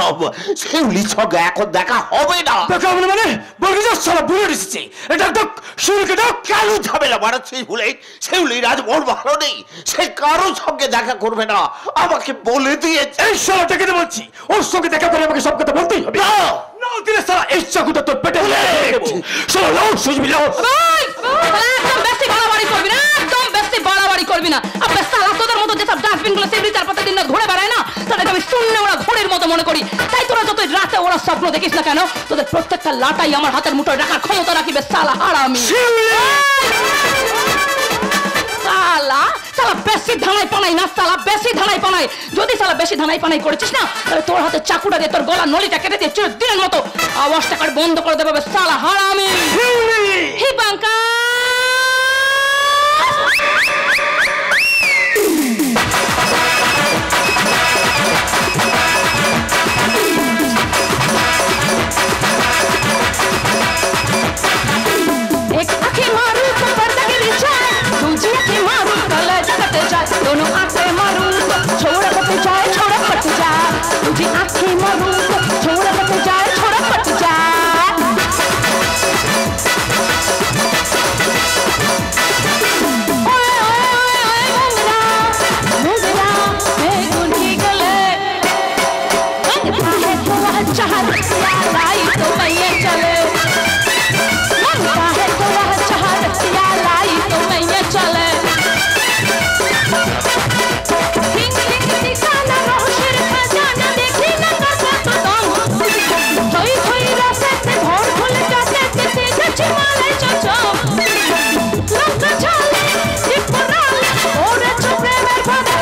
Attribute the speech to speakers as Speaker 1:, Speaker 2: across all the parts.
Speaker 1: সব শিউলির সঙ্গে এখন দেখা হবে না।
Speaker 2: দেখা হবে না মানে? বলবি যে সালা বুড়ো এসেছে, এটা ডাক শিউলিকে ডাক।
Speaker 1: কেন ঝামেলা বাড়াচ্ছিস বলে? শিউলির আজ মন ভালো নেই, সে কারোর সঙ্গে দেখা করবে না, আমাকে বলে দিয়েছে।
Speaker 2: এই শালাটাকে তো বলছি, ওর সঙ্গে দেখা করে আমাকে সব কথা বলতেই হবে। না দিলে সালা এই চাকুটা তোর পেটে দেবো। শালা লাও সুজবি লাও।
Speaker 3: একদম বেশি বাড়াবাড়ি করবি না, একদম বেশি বাড়াবাড়ি করবি না। আপনার সালা তোদের মতো যেসব ডাস্টবিনগুলো সেগুলি চার পাঁচটা দিন না ঘুরে বেড়ায় না, তাদেরকে আমি শূন্য ওরা ঘোড়ের মতো মনে করি। তাই তোরা যতই রাতে ওরা স্বপ্ন দেখিস না কেন, তোদের প্রত্যেকটা লাটাই আমার হাতের মুঠোয় রাখার ক্ষমতা রাখিবে সালা হারামি। সালা সালা বেশি ধানাই পানাই না, সালা বেশি ধানাই পানাই। যদি সালা বেশি ধানাই পানাই করেছিস না, তাহলে তোর হাতে চাকুটা দিয়ে তোর গলা নলিটা কেটে দিয়ে চিরদিনের মতো আওয়াজটা কাট বন্ধ করে দেবে সালা হারামি। হি বাঙ্কা एक आंखें मारू तो पर्दा गिर जाए, दूसरी आंखें मारू तो लज कट जाए, दोनों आंखें मारू तो छोड़ा कट जाए, छोड़ा कट जाए, दूसरी आंखें मारू तो छोड़ा कट जाए, छोड़ा कट जाए। ओए ओए ओए मुंगरा मुंगरा मैं गुंडी गले, मंगता है तो वह चाहत लाई तो मैं ये चले, चले हिंग हिंग दिखाना रोशर खजाना देखी न करता तो दम कोई कोई रास्ते से भोर खुल जाते किसी जचमाले चचो लंका चाले दिपराले और चुपे में पड़े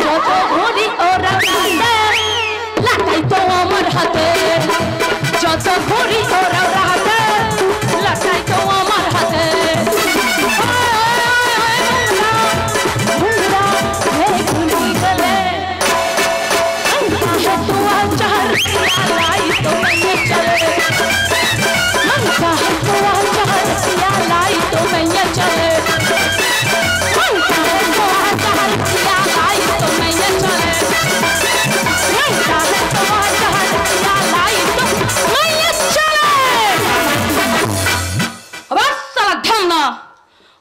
Speaker 3: जो तो घोड़ी और राते लटाई तो अमर हाथे जो तो घोड़ी और राते लटाई तो अमर हाथे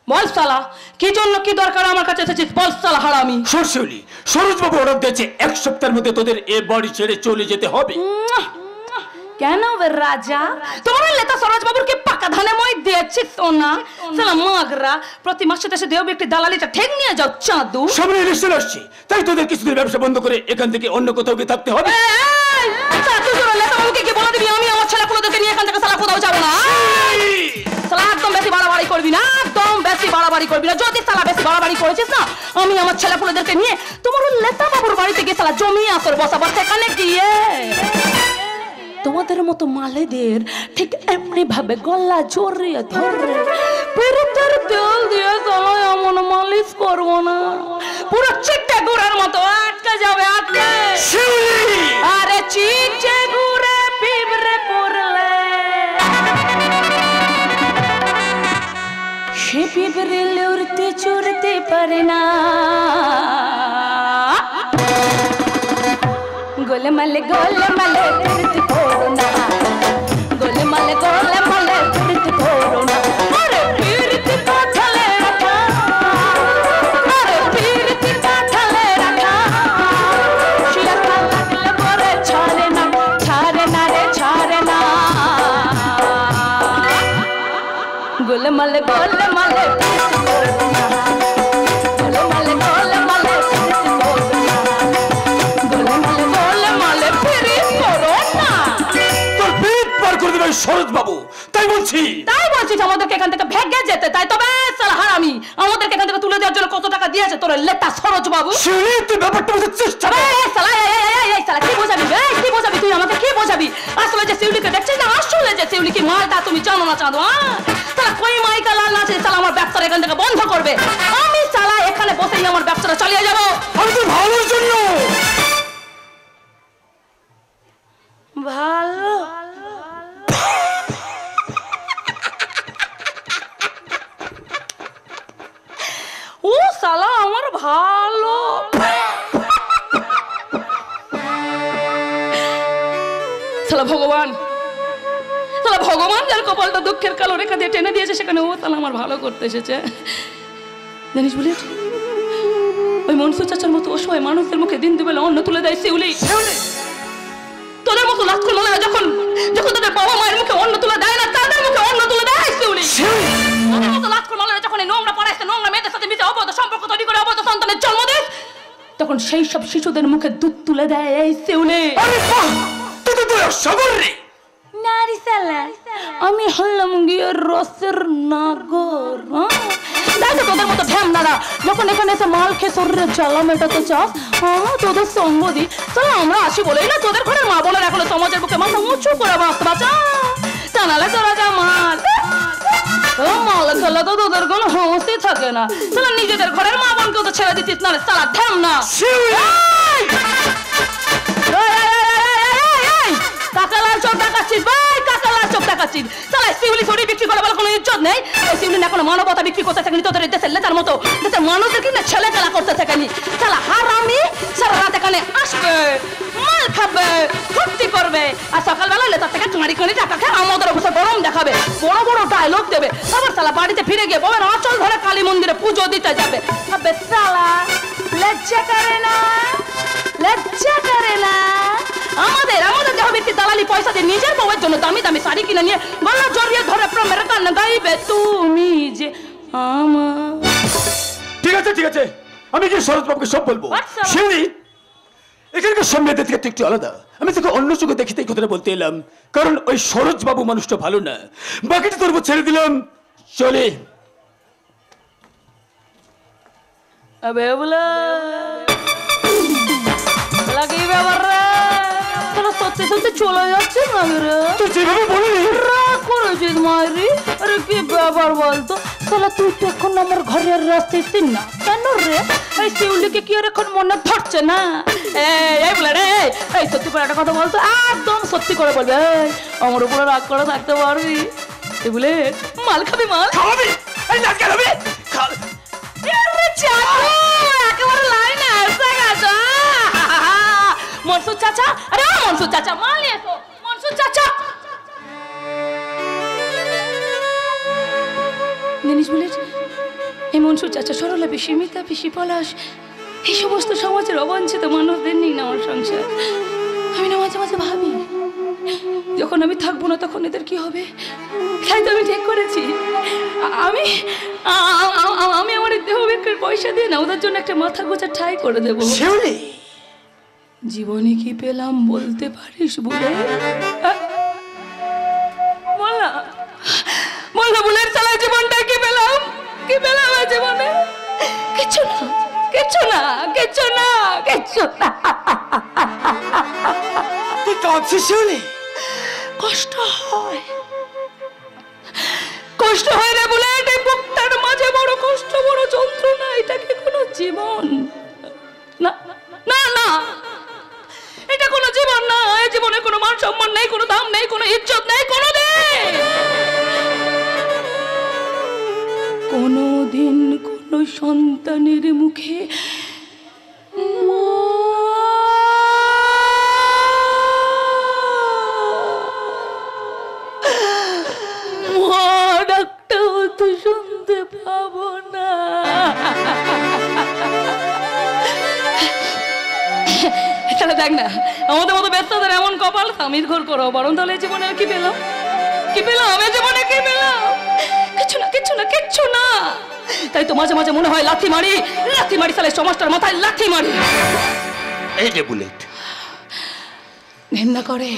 Speaker 3: বল সালা কি জন্য কি দরকার আমার কাছে এসেছিস? বল সালা হারামি।
Speaker 2: সরশলি সরোজবাবু অর্ডার দিয়েছে 1 সপ্তাহের মধ্যে তোদের এ বাড়ি ছেড়ে চলে যেতে হবে।
Speaker 3: কেন বে রাজা, তোমার লেতা সরোজবাবুর কি পাকা ধানে মই দিয়েছিস সোনা? সালা মাগরা প্রতি মাসে দেশে দেব একটি দালালিটা ঠেক নিয়ে যাও চাঁদু।
Speaker 2: সামনে ইলেকশন আসছে, তাই তোদের কিছুদিন ব্যবসা বন্ধ করে এখান থেকে অন্য কোথাও গিয়ে থাকতে হবে।
Speaker 3: তুই তোর লেতা বাবুকে কি বলে দিবি আমি আমার ছেলেপুলেদেরকে নিয়ে এখান থেকে সালা কোথাও যাবো না? সালা একদম বেশি বাড়াবাড়ি করবি না, একদম বেশি বাড়াবাড়ি করবি না। যদি সালা বেশি বাড়াবাড়ি করেছিস না, আমি আমার ছেলেপুলেদেরকে নিয়ে তোমার লেতা বাবুর বাড়িতে গিয়ে সালা জমি আসর বসাবার, সেখানে গিয়ে তোমাদের মতো মালেদের ঠিক এমনি ভাবে গলা জড়িয়ে ধরে পেরেতের তেল দিয়ে সালা এমন মালিশ করবো না, পুরো চিটে গুড়ের মতো আটকে যাবে, আটকে। আরে চিটে গুড়ে পিঁপড়ে করলে সে পিঁপড়ে লড়তে চড়তে পারে না, গোলমালে গোলমালে ফিরতে করো না, গোলমালে গোলমালে ফিরতে করো না। আরে ফিরতে পাঠালে রাখা, আরে ফিরতে পাঠালে রাখা, শিরাটা লাগলে পরে ছাড়ে না, ছাড়ে না রে ছাড়ে না। গোলমালে গোলমালে ফিরতে করো না, গোলমালে গোলমালে ফিরতে করো না, গোলমালে গোলমালে ফিরে করো না।
Speaker 2: তোর পেট পার করে দেবে সরোজবাবু, তাই বলছি।
Speaker 3: তাই বলছিস আমাদেরকে এখান থেকে ভেগে যেতে, তাই তবে সালা হারামি আমাদেরকে এখান থেকে তুলে দেওয়ার জন্য কত টাকা দিয়েছে তোর লেতা সরোজবাবু?
Speaker 2: শুনি তুই ব্যাপারটা বুঝতে চেষ্টা কর।
Speaker 3: এই সালা এই সালা কি বোঝাবি রে, কি বোঝাবি তুই আমাকে, কি বোঝাবি? আসলে যে শিউলিকে দেখছিস না, আসলে যে শিউলি কি মালটা তুমি জানো না চাঁদো? সালা কই মাইকা লাল নাচে সালা আমার ব্যবসাটা এখান থেকে বন্ধ করবে, আমি সালা এখানে বসেই আমার ব্যবসাটা চালিয়ে যাবো।
Speaker 2: আমি তো ভালোর জন্য।
Speaker 3: ভালো ও সালা আমার ভালো তাহলে ভগবান যার কপালটা দুঃখের কালো রেখা দিয়ে টেনে দিয়েছে সেখানে ও তাহলে আমার ভালো করতে এসেছে। জানিস বুলেট, ওই মনসুর চাচার মতো অসহায় মানুষদের মুখে দিন দুবেলা অন্ন তুলে দেয় শিউলি। তোদের মতো লাক্ষণ মনে হয় যখন তোদের বাবা মায়ের মুখে অন্ন তুলে দেয় না, তাদের মুখে অন্ন তুলে দেয় শিউলি। তোদের মতো লাক্ষণ মনে হয় যখন এই নোংরা পড়াইছে, নোংরা মেয়েদের সাথে মিশে অবৈধ সম্পর্ক তৈরি করে অবৈধ সন্তানের জন্ম দেয়, তখন সেই সব শিশুদের মুখে দুধ তুলে দেয় এই শিউলি। নারী সালা, আমি হলাম গিয়ে রসের নাগর। দেখো তোদের মতো ঢ্যামনারা যখন এখানে এসে মাল খেয়ে শরীরে জ্বালা মেটাতে চাস, তোদের সঙ্গ দি। চলো আমরা আসি বলেই না তোদের ঘরের মা বোনের এখনো সমাজের বুকে মাথা উঁচু করে বাঁচতে বাঁচা, তা নাহলে তোরা যা মাল খেলে তো তোদের কোনো হস্তি থাকে না। চলো নিজেদের ঘরের মা বোনকেও তো ছেড়ে দিচ্ছিস না রে সালা ঢ্যামনা। কাকালার চোখ দেখাচ্ছিস ভাই, কাকালার চোখ দেখাচ্ছিস। সালা শিউলি ছড়ি বিক্রি করে বলে কোনো ইজ্জত নেই। এই শিউলি না কোনো মানবতা বিক্রি করতে থাকেনি তোদের দেশের লেতার মতো। দেশের মানুষদের কিনা ছেলে খেলা করতে থাকেনি। সালা হারামি সারা রাত এখানে আসবে, মাল খাবে, ফুর্তি করবে, আর সকালবেলা লেতার থেকে কাঁড়ি কাঁড়ি টাকা খেয়ে আমাদের অবস্থা গরম দেখাবে, বড় বড় ডায়লগ দেবে। আবার সালা বাড়িতে ফিরে গিয়ে বলেন আঁচল ধরে কালী মন্দিরে পুজো দিতে যাবে। সালা লজ্জা করে না, লজ্জা করে না। আমাদের দেহ ব্যক্তি দালালি পয়সা দিয়ে নিজের বউয়ের জন্য দামি দামি শাড়ি কিনে নিয়ে গলা জড়িয়ে ধরে প্রেমের গান গাইবে তুমি যে আমার।
Speaker 2: ঠিক আছে, আমি কি শরৎ বাবুকে সব বলবো। শিউলি, এখানকার সম্মেদের থেকে একটু আলাদা। আমি তোকে অন্য চোখে দেখি এই কথাটা বলতে এলাম, কারণ ওই সরোজ বাবু মানুষটা ভালো না। বাকিটা তোর উপর ছেড়ে দিলাম, চলে।
Speaker 3: আবে বলা কি ব্যাপার রে, তোরা সত্যি সত্যি চলে যাচ্ছিস না রে?
Speaker 2: তুই যেভাবে বললি
Speaker 3: রাগ করেছিস মারি। আরে কি ব্যাপার বলতো সালা, তুই তো এখন আমার ঘরের রাস্তায় ছিস না কেন রে? এই শিউলিকে কি আর এখন মনে ধরছে না? এই বলে রে, এই সত্যি করে একটা কথা বলতো, একদম সত্যি করে বলবে। আমার উপরে রাগ করে থাকতে পারবি? এই বলে মাল খাবি, মাল
Speaker 2: খাওয়াবি, এই নাচ গাবি,
Speaker 3: একেবারে লাইনে এসে গেছে। মনসুর চাচা, আরে মনসুর চাচা মাল নিয়ে এসো। মনসুর চাচা জিনিস বলে এই মনসুর চাচা সরলা পিসি, মিতা পিসি, পলাশ, এই সমস্ত সমাজের অবাঞ্ছিত মানুষদের নিয়ে না আমার সংসার। আমি না মাঝে মাঝে ভাবি যখন আমি থাকবো না তখন এদের কি হবে। তাই তো আমি ঠিক করেছি আমি আমার দেহ বিক্রির পয়সা দিয়ে না ওদের জন্য একটা মাথা গোছা ঠাই করে দেবো। জীবনে কি পেলাম বলতে পারিস বলে? বল বুলের চালা জীবনটা কি পেলাম, কি পেলাম জীবনে? কিচ্ছু না, কিচ্ছু না, কিচ্ছু না, কিচ্ছু না।
Speaker 2: তুই কাঁদছিস শিউলি?
Speaker 3: কষ্ট হয়, কষ্ট হয় রে বলে এই বুকটার মাঝে বড় কষ্ট, বড় যন্ত্রণা। এটা কি কোনো জীবন? না না না, এটা কোনো জীবন না। এই জীবনে কোনো মান সম্মান নেই, কোনো দাম নেই, কোনো ইজ্জত নেই কোনোদিন কোনো সন্তানের মুখে ডাকটাও তো শুনতে পাবো না। তাহলে দেখ না আমাদের মতো ব্যস্তদের এমন কপাল, স্বামীর ঘর করো বরং তাহলে জীবনে কি পেলাম, কি পেলাম আমি জীবনে, কি পেলাম? কিচ্ছু না, কিচ্ছু না, কিচ্ছু না। তাই তো মাঝে মাঝে মনে হয় লাথি মারি, লাথি মারি তাহলে সমাজটার মাথায় লাথি মারি।
Speaker 1: এই যে বুলেট
Speaker 3: ঘেন্না করে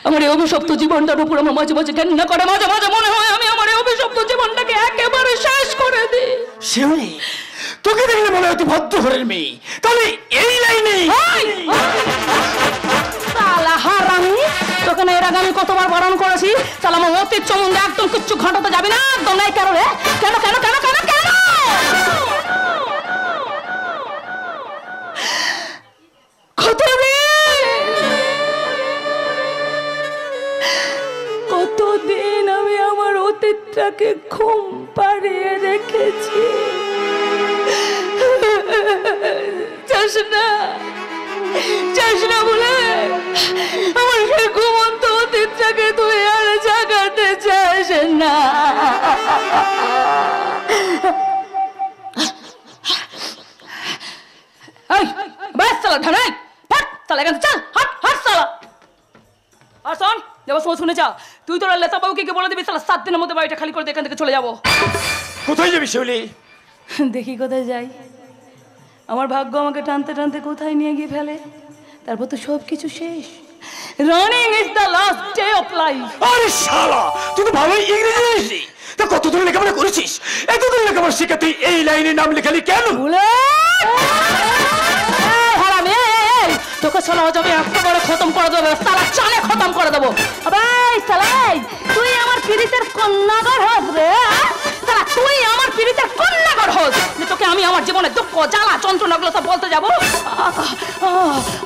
Speaker 3: আমার এই অভিশপ্ত জীবনটার উপর, আমার মাঝে মাঝে ঘেন্না করে। মাঝে মাঝে মনে হয় আমি আমার এই অভিশপ্ত জীবনটাকে একেবারে শেষ করে দিই।
Speaker 2: শিউলি, তোকে দেখলে মনে হয় তুই ভদ্র ঘরের মেয়ে, তাহলে এই লাইনে
Speaker 3: সালা হারামি, তোকে না এর আগে আমি কতবার বারণ করেছি, তাহলে আমার অতীত সম্বন্ধে একদম কিচ্ছু ঘটাতে যাবি না, একদম নাই। কেন রে? কেন কেন কেন কেন কেন? কতদিন আমি আমার অতীতটাকে ঘুম পাড়িয়ে রেখেছি। চাস না চাস না বলে আমার সেই ঘুমন্ত অতীতটাকে তুই আর জাগাতে চাস না। এই বাস চালা ধানাই হাট চালা এখান চল হাট হাট চালা। আর শোন যাবো সময় শুনে যা, তুই তোর লেসা বাবুকে গিয়ে বলে দিবি চালা 7 দিনের মধ্যে বাড়িটা খালি করে দিয়ে এখান থেকে চলে যাবো।
Speaker 2: কোথায় যাবি শিউলি?
Speaker 3: দেখি কোথায় যাই, আমার ভাগ্য আমাকে টানতে টানতে কোথায় নিয়ে গিয়ে ফেলে, তারপর তো সব কিছু শেষ। Running is the last day of life.
Speaker 2: আরে শালা, তুই তো ভালোই ইংরেজি জানিস। তা কত দূর লেখাপড়া করেছিস? এত দূর লেখাপড়া শিখে তুই এই লাইনে নাম লেখালি কেন?
Speaker 3: তোকে চলা যাবে একটা করে খতম করে দেবো, সালা চালে খতম করে দেবো। সালাই তুই আমার পীড়িতের কন্যাগর হস রে, সালা তুই আমার পীড়িতের কন্যাগর হস, তোকে আমি আমার জীবনে দুঃখ জ্বালা যন্ত্রণাগুলো সব বলতে যাবো।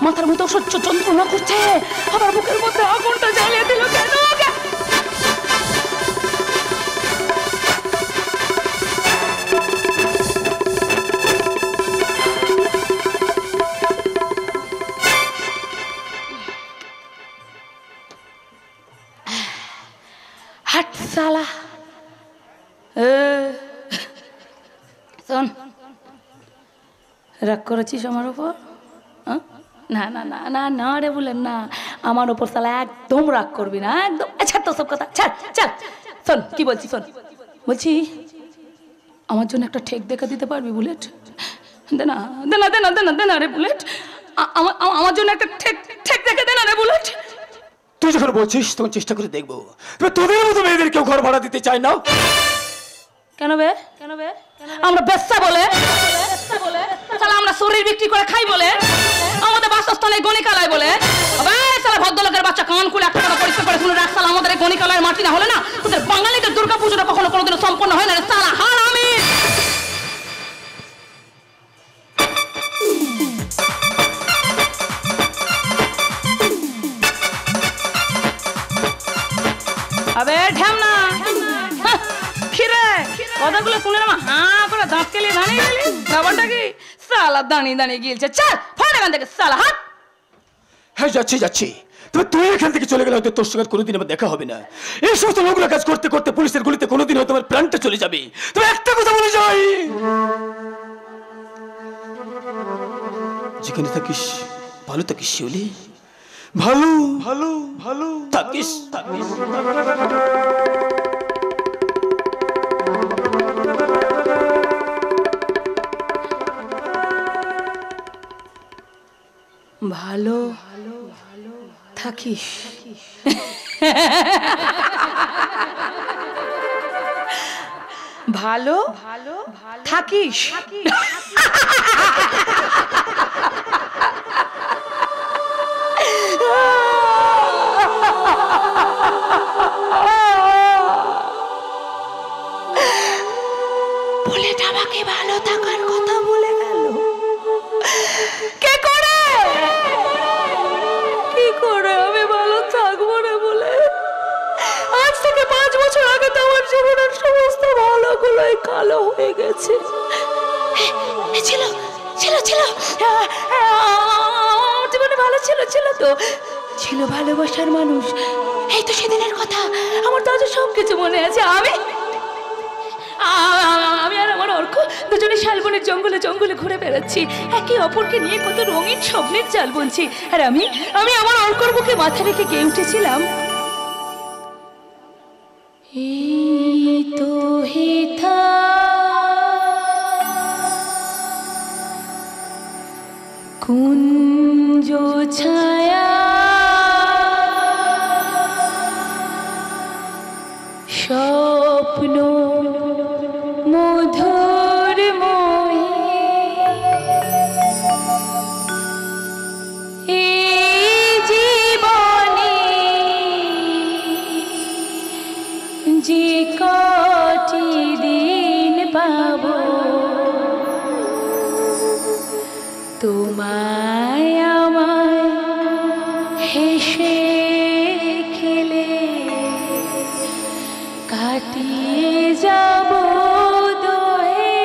Speaker 3: মাথার মতো সহ্য যন্ত্রণা করছে, আবার বুকের মধ্যে আগুনটা জ্বালিয়ে দিল কেন? হাট সালা। শোন, রাগ করেছিস আমার ওপর? না না না না না রে বলেন না, আমার ওপর সালা একদম রাগ করবি না, একদম। ছাড় তো সব কথা, ছাড় ছাড়। শোন কি বলছি, শোন বলছি আমার জন্য একটা ঠেক দেখা দিতে পারবি বুলেট? দেনা দেনা দেনা দেনা দেনা রে বুলেট, আমার জন্য একটা ঠেক ঠেক দেখে দেনা রে বুলেট।
Speaker 2: তুই যখন বলছিস তখন চেষ্টা করে দেখবো। তোদের মতো মেয়েদের কেউ ঘর ভাড়া দিতে চায় না
Speaker 3: কেন বে? কেন বে? আমরা ব্যবসা বলে, তাহলে আমরা শরীর বিক্রি করে খাই বলে, আমাদের বাসস্থানে গণিকালয় বলে। সালা ভদ্রলোকের বাচ্চা কান খুলে একটা কথা পরিষ্কার করে শুনে রাখ, সালা আমাদের এই গণিকালয়ের মাটি না হলে না তোদের বাঙালিদের দুর্গা পুজোটা কখনো কোনোদিনও সম্পন্ন হয় না রে সালা হারামি। আবে ঢ্যামনা খিরে কথাগুলো শুনে না হাঁ করে দাঁত কেলিয়ে দাঁড়িয়ে গেলি, ব্যাপারটা কি? সালা দাঁড়িয়ে দাঁড়িয়ে গিলছে, চল ফাড় এখান থেকে সালা হাট।
Speaker 2: হ্যাঁ যাচ্ছি যাচ্ছি, তবে তুই এখান থেকে চলে গেলে হয়তো তোর সঙ্গে কোনোদিন আমার দেখা হবে না। এই সমস্ত লোকগুলো কাজ করতে করতে পুলিশের গুলিতে কোনোদিন হয়তো আমার প্রাণটা চলে যাবে। তবে একটা কথা বলে যাই, যেখানে থাকিস ভালো থাকিস শিউলি, ভালো ভালো ভালো থাকিস থাকিস।
Speaker 3: ভালো থাকিস। ভালো থাকিস। বুলেট আমাকে ভালো থাকার কথা বলে গেল। কে করে কি করে আমি ভালো থাকবো না বলে? আজ থেকে 5 বছর আগে তো আমার জীবনের সমস্ত ভালোগুলোই কালো হয়ে গেছে। ছিল ছিল ছিল আমার জীবনে ভালো ছিল, ছিল তো ছিল ভালোবাসার মানুষ। এই তো সেদিনের কথা, আমার তো আজ সব কিছু মনে আছে। আমি আর আমার অর্ক দুজনে শালবনের জঙ্গলে জঙ্গলে ঘুরে বেড়াচ্ছি, একে অপরকে নিয়ে কত রঙিন স্বপ্নের জাল বুনছি। আর আমি আমার অর্কর বুকে মাথা রেখে গেয়ে উঠেছিলাম, এই তো হেথা কুঞ্জ ছায়া স্বপ্ন মধুর ময়ে, এই জীবনে যে কটি দিন পাবো তোমায় আমায় হেসে খেলে কাটিয়ে যাব দোহে।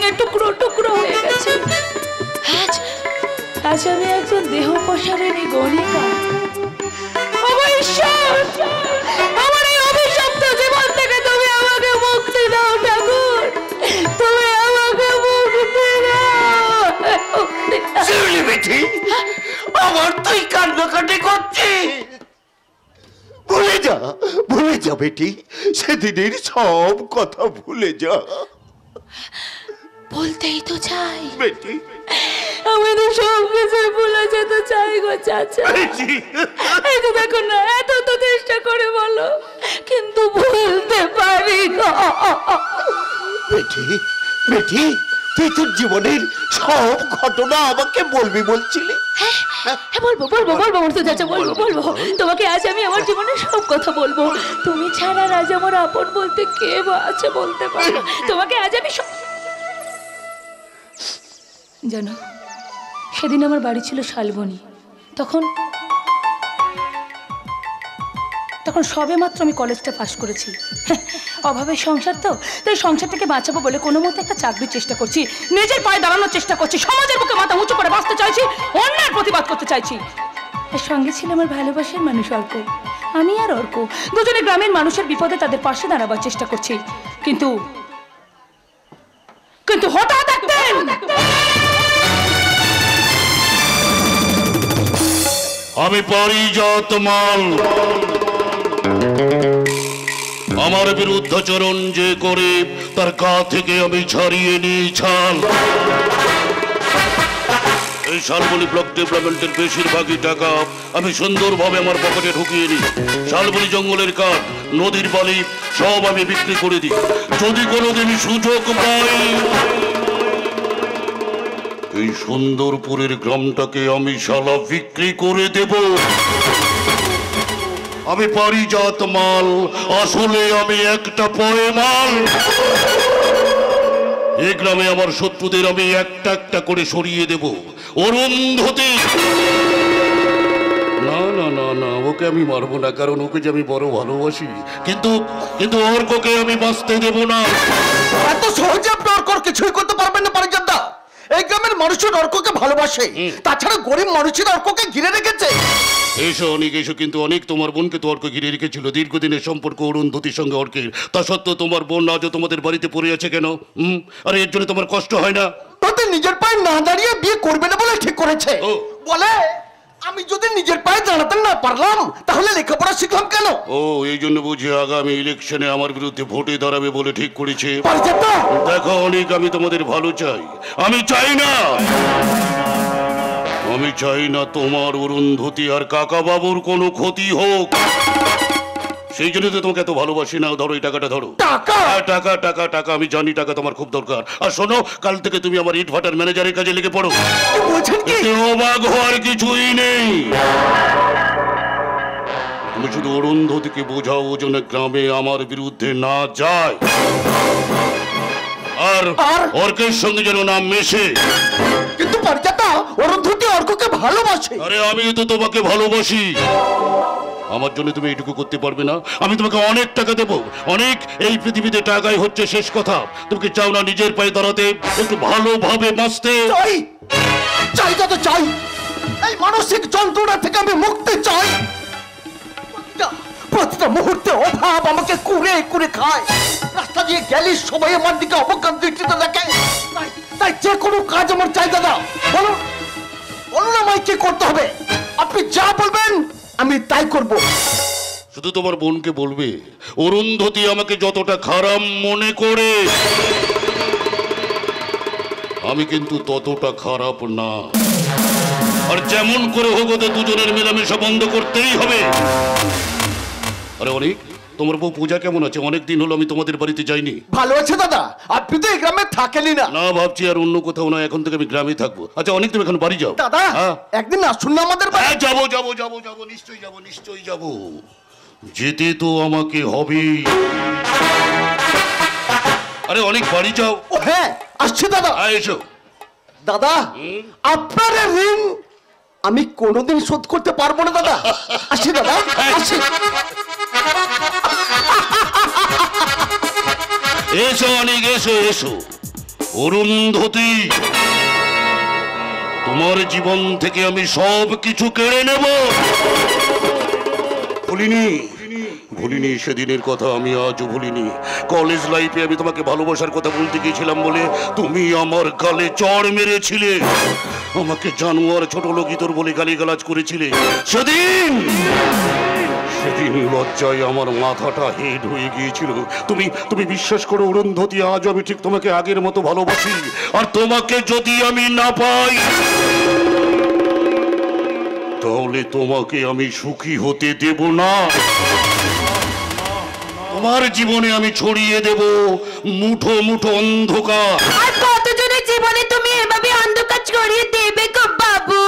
Speaker 3: ভেঙে টুকরো টুকরো হয়ে গেছে। আজ আজ আমি একজন দেহ প্রসারিণী গণিকা। আমার ঈশ্বর, আমার এই অভিশপ্ত জীবন থেকে তুমি আমাকে মুক্তি দাও ঠাকুর, তুমি আমাকে মুক্তি দাও।
Speaker 1: শিউলি বেটি, আমার তুই কান্নাকাটি করছিস? ভুলে যা বেটি, সেদিনের সব কথা ভুলে যা।
Speaker 3: বলতেই তো চাই
Speaker 1: বেটি,
Speaker 3: আমি তো সব কিছু ভুলে যেতে চাই গো চাচা। এই তো দেখো না, এত তো চেষ্টা করে বলো, কিন্তু ভুলতে পারি না।
Speaker 1: বেটি, বেটি, তুই তোর জীবনের সব ঘটনা আমাকে বলবি বলছিলি।
Speaker 3: হ্যাঁ বলবো বলবো বলবো তো চাচা, বলবো বলবো। তোমাকে আজ আমি আমার জীবনের সব কথা বলবো। তুমি ছাড়া আজ আমার আপন বলতে কে বা আছে বলতে পারো। তোমাকে আজ আমি জানো, সেদিন আমার বাড়ি ছিল শালবনী। তখন সবে মাত্র আমি কলেজটা পাশ করেছি। অভাবের সংসার তো, তাই সংসার থেকে বাঁচাবো বলে কোনো মতে একটা চাকরির চেষ্টা করছি, নিজের পায়ে দাঁড়ানোর চেষ্টা করছি, সমাজের বুকে মাথা উঁচু করে বাঁচতে চাইছি, অন্যায় প্রতিবাদ করতে চাইছি। এর সঙ্গে ছিল আমার ভালোবাসার মানুষ অর্ক। আমি আর অর্ক দুজনে গ্রামের মানুষের বিপদে তাদের পাশে দাঁড়াবার চেষ্টা করছি। কিন্তু হঠাৎ একদিন
Speaker 4: আমি পারিজাত মাল, আমার বিরুদ্ধাচরণ যে করে তার গা থেকে আমি ছাড়িয়ে নিই ছাল। এই শালবনী ব্লক ডেভেলপমেন্টের বেশিরভাগই টাকা আমি সুন্দরভাবে আমার পকেটে ঢুকিয়ে নিই। শালবনী জঙ্গলের কাঠ, নদীর বালি সব আমি বিক্রি করে দিই। যদি কোনোদিন সুযোগ পাই, এই সুন্দরপুরের গ্রামটাকে আমি শালা বিক্রি করে দেব। আমি পারিজাত মাল, আসলে আমি একটা পয়ে মাল। এই গ্রামে আমার শত্রুদের আমি একটা একটা করে সরিয়ে দেব। অরুন্ধতী, না না না না, ওকে আমি মারবো না, কারণ ওকে যে আমি বড় ভালোবাসি। কিন্তু অর্ককে আমি বাঁচতে দেব না।
Speaker 1: এত সহজে আপনি অর্কর কিছুই করতে পারবেন না পারিজাত দা। এই গ্রামের মানুষের অর্ককে ভালোবাসে, তাছাড়া গরিব মানুষের অর্ককে ঘিরে রেখেছে।
Speaker 4: এসো অনেক এসো, কিন্তু অনেক তোমার বোনকে তো অর্ক ঘিরে রেখেছিল। দীর্ঘদিনের সম্পর্ক অরুন্ধতির সঙ্গে অর্কের, তা সত্ত্বেও তোমার বোন আজও তোমাদের বাড়িতে পড়ে আছে কেন? আরে এর জন্য তোমার কষ্ট হয় না?
Speaker 1: তাতে নিজের পায়ে না দাঁড়িয়ে বিয়ে করবে না বলে ঠিক করেছে। বলে আমি যদি নিজের পায়ে দাঁড়াতে না পারলাম তাহলে লেখাপড়া শিখলাম কেন?
Speaker 4: ও, এই জন্য বুঝি আগামী ইলেকশনে আমার বিরুদ্ধে ভোটে দাঁড়াবে বলে ঠিক করেছে। দেখো অনেক, আমি তোমাদের ভালো চাই। আমি চাই না তোমার অরুন্ধতী আর কাকা বাবুর কোনো ক্ষতি হোক। সেই জন্য তো তোমাকে এত ভালোবাসি না। ধরো এই টাকাটা, ধরো।
Speaker 1: টাকা?
Speaker 4: টাকা টাকা টাকা, আমি জানি টাকা তোমার খুব দরকার। আর শোনো, কাল থেকে তুমি আমার ইট ভাটার ম্যানেজারের কাজে লেগে পড়ো। এতে অবাক হওয়ার কিছুই নেই। তুমি শুধু অরুন্ধতীকে বোঝাও ও যেন গ্রামে আমার বিরুদ্ধে না যায়, আর অর্কের সঙ্গে যেন না মেশে।
Speaker 1: কিন্তু পারিজাত দা, অরুন্ধতী অর্ককে ভালোবাসে।
Speaker 4: আরে আমি তো তোমাকে ভালোবাসি। আমার জন্য তুমি এইটুকু করতে পারবে না? আমি তোমাকে অনেক টাকা দেবো, অনেক। এই পৃথিবীতে টাকাই হচ্ছে শেষ কথা। তুমি চাও না নিজের পায়ে দাঁড়াতে, একটু ভালোভাবে বাঁচতে?
Speaker 1: চাই তো চাই, এই মানসিক যন্ত্রণা থেকে আমি মুক্তি চাই। প্রতিটা মুহূর্তে অভাব আমাকে কুড়ে কুড়ে খায়। রাস্তা দিয়ে গেলে সবাই আমার দিকে অবজ্ঞার দৃষ্টিতে দেখে। তাই যে কোনো কাজ আমার চাই। দাদা বলুন, বলুন আমায় কি করতে হবে? আপনি যা বলবেন আমি তাই করব।
Speaker 4: শুধু তোমার বোনকে বলবে, অরুন্ধতী আমাকে যতটা খারাপ মনে করে আমি কিন্তু ততটা খারাপ না। আর যেমন করে হোক ওদের দুজনের মেলামেশা বন্ধ করতেই হবে। আরে অনেক, তোমার বউ পূজা কেমন আছে? অনেকদিন হলো আমি তোমাদের বাড়িতে যাইনি।
Speaker 1: ভালো আছে দাদা, আপনি তো এই গ্রামে থাকেনই না।
Speaker 4: না, ভাবছি আর অন্য কোথাও না, এখন থেকে আমি গ্রামে থাকবো। আচ্ছা অনেক, তুমি এখন বাড়ি যাও।
Speaker 1: দাদা একদিন আসুন না আমাদের বাড়ি।
Speaker 4: যাবো যাবো যাবো যাবো, নিশ্চয়ই যাবো। যেতে তো আমাকে হবে। আরে অনেক, বাড়ি যাও।
Speaker 1: ও হ্যাঁ, আসছি দাদা।
Speaker 4: এসো।
Speaker 1: দাদা আপনার ঋণ আমি কোনোদিন শোধ করতে পারবো না দাদা। আসি দাদা, আসি।
Speaker 4: এসো অনেক, এসো এসো। অরুন্ধতী, তোমার জীবন থেকে আমি সব কিছু কেড়ে নেব। ভুলিনি সেদিনের কথা, আমি আজও ভুলিনি। কলেজ লাইফে আমি তোমাকে ভালোবাসার কথা বলতে গিয়েছিলাম বলে তুমি আমার গালে চড় মেরেছিলে, আমাকে জানোয়ার ছোট লোকিতর বলে গালিগালাজ করেছিলে। সেদিন লজ্জায় আমার মাথাটা হেড হয়ে গিয়েছিল। তুমি বিশ্বাস করো অরুন্ধতী, আজ আমি ঠিক তোমাকে আগের মতো ভালোবাসি। আর তোমাকে যদি আমি না পাই তাহলে তোমাকে আমি সুখী হতে দেব না। তোমার জীবনে আমি ছড়িয়ে দেব মুঠো মুঠো অন্ধকার।
Speaker 3: আর কতজনের জীবনে তুমি এভাবে অন্ধকার ছড়িয়ে দেবে গো বাবু?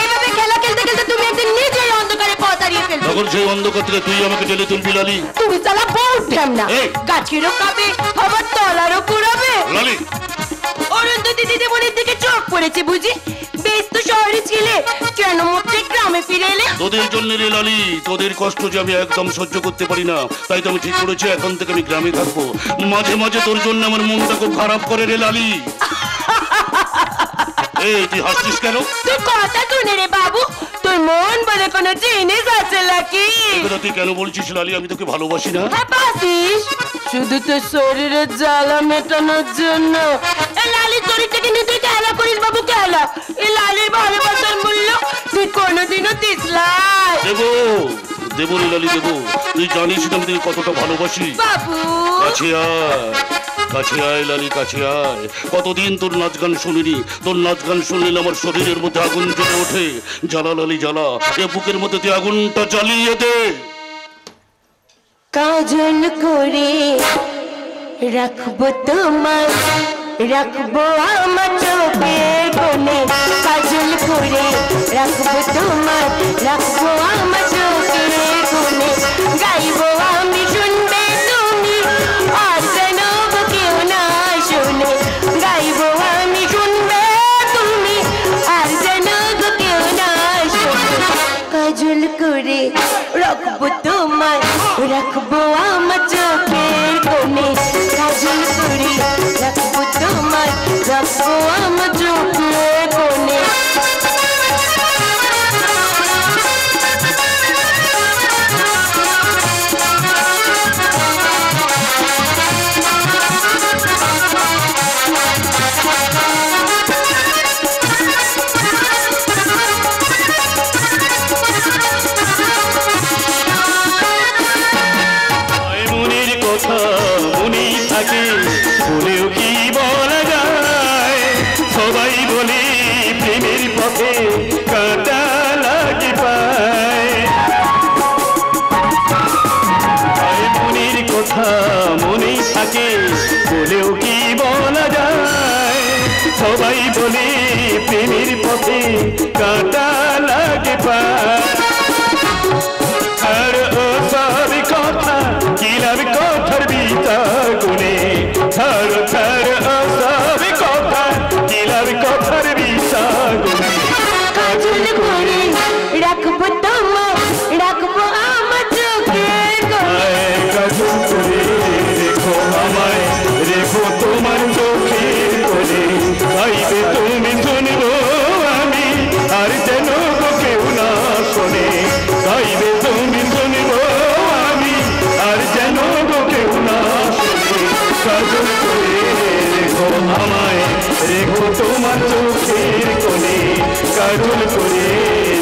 Speaker 3: এভাবে খেলা খেলতে খেলতে তুমি একদিন নিজেই অন্ধকারে পথ হারিয়ে ফেলবে।
Speaker 4: তখন সেই অন্ধকার থেকে তুই আমাকে টেনে তুলবি লালি।
Speaker 3: তুমি সালা বহুত ঢ্যামনা,
Speaker 4: এই!
Speaker 3: গাছেরও খাবে আবার তলারও কুড়াবে।
Speaker 4: লালি,
Speaker 3: অরুন্ধতী দিদিমণির দিকে চোখ পড়েছে বুঝি? বেশ তো শহরে ছিলে, কেন মোটে গ্রামে ফিরে এলে?
Speaker 4: তোদের জন্য রে লালি, তোদের কষ্ট যে আমি একদম সহ্য করতে পারি না, তাই তো আমি ঠিক করেছি এখন থেকে আমি গ্রামে থাকবো। মাঝে মাঝে তোর জন্য আমার মনটা খুব খারাপ করে রে লালি। এই তুই হাসছিস কেন?
Speaker 3: তুই কথা শুনে রে বাবু, তোর মন বলে কোনো জিনিস আছে নাকি?
Speaker 4: এগুলো তুই কেন বলছিস লালি? আমি তোকে ভালোবাসি না।
Speaker 3: হ্যাঁ বাসিস, শুধু তোর শরীরের জ্বালা মেটানোর জন্য। এই লালির শরীরটা কিন্তু তুই খেলা করিস বাবু, খেলা। এই লালির ভালোবাসার মূল্য তুই কোনোদিনও দিস নাই
Speaker 4: দেবো রে লালি, দেবো। তুই জানিস না আমি তোকে কতটা ভালোবাসি।
Speaker 3: বাবু
Speaker 4: কাছে আয় লালি, কাছে আয়। কতদিন তোর নাচ গান শুনিনি, তোর নাচ গান শুনলে আমার শরীরের মধ্যে আগুন জ্বলে ওঠে। জ্বালা লালি জ্বালা, এ বুকের মধ্যে তুই আগুনটা জ্বালিয়ে দে।
Speaker 3: কাজল করে রাখবো তোমার, রাখবো আমার চোখের কোণে। কাজল করে রাখবো তোমার, রাখবো আমার চোখের কোণে। গাইবো আমি, শুনবে তুমি, আর যেন কেউ না শুনে। গাইবো আমি, শুনবে তুমি, আর যেন কেউ না শুনে। কাজল করে রাখবো তোমার, রাখবো আমার চোখের কোণে। কাজল করে রাখবো তোমার, রাখবো আমার চোখের কোণে।
Speaker 2: মনের কথা মনেই থাকে, বলেও কি বলা যায়? সবাই বলে প্রেমের পথে কাঁটা লাগে পায়। মনের কথা মনেই থাকে, বলেও কি বলা যায়? সবাই বলে প্রেমের পথে কাঁটা লাগে পায়। আর ও সব কথা কিলাম কথার বিতা গুনে, ধর ধর ও সব কথা কিলাম কথার বিতা গুনে।
Speaker 3: কাজল করে রাখবো তোমার, রাখবো আমার চোখের কোণে।
Speaker 2: কাজল করে রেখো আমায়, রেখো তোমার চোখের কোণে। গাইবে তুমি শুনবো আমি, আর যেন কেউ না শোনে। গাইবে তুমি শুনবো আমি, আর যেন কেউ না শোনে। কাজল করে রেখো আমায়, রেখো তোমার চোখের কোণে। কাজল করে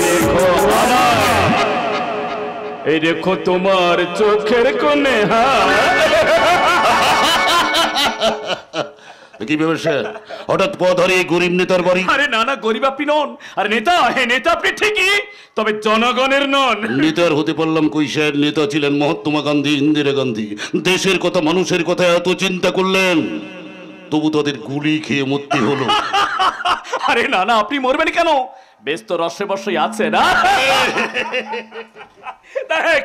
Speaker 2: রেখো আমায়, এই রেখো তোমার চোখের কোণে।
Speaker 4: কি ব্যবসা? হঠাৎ পথ হারিয়ে গরিব নেতার বাড়ি?
Speaker 2: আরে না না, গরিব আপনি নন। আর নেতা, হে নেতা আপনি ঠিকই, তবে জনগণের নন।
Speaker 4: নেতার হতে পারলাম কই স্যার? নেতা ছিলেন মহাত্মা গান্ধী, ইন্দিরা গান্ধী। দেশের কথা মানুষের কথা এত চিন্তা করলেন, তবু তাদের গুলি খেয়ে মরতে হলো।
Speaker 2: আরে না না, আপনি মরবেন কেন? বেশ তো রসে বসে আছে না।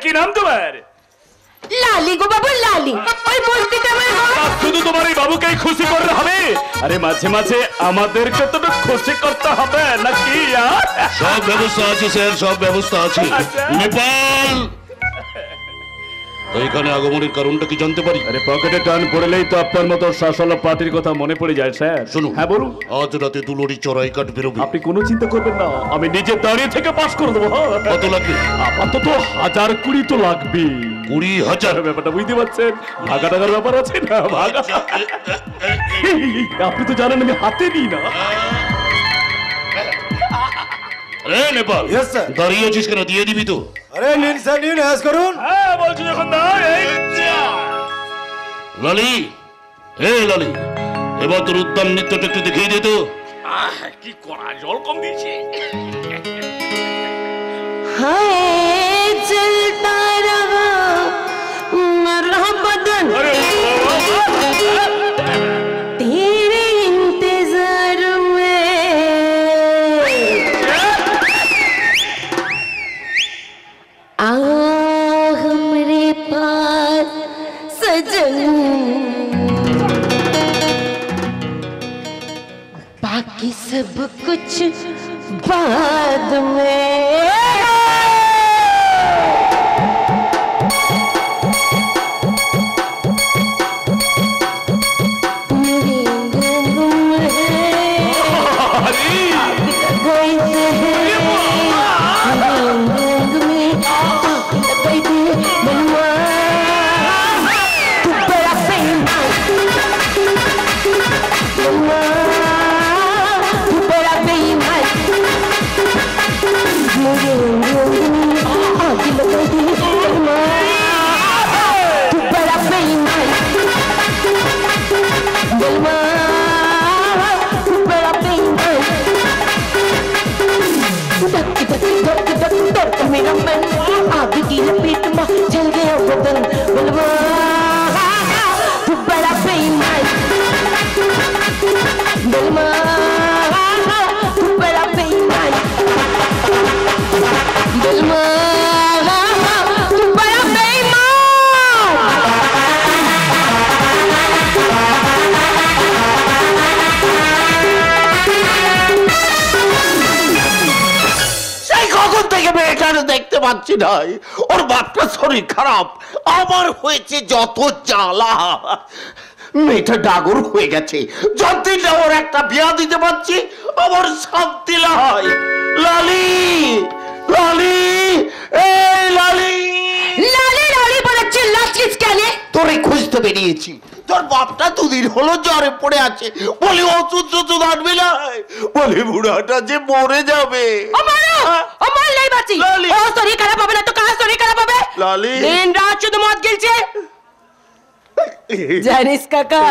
Speaker 2: কি নাম তোমার?
Speaker 3: লালি গো বাবু, লালি। ওই বলতিটা আমার
Speaker 2: শুধু তোমার এই বাবুকেই খুশি করলে হবে? আরে মাঝে মাঝে আমাদেরকে তো খুশি করতে হবে নাকি?
Speaker 4: সব ব্যবস্থা আছে স্যার, সব ব্যবস্থা আছে। নেপাল তো এখানে আগমনের কারণটা কি জানতে পারি?
Speaker 2: আরে পকেটে টান পড়লেই তো আপনার মতো শাসলা পার্টির কথা মনে পড়ে যায় স্যার।
Speaker 4: শুনুন,
Speaker 2: হ্যাঁ বলুন।
Speaker 4: আজ রাতে দুলড়ি চড়াই কাঠ বেরোবে।
Speaker 2: আপনি কোনো চিন্তা করবেন না, আমি নিজে দাঁড়িয়ে থেকে পাস করে দেবো।
Speaker 4: কত লাগবে?
Speaker 2: আপাতত 1020 তো লাগবে।
Speaker 4: 20,000?
Speaker 2: ব্যাপারটা বুঝতে পারছেন, ভাগা টাকার ব্যাপার আছে না, ভাগা। আপনি তো জানেন আমি হাতে নিই না।
Speaker 4: রে নেপাল,
Speaker 1: Yes, sir.
Speaker 4: দাঁড়িয়ে আছিস কেন? দিয়ে দিবি তো?
Speaker 1: আরে নিন স্যার, নিন, হ্যাঁ করুন।
Speaker 2: হ্যাঁ বলছি যখন
Speaker 4: লালি, হে লালি, এবার তোর উদ্যান নৃত্যটা একটু দেখিয়ে দে তো।
Speaker 2: কি করা, জল কম দিয়েছে।
Speaker 3: हाय चलता रहा मरा बदन तेरे इंतजार में आ हमरे पास सजन बाकी सब कुछ बाद में मेरा मन आग की लपेट में जल गया बदन बलवा तू बड़ा बेईमान बलवा तू बड़ा बेईमान बलवा तू बड़ा बेईमान
Speaker 1: সেই কখন থেকে মেয়েটার দেখতে পাচ্ছি না, ওর বাপটা শরীর খারাপ, আমার হয়েছে যত জ্বালা। মেয়েটা ডাগর হয়ে গেছে, যতদিন না ওর একটা বিয়া দিতে পারছি আমার শান্তি হয়। লালি, লালি, এই লালি,
Speaker 3: লালি লালি বলে চিল্লাচ্ছিস কেন?
Speaker 1: তোরে খুঁজতে বেরিয়েছি। তোর বাপটা দুদিন হলো জ্বরে পড়ে আছে, বলি ওষুধ টষুধ আনবি না, বলি বুড়াটা যে মরে যাবে।
Speaker 3: আমার লাই বাঁচি
Speaker 1: লালি।
Speaker 3: ও শরীর খারাপ হবে না তো কার শরীর খারাপ হবে?
Speaker 1: লালি।
Speaker 3: দিন রাত শুধু মদ গিলছে। জানিস কাকা,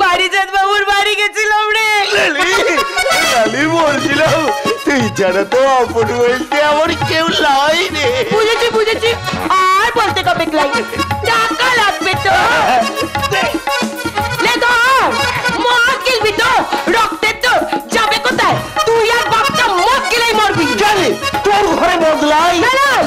Speaker 3: বাড়িজাত বাবুর বাড়ি গেছিলাম রে।
Speaker 1: লালি বলছিলাম, তুই ছাড়া তো আপন বলতে আমার কেউ লাই রে।
Speaker 3: বুঝেছি বুঝেছি, আর বলতে কবে লাই টাকা লাগবে তো। লে ধর, মদ গিলবি তো, রক্তের তো যাবে কোথায়? তুই আর বাপটা মদ গিলেই মরবি।
Speaker 1: জানি তোর ঘরে বদলাই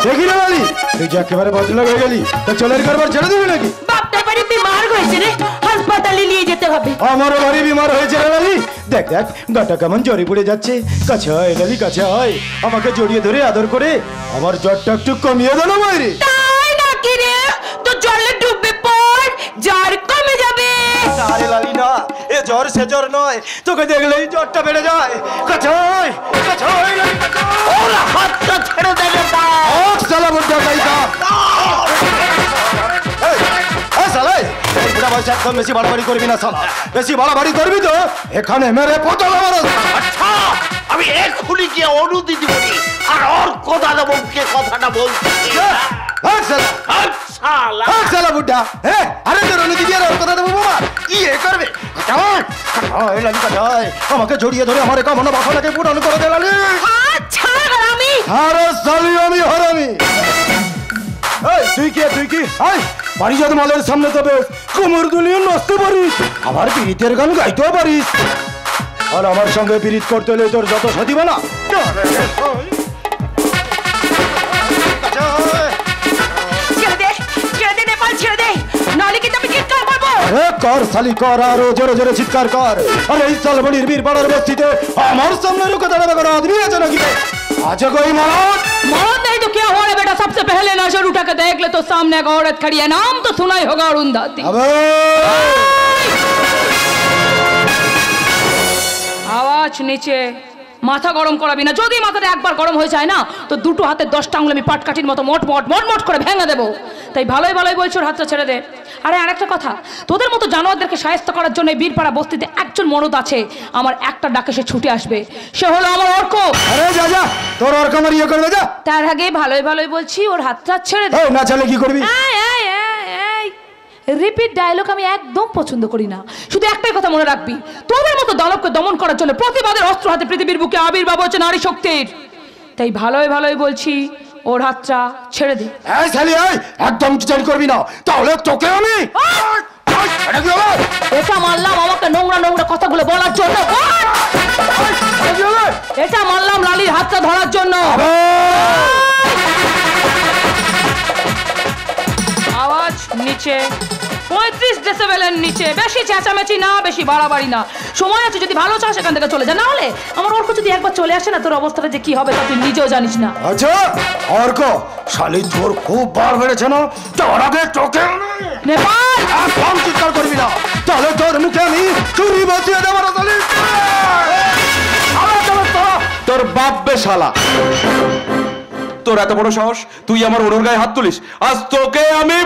Speaker 5: দেখি না লালি, তুই যে একেবারে বদলা হয়ে গেলি, তা চলের কারবার ছেড়ে দিবি নাকি?
Speaker 3: বাপটার বাড়ি বিমার হয়েছে রে, হাসপাতালে নিয়ে যেতে হবে।
Speaker 5: আমারও বাড়ি বিমার হয়েছে রে লালি। দেখ দেখ গাটা কেমন জ্বরে পড়ে যাচ্ছে। কাছে আয় লালি, কাছে আয়, আমাকে জড়িয়ে ধরে আদর করে আমার জ্বরটা একটু কমিয়ে দে না মাইরে।
Speaker 3: তাই নাকি রে? তো জলে ডুববে পড়, জ্বর কমে যাবে।
Speaker 5: আরে লালি না, এ জ্বর সে জ্বর নয়, তোকে দেখলেই জ্বরটা বেড়ে যায়। কাছে আয়, কাছে আয় লালি, কাছে আয়।
Speaker 1: ওর হাতটা ছেড়ে দেবে না।
Speaker 5: শালা বুদ্ধা গাইতা। এই শালা, এই বুড়া বয়সে একদম বেশি বাড়াবাড়ি করবি না শালা। বেশি বাড়াবাড়ি করবি তো এখানে মেরে পতল আমার।
Speaker 1: আচ্ছা, আমি এক্ষুনি গিয়ে অনুদিদি বলি আর ওর কথা দেবকে কথাটা বলছি।
Speaker 5: শালা বুদ্ধা, হ্যাঁ, আরে তোর অনুদিদি আর ওর কথা দেবো বাবা কি এ করবে? আমাকে জড়িয়ে ধরে আমার কামনা বাসনাকে পূরণ করে দে লালি।
Speaker 3: ছাড় হারামি।
Speaker 5: আরে শালি আমি হারামি। এই তুই কি আয় বাড়ি যাতে মালের সামনে তবে কোমর দুলিয়ে নাচতে পারিস, আবার পীড়িতের গান গাইতেও পারিস। আর আমার সঙ্গে পীড়িত করতে হলে তোর যত সাথী বানা।
Speaker 3: ছেড়ে দে নেপাল, ছেড়ে দে, নাহলে কিন্তু আমি চিৎকার করবো।
Speaker 5: আরে কর শালি কর, আর জোরে জোরে চিৎকার কর। আর এই সালবনির বীর পাড়ার বস্তিতে আমার সামনে রুখে দাঁড়াবে কোনো আদমি আছে নাকি? আছে কই মারাত?
Speaker 3: मौत नहीं तो क्या हुआ रे बेटा, सबसे पहले नजर उठा के देख ले तो सामने एक औरत खड़ी है, नाम तो सुना ही होगा अरुंधति। आवाज नीचे, মাথা গরম করাবি না। যদি মাথাটা একবার গরম হয়ে যায় না তো দুটো হাতে 10টা আঙুল আমি পাটকাঠির মতো মট মট মট মট করে ভেঙে দেবো। তাই ভালোই ভালোই বলছো ওর হাতটা ছেড়ে দে। আরে আরেকটা কথা, তোদের মতো জানোয়ারদেরকে শায়েস্তা করার জন্য এই বীরপাড়া বস্তিতে একজন মরদ আছে, আমার একটা ডাকে সে ছুটে আসবে, সে হলো আমার অর্ক।
Speaker 5: আরে যা যা, তোর অর্ক আমার ইয়ে করবে যা।
Speaker 3: তার আগে ভালোই ভালোই বলছি ওর হাতটা ছেড়ে দে।
Speaker 5: না ছেলে কি করবি?
Speaker 3: রিপিট ডায়লগ আমি একদম পছন্দ করি না। শুধু একটাই কথা মনে রাখবি, তোদের মতো দানবকে দমন করার জন্য প্রতিবাদের অস্ত্র হাতে পৃথিবীর বুকে আবির্ভাব হচ্ছে নারী শক্তির। তাই ভালোই ভালোই বলছি ওর হাতটা ছেড়ে দে।
Speaker 5: এই ছেলে এই, একদম কিছু করবি না, তাহলে তোকে আমি
Speaker 3: এটা মারলাম আমাকে নোংরা নোংরা কথাগুলো বলার জন্য, এটা মারলাম লালির হাতটা ধরার জন্য। আওয়াজ নিচে, 35 ডেসিবেলের নিচে, বেশি চেঁচামেচি না, বেশি বাড়াবাড়ি না। সময় আছে, যদি ভালো চাস এখান থেকে চলে যা, না হলে আমার অর্ক যদি একবার চলে আসে না, তোর অবস্থাটা যে কি হবে তা তুই নিজেও জানিস না।
Speaker 5: আচ্ছা অর্ক, শালি তোর খুব বার বেড়েছে না, তোর আগে তোকে
Speaker 3: নেপাল
Speaker 5: একদম চিৎকার করবি না, তাহলে তোর মুখে আমি চুরি বসিয়ে দেবো।
Speaker 6: তোর বাপ বে শালা, তোর এত বড় সাহস, তুই আমার অনুর গায়ে হাত তুলিস? আজ তোকে আমি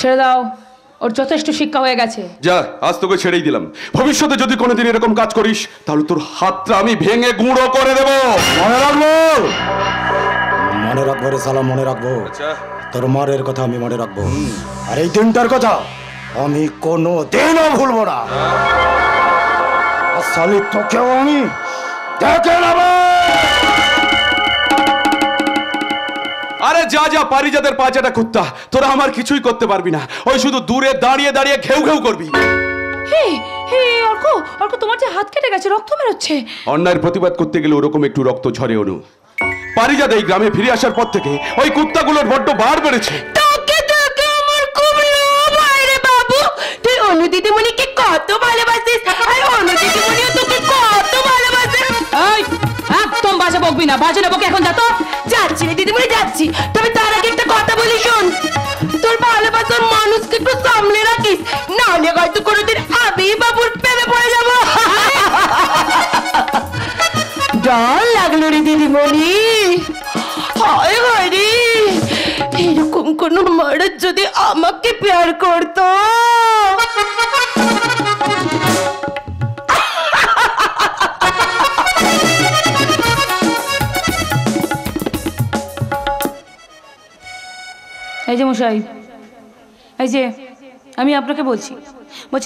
Speaker 3: ছেড়ে দাও, ওর যথেষ্ট শিক্ষা হয়ে গেছে।
Speaker 6: যা, আজ তোকে ছেড়েই দিলাম। ভবিষ্যতে যদি কোনোদিন এরকম কাজ করিস তাহলে তোর হাতটা আমি ভেঙে গুঁড়ো করে দেবো।
Speaker 5: মনে রাখবো, মনে রাখবো রে শালা, মনে রাখবো। তোর মারের কথা আমি মনে রাখবো, আর এই দিনটার কথা আমি কোনো দিনও ভুলবো না। আর শালি তোকেও আমি দেখে নেবো।
Speaker 6: আরে যা যা, পারিজাতের পাঁচাটা কুত্তা, তোরা আমার কিছুই করতে পারবি না। ওই শুধু দূরে দাঁড়িয়ে দাঁড়িয়ে ঘেউ ঘেউ করবি।
Speaker 3: হে হে অর্ক, অর্ক তোমার যে হাত কেটে গেছে, রক্ত বেরোচ্ছে।
Speaker 6: অন্যায়ের প্রতিবাদ করতে গেলে ওরকম একটু রক্ত ঝরে। অনু, পারিজাত এই গ্রামে ফিরে আসার পর থেকে ওই কুত্তাগুলোর বড্ড বার বেড়েছে।
Speaker 3: তোকে তোকে আমার খুব লোভ হয় রে বাবু। তুই অনু দিদিমণিকে কত ভালোবাসিস, আর অনু দিদিমণিও তোকে কত ভালোবাসে। এই একদম বাজে বকবি না, বাজে না বকে এখন যা তো। যাচ্ছি রে দিদিমণি যাচ্ছি, তবে তার আগে একটা কথা বলি শোন। তোর ভালোবাসার মানুষকে একটু সামলে রাখিস, না হলে হয়তো কোনোদিন আমি বাবুর প্রেমে পড়ে যাবো। ডর লাগলো রে দিদিমণি, হায় হায় রে, এরকম কোন মারাজ যদি আমাকে প্যার করতো। এই যে মশাই, এই যে আমি আপনাকে বলছি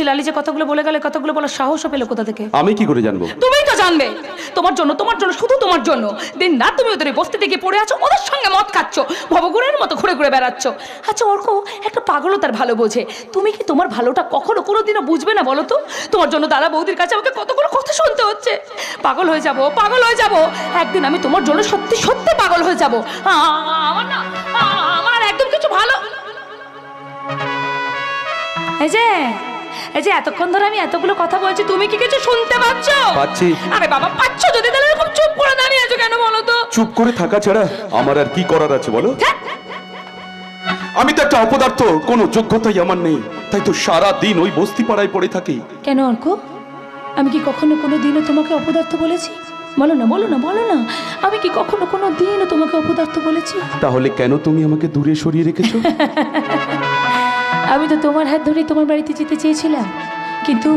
Speaker 3: লালি যে কথাগুলো বলে গেলে, কথাগুলো বলার সাহসও পেলো কোথা থেকে?
Speaker 6: আমি কি করে জানবো?
Speaker 3: তুমিই তো জানবে। তোমার জন্য, তোমার জন্য, শুধু তোমার জন্য দিন রাত তুমি ওদের বস্তিতে গিয়ে পড়ে আছো, ওদের সঙ্গে মদ খাচ্ছ, ভবঘুরের মতো ঘুরে ঘুরে বেড়াচ্ছ। আচ্ছা অর্ক, একটা পাগলও তার ভালো বোঝে। তুমি কি তোমার ভালোটা কখনো কোনোদিনও বুঝবে না বলো তো? তোমার জন্য দাদা বৌদির কাছে আমাকে কতগুলো কথা শুনতে হচ্ছে। পাগল হয়ে যাব, পাগল হয়ে যাব, একদিন আমি তোমার জন্য সত্যি সত্যি পাগল হয়ে যাব। আমার না, আমার একদম কিছু ভালো। এই যে এতক্ষণ ধরে আমি এতগুলো কথা বলছি, তুমি কি কিছু শুনতে পাচ্ছ?
Speaker 6: পাচ্ছি।
Speaker 3: আরে বাবা পাচ্ছ যদি, তাহলে এরকম চুপ করে দাঁড়িয়ে আছো কেন বলো তো?
Speaker 6: চুপ করে থাকা ছাড়া আমার আর কি করার আছে বলো? আমি তো একটা অপদার্থ, কোনো যোগ্যতাই আমার নেই, তাই তো সারা দিন ওই বস্তি পাড়ায় পড়ে থাকি।
Speaker 3: কেন অর্ক, আমি কি কখনো কোনো দিনও তোমাকে অপদার্থ বলেছি? বলো না, বলো না, বলো না, আমি কি কখনো কোনো দিনও তোমাকে অপদার্থ বলেছি?
Speaker 6: তাহলে কেন তুমি আমাকে দূরে সরিয়ে রেখেছো?
Speaker 3: আমি তো তোমার হাত ধরেই তোমার বাড়িতে যেতে চেয়েছিলাম, কিন্তু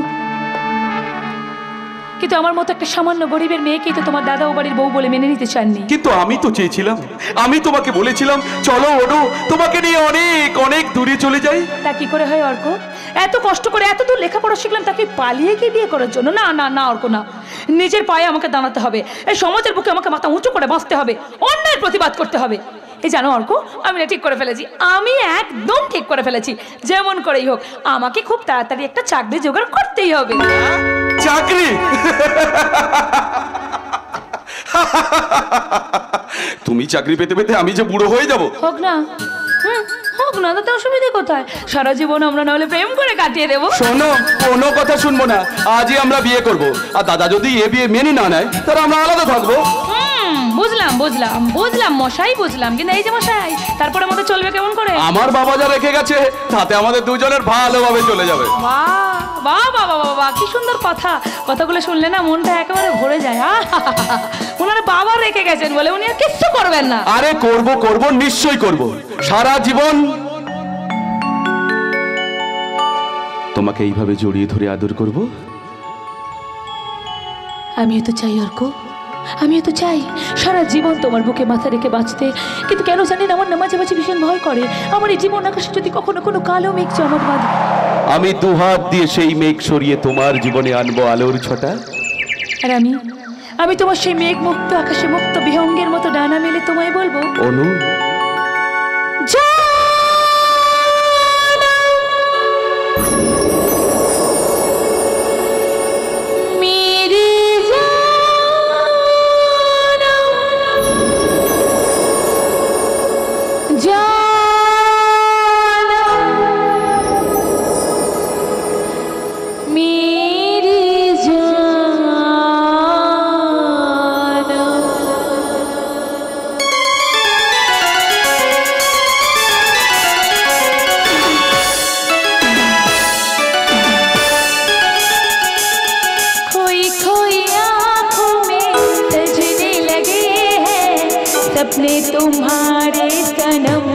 Speaker 3: আমার মতো একটা সামান্য গরিবের মেয়েকেই তো তোমার দাদা ও বাড়ির বউ বলে মেনে নিতে চাননি।
Speaker 6: কিন্তু আমি তো চেয়েছিলাম, আমি তোমাকে বলেছিলাম চলো অনু, তোমাকে নিয়ে অনেক অনেক দূরে চলে যাই।
Speaker 3: তা কি করে হয় অর্ক? এত কষ্ট করে এত দূর লেখাপড়া শিখলাম, তাকে পালিয়ে গিয়ে বিয়ে করার জন্য? না না না অর্ক না, নিজের পায়ে আমাকে দাঁড়াতে হবে, এই সমাজের বুকে আমাকে মাথা উঁচু করে বাঁচতে হবে, অন্যায়ের প্রতিবাদ করতে হবে। এই জানো অর্ক, আমি ঠিক করে ফেলেছি, আমি একদম ঠিক করে ফেলেছি, যেমন করেই হোক আমাকে খুব তাড়াতাড়ি একটা চাকরি জোগাড় করতেই হবে।
Speaker 6: চাকরি? তুমি চাকরি পেতে পেতে আমি যে বুড়ো হয়ে যাব।
Speaker 3: হোক না, হোক না, তাতে অসুবিধে কোথায়? সারা জীবন আমরা না হলে প্রেম করে কাটিয়ে দেবো।
Speaker 6: শোনো, কোনো কথা শুনবো না, আজই আমরা বিয়ে করব। আর দাদা যদি এ বিয়ে মেনে না নেয় তাহলে আমরা আলাদা থাকবো।
Speaker 3: বুঝলাম বুঝলাম বুঝলাম মশাই, বুঝলাম, কিন্তু এই যে মশাই, তারপরে আমাদের চলবে কেমন করে?
Speaker 6: আমার বাবা যা রেখে গেছে তাতে আমাদের দুজনের ভালোভাবে চলে যাবে।
Speaker 3: বাহ বাহ বাহ বাহ বাহ, কি সুন্দর কথা। কথাগুলো শুনলে না মনটা একেবারে ভরে যায়। ওনার বাবা রেখে গেছেন বলে উনি আর কিচ্ছু করবেন না।
Speaker 6: আরে করব করব, নিশ্চয়ই করব। সারা জীবন তোমাকে এইভাবে জড়িয়ে ধরে আদর করব।
Speaker 3: আমিও তো চাই অর্ক, আমিও তো চাই সারা জীবন তোমার বুকে মাথা রেখে বাঁচতে, কিন্তু কেন জানি না আমার না মাঝে মাঝে ভীষণ ভয় করে আমার এই জীবন আকাশে যদি কখনো কোনো কালো মেঘ চমক বাঁধে।
Speaker 6: আমি দুহাত দিয়ে সেই মেঘ সরিয়ে তোমার জীবনে আনবো আলোর ছটা।
Speaker 3: আর আমি তোমার সেই মেঘ মুক্ত আকাশে মুক্ত বিহঙ্গের মতো ডানা মেলে তোমায় বলবো,
Speaker 6: অনু
Speaker 3: सपने तुम्हारे सनम,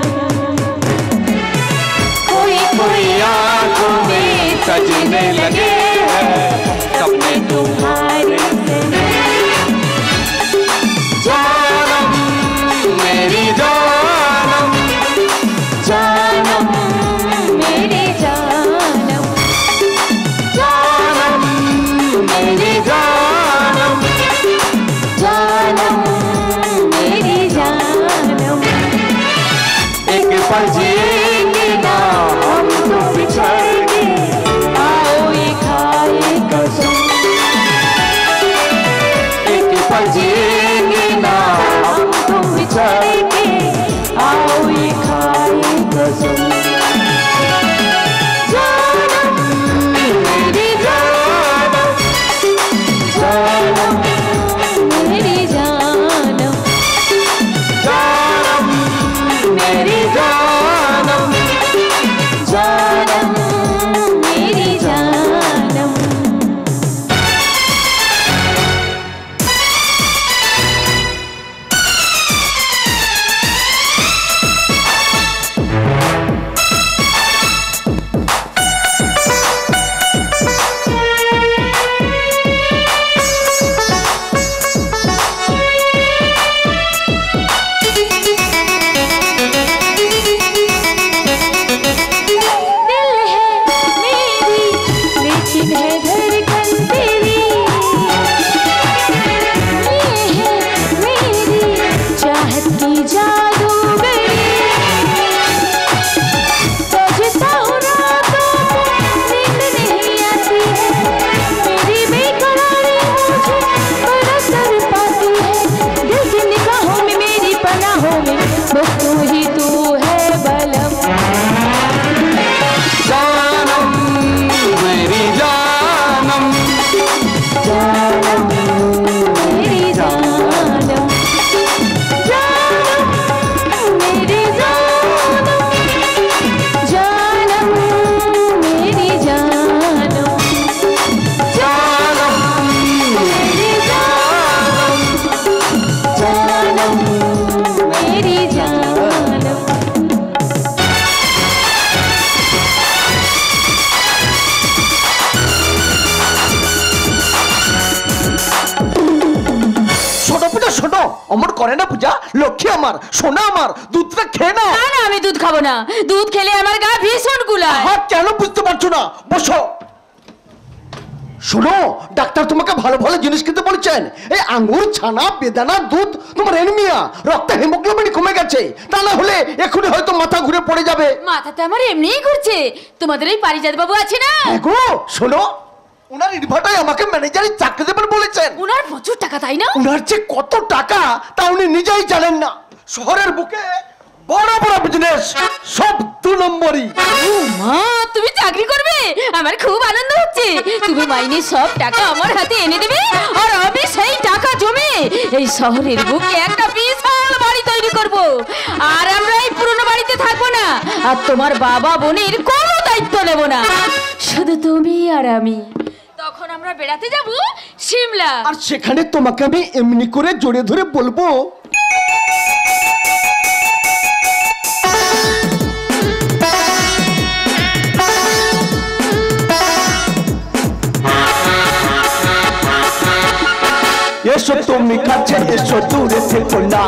Speaker 3: कोई कोई आँखों में सजने लगे हैं सपने तुम्हारे सनम। जानम मेरी जानम, जानम मेरी जानम, जानम मेरी जानम, जानम मेरी जानम। एक पल जिएंगे ना हम तो बिछड़ के, आओ ये खाए कसम। एक पल जिएंगे ना हम तो बिछड़ के, आओ ये खाए कसम। जानम मेरी जानम, जानम मेरी जानम, जानम मेरी जानम, जानम मेरी जानम।
Speaker 1: অমর করে না পূজা, লক্ষ্মী আমার, সোনা আমার, দুধটা খেয়ে নাও।
Speaker 3: না না, আমি দুধ খাবো না, দুধ খেলে আমার গা ভীষণ গুলায়।
Speaker 1: কেন বুঝতে পারছো না? বসো। শোনো, ডাক্তার তোমাকে ভালো ভালো জিনিস খেতে বলেছেন। এই আঙ্গুর, ছানা, বেদানা, দুধ। তোমার এনিমিয়া, রক্তে হিমোগ্লোবিন কমে গেছে। তা না হলে এক্ষুনি হয়তো মাথা ঘুরে পড়ে যাবে।
Speaker 3: মাথাটা আমার এমনিই ঘুরছে। তোমাদের ওই পারিজাত বাবু আছে না?
Speaker 1: গো শোনো, উনার ইনভার্টারে আমাকে ম্যানেজারের চাকরি দেবেন বলেছেন।
Speaker 3: উনার প্রচুর টাকা, তাই না?
Speaker 1: উনার যে কত টাকা তা উনি নিজেই জানেন না। শহরের বুকে বড় বড় বিজনেস, সব 2 নম্বরই।
Speaker 3: মা, তুমি চাকরি করবে? আমার খুব আনন্দ হচ্ছে। তুমি মাইনে সব টাকা আমার হাতে এনে দেবে, আর আমি সেই টাকা জমে এই শহরের বুকে একটা বিশাল বাড়ি তৈরি করব। আর আমরা এই পুরনো বাড়িতে থাকবো না, আর তোমার বাবা বোনের কোনো দায়িত্ব নেব না, শুধু তুমি আর আমি। তখন আমরা বেড়াতে যাব সিমলা।
Speaker 1: আর সেখানে তোমাকে আমি এমনি করে জড়িয়ে ধরে বলবো, এসো তুমি কাছে এসো, দূরে থেকো না,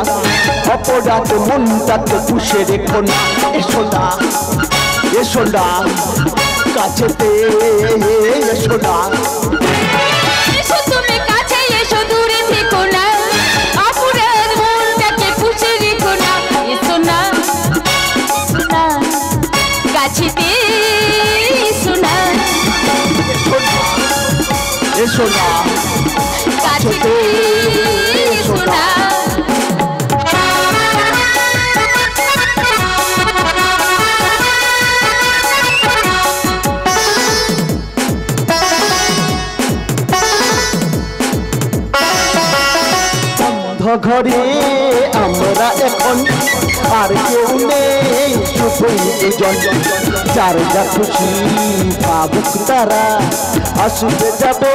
Speaker 1: অপরাধ মনটাকে পুষে রেখো না। এসো না, এসো না, কাছেতে এসো না।
Speaker 3: এসো তুমি কাছে এসো, দূরে থেকো না, অপরাধ মনটাকে পুষে রেখো না। এসো না, এসো না, কাছেতে এসো না,
Speaker 1: এসো না,
Speaker 3: কাছেতে এসো না।
Speaker 1: ঘরে আমরা এখন আর কেউ নেই, শুধুই দুজন। যার যা খুশি ভাবুক তারা, আসবে যাবে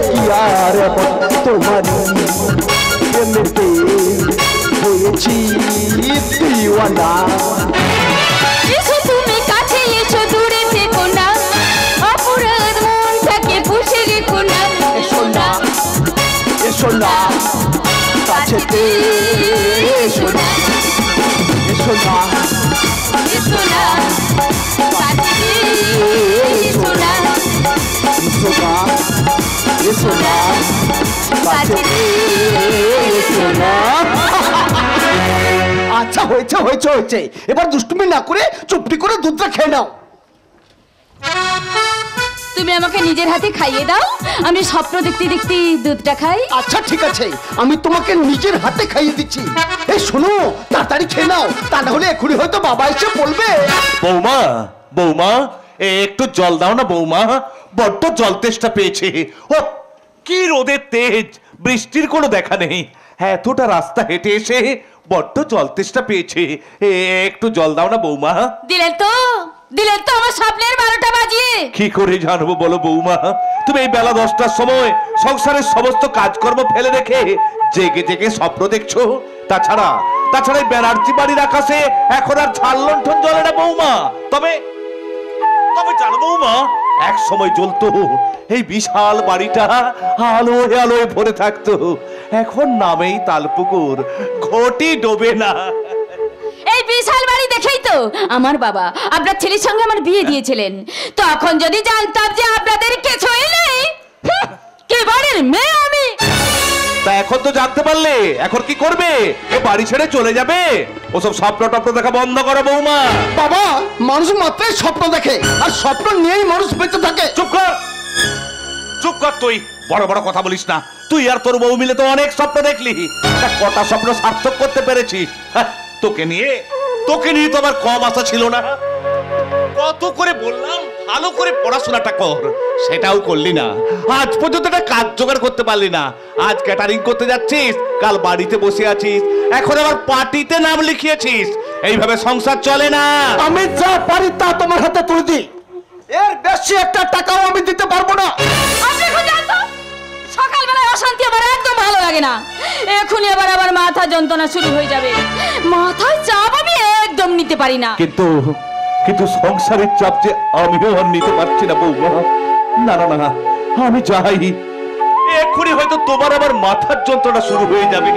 Speaker 1: কি আর এমন। তোমারই প্রেমেতে হয়েছি দিওয়ানা।
Speaker 3: এসো তুমি কাছে এসো, দূরে থেকো না, অপরাধ মনটাকে পুষে রেখো না। এসো না,
Speaker 1: এসো না, কাছেতে এসো না, এসো না,
Speaker 3: এসো না, কাছেতে এসো না,
Speaker 1: এসো না, এসো না, কাছেতে এসো না। আচ্ছা হয়েছে হয়েছে হয়েছে, এবার দুষ্টুমি না করে চুপটি করে দুধটা খেয়ে নাও।
Speaker 3: তুমি আমাকে নিজের হাতে খাইয়ে দাও, আমি স্বপ্ন দেখতে দেখতে দুধটা খাই।
Speaker 1: আচ্ছা ঠিক আছে, আমি তোমাকে নিজের হাতে খাইয়ে দিচ্ছি। এই শোনো, তাড়াতাড়ি খেয়ে নাও, তা না হলে এক্ষুনি হয়তো বাবা এসে বলবে।
Speaker 7: বৌমা, বৌমা, একটু জল দাও না বৌমা, বড্ড জল তেষ্টা পেয়েছে। ও কি রোদের তেজ, বৃষ্টির কোনো দেখা নেই। এতটা রাস্তা হেঁটে এসে বড্ড জল তেষ্টা পেয়েছে, একটু জল দাও না বৌমা।
Speaker 3: দিলেন তো, দিলেন তো আমার স্বপ্নের 12টা বাজিয়ে।
Speaker 7: কি করে জানবো বলো বৌমা, তুমি এই বেলা 10টার সময় সংসারের সমস্ত কাজকর্ম ফেলে রেখে জেগে জেগে স্বপ্ন দেখছো। তাছাড়া তাছাড়া এই ব্যানার্জি বাড়ির আকাশে এখন আর ঝাল লণ্ঠন জ্বলে না বৌমা। তবে তবে জানো বৌমা, এক সময় জ্বলতো এই বিশাল বাড়িটা, আলোয় আলোয় ভরে থাকতো। এখন নামেই তালপুকুর, ঘটি ডোবে না।
Speaker 3: এই বিশাল বাড়ি দেখেই তো আমার বাবা আপনার ছেলের সঙ্গে আমার বিয়ে দিয়েছিলেন। তখন যদি জানতাম যে আপনাদের কিছুই নেই, কে বাড়ির মেয়ে আমি।
Speaker 7: তা এখন তো জানতে পারলে, এখন কি করবে? এ বাড়ি ছেড়ে চলে যাবে? ওসব স্বপ্ন টপ্ন দেখা বন্ধ করো বৌমা।
Speaker 1: বাবা, মানুষ মাত্রই স্বপ্ন দেখে, আর স্বপ্ন নিয়েই মানুষ বেঁচে থাকে।
Speaker 7: চুপ কর, চুপ কর, তুই বড় বড় কথা বলিস না। তুই আর তোর বউ মিলে তো অনেক স্বপ্ন দেখলি, তা কটা স্বপ্ন সার্থক করতে পেরেছিস? তোকে নিয়ে তো আমার কম আশা ছিল না। কত করে বললাম ভালো করে পড়াশোনাটা কর, সেটাও করলি না। আজ পর্যন্ত একটা কাজ জোগাড় করতে পারলি না। আজ ক্যাটারিং করতে যাচ্ছিস, কাল বাড়িতে বসে আছিস, এখন আবার পার্টিতে নাম লিখিয়েছিস। এইভাবে সংসার চলে না।
Speaker 1: আমি যা পারি তা তোমার হাতে তুলে দিই, এর বেশি একটা টাকাও আমি দিতে পারবো না।
Speaker 3: আপনি এখন জানতো সকালবেলায় অশান্তি আমার একদম ভালো লাগে না। এখনই আবার আমার মাথা যন্ত্রণা শুরু হয়ে যাবে। মাথায় চাপ আমি একদম নিতে পারি না।
Speaker 7: কিন্তু সংসারের চাপ যে আমিও আর নিতে পারছি না বৌমা। না না না, আমি যাই, এক্ষুনি হয়তো তোমার আবার মাথার যন্ত্রণা শুরু হয়ে যাবে।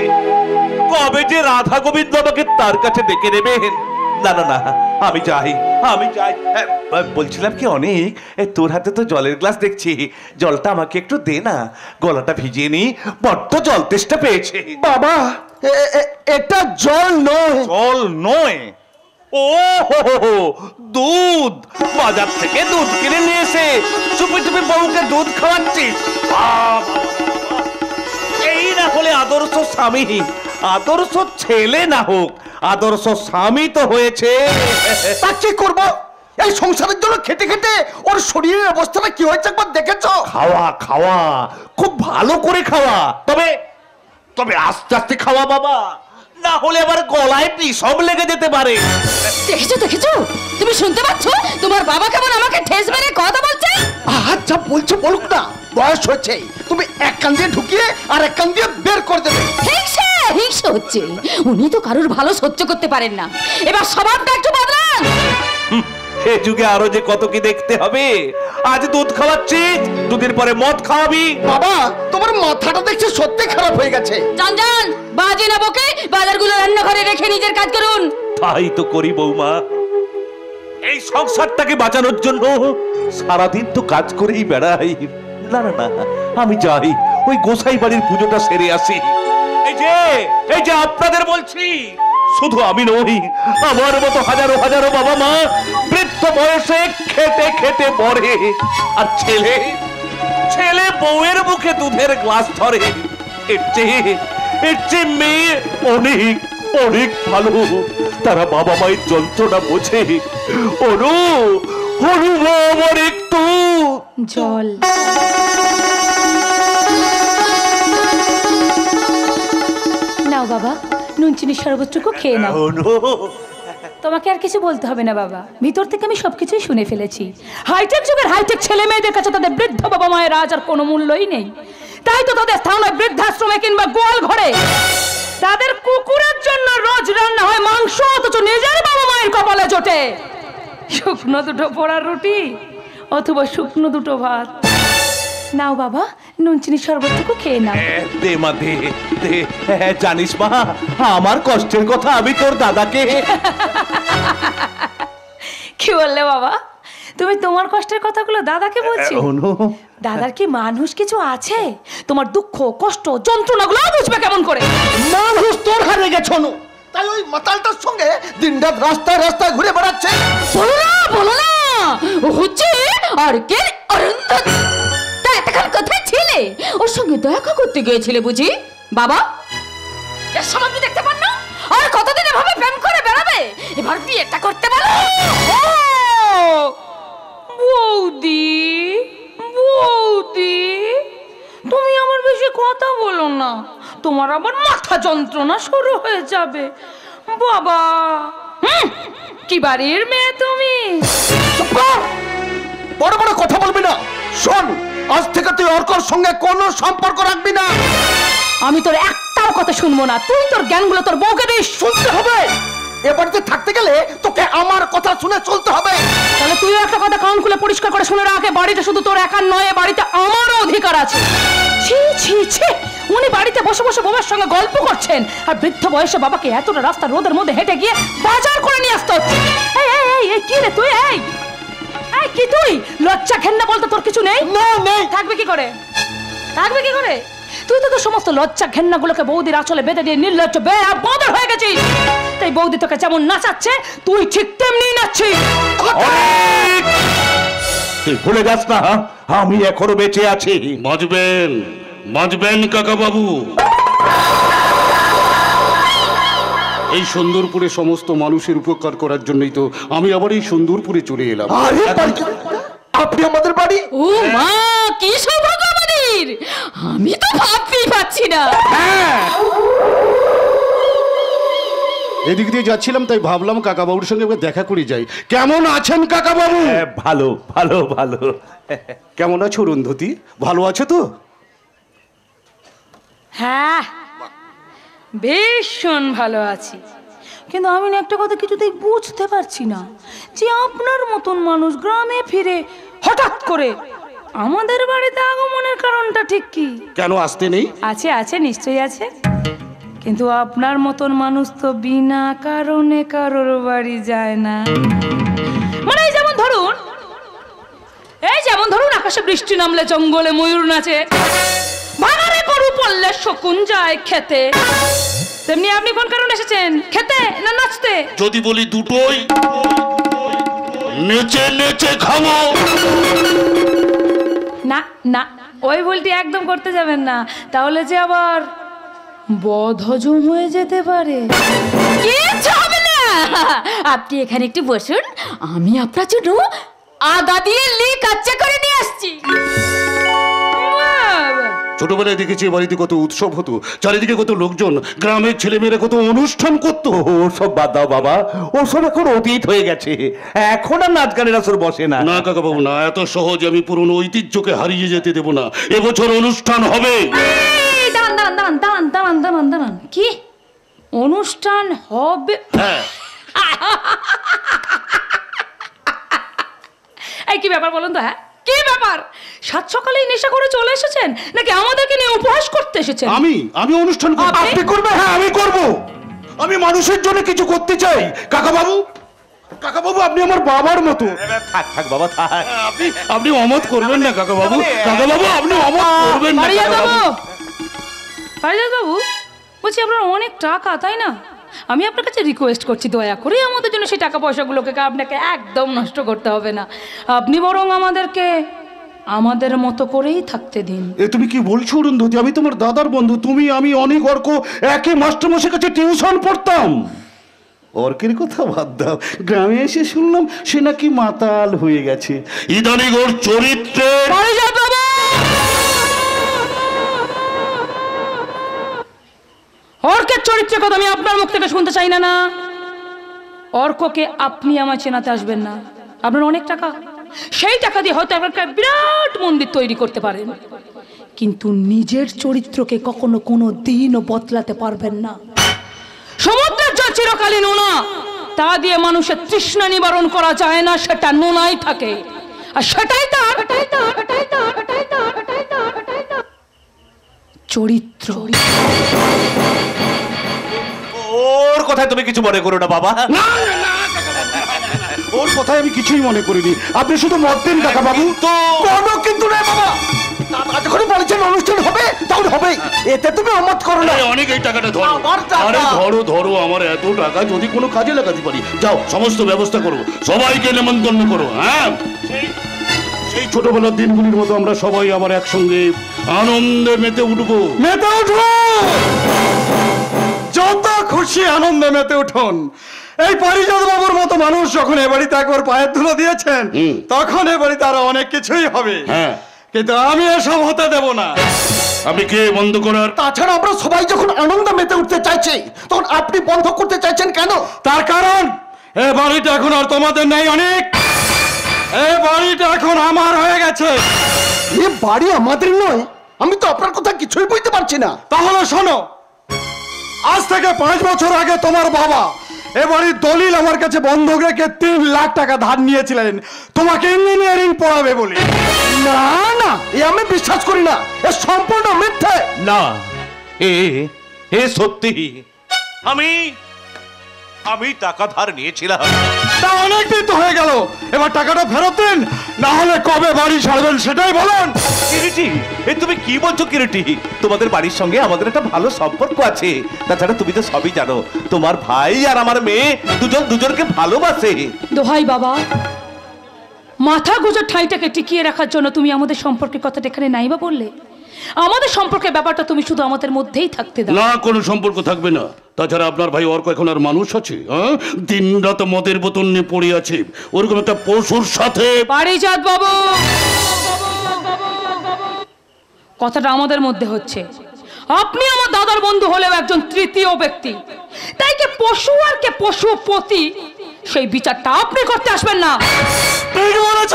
Speaker 7: কবে যে রাধা গোবিন্দ আমাকে তার কাছে ডেকে নেবেন। না না না, আমি যাই, আমি যাই। বলছিলাম কি অনেক, তোর হাতে তো জলের গ্লাস দেখছি, জলটা আমাকে একটু দে না, গলাটা ভিজিয়ে নি, বড্ড জল তেষ্টা পেয়েছে।
Speaker 1: বাবা এটা জল নয়।
Speaker 7: জল নয়? ও হো, দুধ! বাজার থেকে দুধ কিনে নিয়ে এসে চুপি চুপি বউকে দুধ খাওয়াচ্ছিস। এই না হলে আদর্শ স্বামী, আদর্শ ছেলে না হোক, আদর্শ স্বামী তো হয়েছে।
Speaker 1: তা কি করবো? এই সংসারের জন্য খেটে খেটে ওর শরীরের অবস্থাটা কি হয়েছে একবার দেখেছো?
Speaker 7: খাওয়া খাওয়া, খুব ভালো করে খাওয়া, তবে তবে আস্তে আস্তে খাওয়া বাবা, না হলে আবার গলায় বিষম লেগে যেতে পারে।
Speaker 3: দেখেছো দেখেছো, তুমি শুনতে পাচ্ছ তোমার বাবা কেমন আমাকে ঠেস মেরে কথা বলছে?
Speaker 1: আচ্ছা বলছো বলুক না, বয়স হচ্ছে, তুমি এক কান দিয়ে ঢুকিয়ে আর এক কান দিয়ে বের করে দেবে।
Speaker 3: হিংসে হিংসে হচ্ছে, উনি তো কারোর ভালো সহ্য করতে পারেন না, এবার স্বভাবটা একটু বদলান।
Speaker 7: এ যুগে আরো যে কত কি দেখতে হবে। আজ দুধ খাওয়াচ্ছিস, দুদিন পরে মদ খাওয়াবি।
Speaker 1: বাবা তোমার মাথাটা দেখছি সত্যি খারাপ হয়ে গেছে।
Speaker 3: যান যান, বাজে না বকে বাজারগুলো রান্নাঘরে রেখে নিজের কাজ করুন।
Speaker 7: তাই তো করি বৌমা, এই সংসারটাকে বাঁচানোর জন্য সারাদিন তো কাজ করেই বেড়াই। না না না, আমি যাই, ওই গোসাই বাড়ির পুজোটা সেরে আসি। এই যে আপনাদের বলছি, শুধু আমি নই, আমার মতো হাজারো হাজারো বাবা মা বৃদ্ধ বয়সে খেটে খেটে মরে, আর ছেলে ছেলে বউয়ের মুখে দুধের গ্লাস ধরে। এর চেয়ে মেয়ে অনেক অনেক ভালো, তারা বাবা মায়ের যন্ত্রণা বোঝে। অনু অনু আমার একটু
Speaker 3: জল। নাও বাবা, নুন চিনি শরবতটুকু খেয়ে নাও। তোমাকে আর কিছু বলতে হবে না বাবা, ভিতর থেকে আমি সবকিছুই শুনে ফেলেছি। হাইটেক যুগের হাইটেক ছেলে মেয়েদের কাছে তাদের বৃদ্ধ বাবা মায়ের আজ আর কোনো মূল্যই নেই, তাই তো তাদের স্থান হয় বৃদ্ধাশ্রমে কিংবা গোয়াল ঘরে। তাদের কুকুরের জন্য রোজ রান্না হয় মাংস, অথচ নিজের বাবা মায়ের কপালে জোটে শুকনো দুটো পোড়া রুটি অথবা শুকনো দুটো ভাত। নাও বাবা, নুন চিনি শরবতটুকু খেয়ে নাও।
Speaker 7: দে মা দে দে। জানিস মা, আমার কষ্টের কথা আমি তোর দাদাকে।
Speaker 3: কি বললে বাবা? তুমি তোমার কষ্টের কথাগুলো দাদাকে বলছো? দাদার কি মানুষ কিছু আছে? তোমার দুঃখ কষ্ট যন্ত্রণাগুলো বুঝবে কেমন করে?
Speaker 1: মানুষ তোর হারে গেছো নু, তাই ওই মাতালটার সঙ্গে দিনরাত রাস্তায় রাস্তায় ঘুরে বেড়াচ্ছে।
Speaker 3: বলো না ও হচ্ছে আর কে অরুন্ধতী। তা এতক্ষণ কোথায় ছিলে? ওর সঙ্গে দেখা করতে গিয়েছিলে বুঝি? বাবা এর সমাজ দেখতে পান না? আর কতদিন এভাবে প্রেম করে বেড়াবে? এবার বিয়েটা করতে বলো। বৌদি বৌদি, তুমি আমার বেশি কথা বলো না, তোমার আবার মাথা যন্ত্রণা শুরু হয়ে যাবে। বাবা কি বাড়ির মেয়ে তুমি?
Speaker 1: বড় বড় কথা বলবি না। শোন, আজ থেকে তুই অর্কর সঙ্গে কোনো সম্পর্ক রাখবি না।
Speaker 3: আমি তোর একটাও কথা শুনবো না, তুই তোর জ্ঞানগুলো তোর বউকে দিস।
Speaker 1: শুনতে হবে, এ বাড়িতে থাকতে গেলে তোকে আমার কথা শুনে চলতে হবে।
Speaker 3: তাহলে তুই একটা কথা কান খুলে পরিষ্কার করে শুনে রাখ, বাড়িটা শুধু তোর একার নয়, এ বাড়িতে আমারও অধিকার আছে। ছি ছি ছি, উনি বাড়িতে বসে বসে বাবার সঙ্গে গল্প করছেন, আর বৃদ্ধ বয়সে বাবাকে এতটা রাস্তা রোদের মধ্যে হেঁটে গিয়ে বাজার করে নিয়ে আসতে হচ্ছে। এই কি রে তুই? এই কি তুই? লজ্জা ঘেন্না বলতে তোর কিছু নেই?
Speaker 1: না নেই।
Speaker 3: থাকবে কি করে? থাকবে কি করে? তুই তো সমস্ত লজ্জা ঘেন্নাগুলোকে বৌদির আঁচলে বেঁধে দিয়ে নির্লজ্জ বেয়াদব হয়ে গেছিস। তাই বৌদি তোকে যেমন নাচাচ্ছে তুই ঠিক তেমনি নাচছিস।
Speaker 7: তুই ভুলে যাস না আমি এখনো বেঁচে আছি।
Speaker 4: বাঁচবেন বাঁচবেন কাকা বাবু। এই সুন্দরপুরে সমস্ত মানুষের উপকার করার জন্যই তো আমি আবার এই সুন্দরপুরে চলে এলাম।
Speaker 1: আপনি আমাদের বাড়ি?
Speaker 3: ও মা, কি সৌভাগ্য আমাদের! আমি তো ভাবতেই পাচ্ছি না।
Speaker 4: এদিক দিয়ে যাচ্ছিলাম, তাই ভাবলাম কাকা বাবুর সঙ্গে দেখা করে যাই। কেমন আছেন কাকা বাবু?
Speaker 7: ভালো ভালো ভালো।
Speaker 4: কেমন আছো অরুন্ধতী? ভালো আছো তো?
Speaker 3: হ্যাঁ ভীষণ ভালো আছি, কিন্তু আমি না একটা কথা কিছুতেই বুঝতে পারছি না, যে আপনার মতন মানুষ গ্রামে ফিরে হঠাৎ করে আমাদের বাড়িতে আগমনের কারণটা ঠিক কি?
Speaker 4: কেন আসতে নেই?
Speaker 3: আছে আছে, নিশ্চয়ই আছে। কিন্তু আপনার মতন মানুষ তো বিনা কারণে কারোর বাড়ি যায় না। মানে এই যেমন ধরুন আকাশে বৃষ্টি নামলে জঙ্গলে ময়ূর নাচে, ভাগারে গরু পড়লে শকুন যায় খেতে, তেমনি আপনি কোন কারণে এসেছেন? খেতে না নাচতে?
Speaker 4: যদি বলি দুটোই, নেচে নেচে খাবো।
Speaker 3: না না, ওই ভুলটি একদম করতে যাবেন না, তাহলে যে আবার বদহজম হয়ে যেতে পারে।
Speaker 8: কিচ্ছু হবে না, আপনি এখানে একটু বসুন, আমি আপনার জন্য আদা দিয়ে কাচ্চা করে নিয়ে আসছি।
Speaker 4: ছোটবেলায় দেখেছি বাড়িতে কত উৎসব হতো, চারিদিকে কত লোকজন, গ্রামের ছেলেমেয়েরা কত অনুষ্ঠান করতো।
Speaker 7: ওসব বাদ দাও বাবা, ওসব এখন অতীত হয়ে গেছে, এখন আর নাচ গানের আসর বসে না।
Speaker 4: না কাকা বাবু না, এত সহজে আমি পুরনো ঐতিহ্যকে হারিয়ে যেতে দেব না। এবছর অনুষ্ঠান হবে।
Speaker 3: দাঁড়ান, কি অনুষ্ঠান হবে?
Speaker 4: হ্যাঁ।
Speaker 3: এই কি ব্যাপার বলুন তো? হ্যাঁ, কি ব্যাপার? সাত সকালেই নেশা করে চলে এসেছেন নাকি আমাদেরকে নিয়ে উপহাস করতে এসেছেন?
Speaker 4: আমি অনুষ্ঠান করব।
Speaker 5: আপনি করবেন? হ্যাঁ আমি করব। আমি মানুষের জন্য কিছু করতে চাই। কাকা বাবু আপনি আমার বাবার মতো।
Speaker 7: থাক বাবা থাক।
Speaker 4: আপনি অমত করবেন না কাকা বাবু। কাকা বাবু আপনি অমত করবেন না।
Speaker 3: পারিজাত বাবু, বলছি আপনার অনেক টাকা, তাই না? আমি আপনার কাছে রিকোয়েস্ট করছি, দয়া করে আমাদের জন্য সেই টাকা পয়সাগুলোকে আপনাকে একদম নষ্ট করতে হবে না। আপনি বরং আমাদেরকে আমাদের মতো করেই থাকতে দিন।
Speaker 4: এ তুমি কি বলছো অরুন্ধতী? আমি তোমার দাদার বন্ধু, তুমি আমি অনেক অর্ক একই মাস্টারমশাইয়ের কাছে টিউশন পড়তাম। অর্কের কথা বাদ দাও, গ্রামে এসে শুনলাম সে নাকি মাতাল হয়ে গেছে। ইদানিং ওর চরিত্রে
Speaker 3: অর্কের চরিত্রের কথা আমি আপনার মুখ থেকে শুনতে চাই না। অর্ককে আপনি আমায় চেনাতে আসবেন না। আপনার অনেক টাকা, সেই টাকা দিয়ে হয়তো একটা বিরাট মন্দির তৈরি করতে পারেন, কিন্তু নিজের চরিত্রকে কখনো কোনো দিনও বদলাতে পারবেন না। সমুদ্রের জল চিরকালীন নোনা, তা দিয়ে মানুষের তৃষ্ণা নিবারণ করা যায় না, সেটা নোনাই থাকে। আর সেটাই তার চরিত্র।
Speaker 7: ওর কথায় তুমি কিছু মনে করো না বাবা।
Speaker 5: ওর কথায় আমি কিছুই মনে করিনি। আপনি শুধু মত দিন কাকা বাবু। তো কোনো কিন্তু নেই বাবা। যখন বলেছেন অনুষ্ঠান হবে তখন হবে, এতে তুমি অমত করো না।
Speaker 4: অনেক এই টাকাটা ধরো।
Speaker 1: আমার টাকা।
Speaker 4: আরে ধরো আমার এত টাকা যদি কোনো কাজে লাগাতে পারি। যাও সমস্ত ব্যবস্থা করো, সবাইকে নেমন্তন্ন করো। হ্যাঁ, সেই ছোটবেলার দিনগুলির মতো আমরা সবাই আবার একসঙ্গে আনন্দে মেতে উঠবো।
Speaker 5: মেতে উঠো, যত খুশি আনন্দে মেতে উঠুন। এই পারিজাত বাবুর মতো মানুষ যখন এ বাড়িতে একবার পায়ের ধুলো দিয়েছেন, তখন এ বাড়িতে আরো অনেক কিছুই হবে।
Speaker 4: হ্যাঁ,
Speaker 5: কিন্তু আমি এসব হতে দেব না।
Speaker 4: আপনি কে বন্ধ করার?
Speaker 1: তাছাড়া আমরা সবাই যখন আনন্দে মেতে উঠতে চাইছি, তখন আপনি বন্ধ করতে চাইছেন কেন?
Speaker 5: তার কারণ এ বাড়িটা এখন আর তোমাদের নেই অনেক, এ বাড়িটা এখন আমার হয়ে গেছে।
Speaker 1: এ বাড়ি আমাদের নয়? আমি তো আপনার কথা কিছুই বুঝতে পারছি না।
Speaker 5: তাহলে শোনো, আজ থেকে 5 বছর আগে তোমার বাবা এ বাড়ির দলিল আমার কাছে বন্ধক রেখে 3 লাখ টাকা ধার নিয়েছিলেন তোমাকে ইঞ্জিনিয়ারিং পড়াবে বলে।
Speaker 1: না না, এ আমি বিশ্বাস করি না, এ সম্পূর্ণ মিথ্যে।
Speaker 7: না, এ সত্যি। আমি টাকা ধার নিয়েছিলাম।
Speaker 5: তা অনেক দিন তো হয়ে গেল, এবার টাকাটা ফেরত দিন, না হলে কবে বাড়ি ছাড়বেন সেটাই বলেন।
Speaker 7: কিরিটি, এ তুমি কি বলছো কিরিটি? তোমাদের বাড়ির সঙ্গে আমাদের একটা ভালো সম্পর্ক আছে। তাছাড়া তুমি তো সবই জানো, তোমার ভাই আর আমার মেয়ে দুজনকে ভালোবাসে।
Speaker 3: দোহাই বাবা, মাথা গুজর ঠাঁইটাকে টিকিয়ে রাখার জন্য তুমি আমাদের সম্পর্কের কথাটা এখানে নাইবা বললে? আমাদের সম্পর্কের ব্যাপারটা তুমি শুধু আমাদের মধ্যেই থাকতে দাও।
Speaker 4: না, কোনো সম্পর্ক থাকবে না। তাছাড়া আপনার ভাই অর্ক এখন আর মানুষ আছে? দিন রাত মদের বোতল নিয়ে পড়ে আছে, ওরকম একটা পশুর সাথে।
Speaker 3: পারিজাত বাবু, কথাটা আমাদের মধ্যে হচ্ছে। আপনি আমার দাদার বন্ধু হলেও একজন তৃতীয় ব্যক্তি, তাই কে পশু আর কে পশুপতি, সেই বিচারটা আপনি করতে আসবেন না।
Speaker 5: ঠিক বলেছ,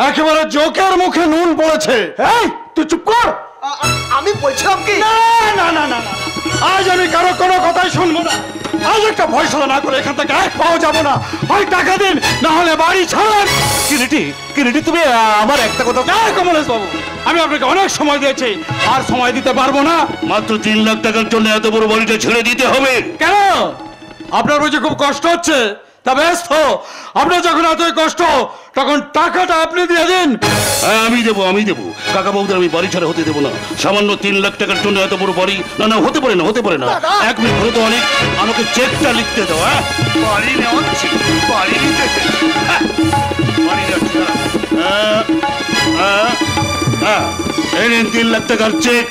Speaker 5: একেবারে জোকের মুখে নুন পড়েছে। এই তুই চুপ কর।
Speaker 1: আমি বলছিলাম কি,
Speaker 5: না না না না, আজ আমি কারো কোনো কথাই শুনবো না। আজ একটা ফয়সালা না করে এখান থেকে এক পাও যাবো না। হয় টাকা দিন, না হলে বাড়ি ছাড়েন।
Speaker 7: কিরিটি তুমি আমার একটা কথা।
Speaker 5: কমলেশ বাবু, আমি আপনাকে অনেক সময় দিয়েছি, আর সময় দিতে পারবো না।
Speaker 4: মাত্র 3 লাখ টাকার জন্য এত বড় বাড়িটা ছেড়ে দিতে হবে?
Speaker 5: কেন? আপনার বুঝি খুব কষ্ট হচ্ছে? তা বেশ তো, আপনার যখন এতই কষ্ট তখন টাকাটা আপনি দিয়ে দিন।
Speaker 4: হ্যাঁ, আমি দেবো কাকা বাবুদের আমি বাড়ি ছাড়া হতে দেবো না। সামান্য 3 লাখ টাকার জন্য এত বড় বাড়ি? না, হতে পারে না। 1 মিনিট হলে তো অনেক, আমাকে চেকটা লিখতে দাও। হ্যাঁ, বাড়ি নেওয়াচ্ছি, বাড়ি নিতে বাড়ি যাচ্ছি। এই নিন 3 লাখ টাকার চেক।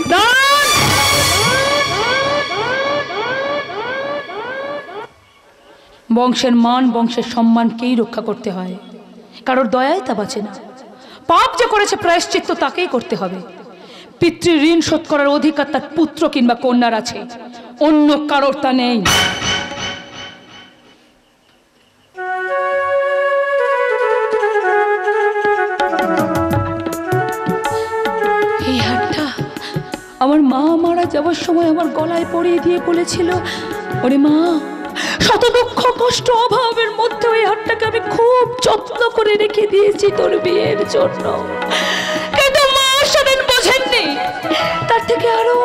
Speaker 8: বংশের মান, বংশের সম্মানকেই রক্ষা করতে হয়, কারোর দয়ায় তা বাঁচে না। পাপ যে করেছে প্রায়শ্চিত্ত তাকেই করতে হবে। পিতৃ ঋণ শোধ করার অধিকার তার পুত্র কিংবা কন্যার আছে, অন্য কারোর তা নেই। এই হাতটা আমার মা মারা যাওয়ার সময় আমার গলায় পরিয়ে দিয়ে বলেছিল, ওরে মা, শত দুঃখ কষ্ট অভাবের মধ্যে ওই হাতটাকে আমি খুব যত্ন করে রেখে দিয়েছি তোর বিয়ের জন্য। কিন্তু মা সেদিন বোঝেননি, তার থেকে আরো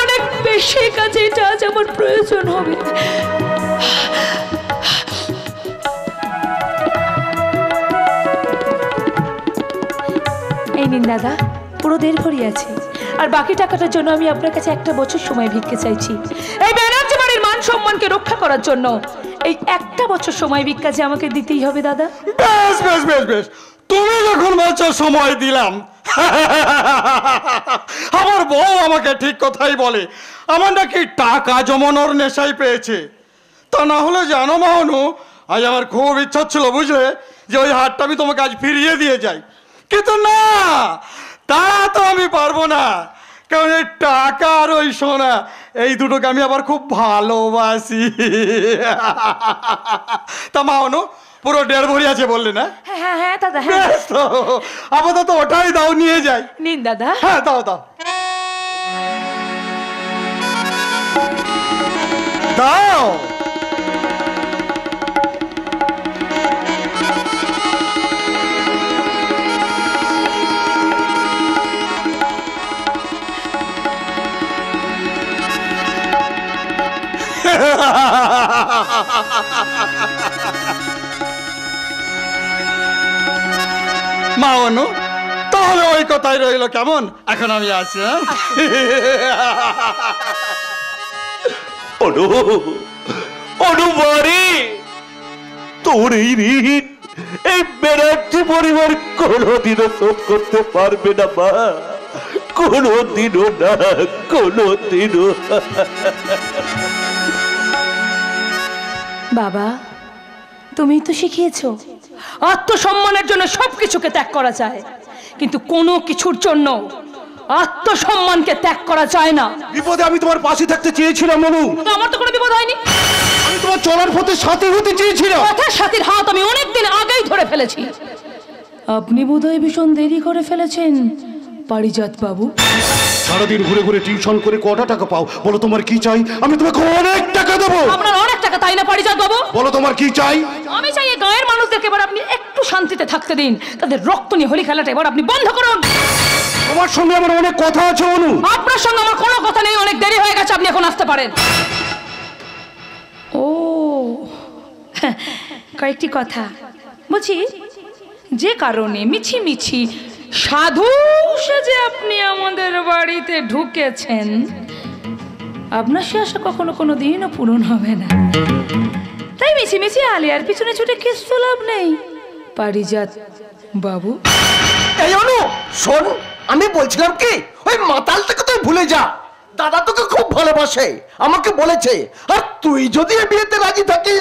Speaker 8: অনেক বেশি কাজে এটা আজ আমার প্রয়োজন হবে। এই নিন দাদা, পুরো 1.5 ভরি আছে, আর বাকি টাকাটার জন্য আমি আপনার কাছে 1 বছর সময় ভিক্ষে চাইছি। এই ব্যানার্জি বাড়ির মান সম্মানকে রক্ষা করার জন্য এই 1 বছর সময় ভিক্ষা যে আমাকে দিতেই হবে দাদা।
Speaker 5: বেশ বেশ বেশ বেশ, তুমি যখন বলছো সময় দিলাম। আমার বউ আমাকে ঠিক কথাই বলে, আমার নাকি টাকা জমানোর নেশাই পেয়েছে। তা না হলে জানো মাহনু, আজ আমার খুব ইচ্ছা ছিল বুঝলে, যে ওই হাটটা আমি তোমাকে আজ ফিরিয়ে দিয়ে যাই, কিন্তু না, তা তো আমি পারবো না। কারণ এই টাকা আর ওই সোনা, এই দুটোকে আমি আবার খুব ভালোবাসি। তা মাহনু, পুরো 1.5 ভরি আছে বললে না?
Speaker 8: হ্যাঁ হ্যাঁ দাদা, হ্যাঁ।
Speaker 5: বেশ তো, আপাতত ওটাই দাও, নিয়ে যাই।
Speaker 8: নিন দাদা।
Speaker 5: হ্যাঁ, দাও দাও দাও। মাওনু, তাহলে ওই কথাই রইল, কেমন? এখন আমি আসি।
Speaker 7: অনুবারে তোর এই ঋণ এই ব্যানার্জি পরিবার কোনোদিনও শোধ করতে পারবে না মা, কোনোদিনও না, কোনোদিনও।
Speaker 8: বাবা, তুমি তো শিখিয়েছো আত্মসম্মানের জন্য সবকিছুকে ত্যাগ করা যায়, কিন্তু কোনো কিছুর জন্য আত্মসম্মানকে ত্যাগ করা যায় না।
Speaker 5: বিপদে আমি তোমার পাশে থাকতে চেয়েছিলাম মনু।
Speaker 8: আমার তো কোনো বিপদ হয়নি।
Speaker 5: আমি তোমার চলার পথে সাথী হতে চেয়েছিলাম।
Speaker 8: কথার সাথীর হাত আমি অনেকদিন আগেই ধরে ফেলেছি। আপনি বোধহয় ভীষণ দেরি করে ফেলেছেন পারিজাত বাবু।
Speaker 1: সারাদিন ঘুরে ঘুরে টিউশন করে কটা টাকা পাও? বলো তোমার কি চাই? আমি তোমাকে অনেক টাকা দেবো।
Speaker 8: আপনার অনেক টাকা, তাই না পারিজাত বাবু?
Speaker 1: বলো তোমার কি চাই?
Speaker 8: আমি চাই এই গায়ের মানুষদেরকে এবার আপনি একটু শান্তিতে থাকতে দিন। তাদের রক্ত নিয়ে হোলি খেলাটা এবার আপনি বন্ধ করুন।
Speaker 1: তোমার সঙ্গে আমার অনেক কথা আছে অনু।
Speaker 8: আপনার সঙ্গে আমার কোনো কথা নেই, অনেক দেরি হয়ে গেছে, আপনি এখন আসতে পারেন। ও, কয়েকটি কথা বলছি। যে কারণে মিছি মিছি সাধু সেজে আপনি আমাদের বাড়িতে ঢুকেছেন, আপনার সে আশা কখনো কোনো দিনও পূরণ হবে না। তাই মিছি মিছি আলিয়ার পিছনে ছুটে কিছু লাভ নেই পারিজাত বাবু।
Speaker 1: এই অনু শোন, আমি বলছিলাম কি, ওই মাতালটাকে তুই ভুলে যা। দাদা তোকে খুব ভালোবাসে, আমাকে বলেছে। আর তুই যদি এই বিয়েতে রাজি থাকিস,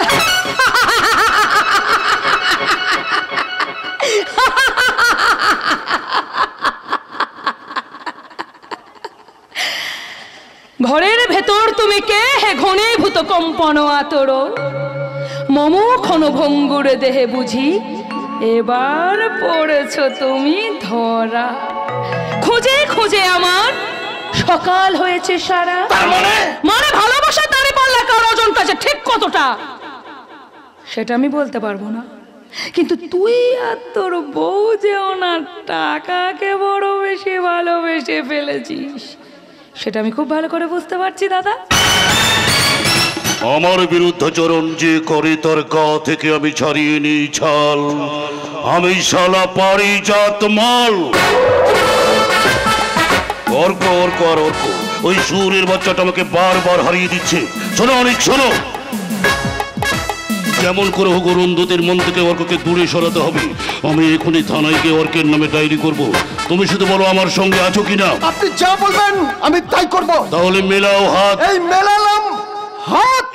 Speaker 8: ঘরের ভেতর তুমি কে হে ঘনীভূত কম্পন আতর, মম ক্ষণ ভঙ্গুর দেহে বুঝি এবার পড়েছ তুমি ধরা। খুঁজে খুঁজে আমার সকাল হয়েছে সারা। মানে ভালোবাসা তারে পাল্লা কার ওজনটা যে ঠিক কতটা সেটা আমি বলতে পারবো না, কিন্তু তুই আর তোর বউ যে ওনার টাকাকে বড় বেশি ভালোবেসে ফেলেছিস, সেটা আমি খুব ভালো করে বুঝতে পারছি দাদা।
Speaker 4: আমার বিরুদ্ধাচরণ যে করে তার গা থেকে আমি ছাড়িয়ে নিই ছাল। আমি শালা পারিজাত মাল। অর্ক অর্ক আর অর্ক, ওই সুরের বাচ্চাটা আমাকে বারবার হারিয়ে দিচ্ছে। শোনো অনেক শোনো, যেমন করে হোক অরুন্ধতির মন থেকে অর্ককে দূরে সরাতে হবে। আমি এখনই থানায় গিয়ে অর্কের নামে ডায়েরি করব। তুমি শুধু বলো আমার সঙ্গে আছো কিনা।
Speaker 1: আপনি যা বলবেন আমি তাই করব।
Speaker 4: তাহলে মেলাও হাত।
Speaker 1: এই মেলালাম হাত।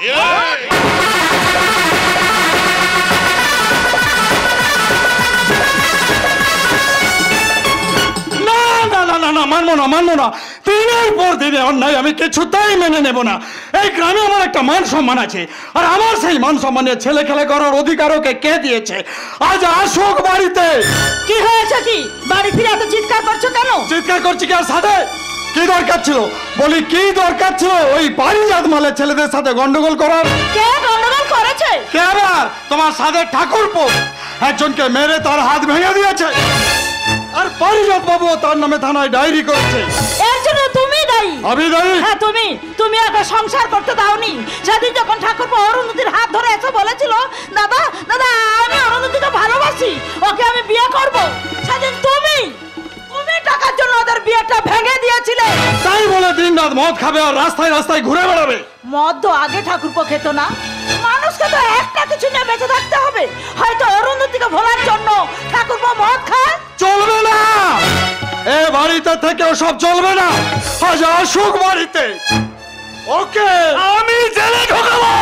Speaker 5: না না না না না, মানবো না, মানবো না। দিনের পর দিনে অন্যায় আমি কিছুতেই মেনে নেব না। এই গ্রামে আমার একটা মান সম্মান আছে, আর আমার সেই মান সম্মানের ছেলে খেলা করার অধিকার ওকে কে দিয়েছে? আজ আসুক বাড়িতে।
Speaker 8: কি হয়েছে? কি বাড়ি ফিরে এত চিৎকার করছো কেন?
Speaker 5: চিৎকার করছি কি আর সাথে? কি দরকার ছিল? বলি কি দরকার ছিল ওই পারিজাত মালের ছেলেদের সাথে গন্ডগোল করার?
Speaker 8: কে গন্ডগোল করেছে?
Speaker 5: কে আবার? তোমার সাথে ঠাকুরপো একজনকে মেরে তার হাত ভেঙে দিয়েছে, আর পারিজাত বাবু তার নামে থানায় ডায়েরি করেছে।
Speaker 8: এর জন্য তুমি দায়ী।
Speaker 5: আমি দায়ী?
Speaker 8: হ্যাঁ তুমি আগে সংসার করতে দাওনি। সেদিন যখন ঠাকুরপো অরুন্ধতির হাত ধরে এসে বলেছিল, দাদা দাদা আমি অরুন্ধতিকে ভালোবাসি, ওকে আমি বিয়ে করব, সেদিন তুমি টাকার জন্য ওদের বিয়েটা ভেঙে দিয়েছিলে।
Speaker 5: তাই বলে দিন রাত মদ খাবে আর রাস্তায় রাস্তায় ঘুরে বেড়াবে?
Speaker 8: মদ তো আগে ঠাকুরপো খেত না। মানুষকে তো একটা কিছু নিয়ে বেঁচে থাকতে হবে। হয়তো অরুন্ধতিকে ভোলার জন্য ঠাকুরপো মদ খায়।
Speaker 5: চলবে না, এ বাড়িতে থেকে সব চলবে না। আজ আসুক বাড়িতে, ওকে আমি জেলে ঢোকাবো।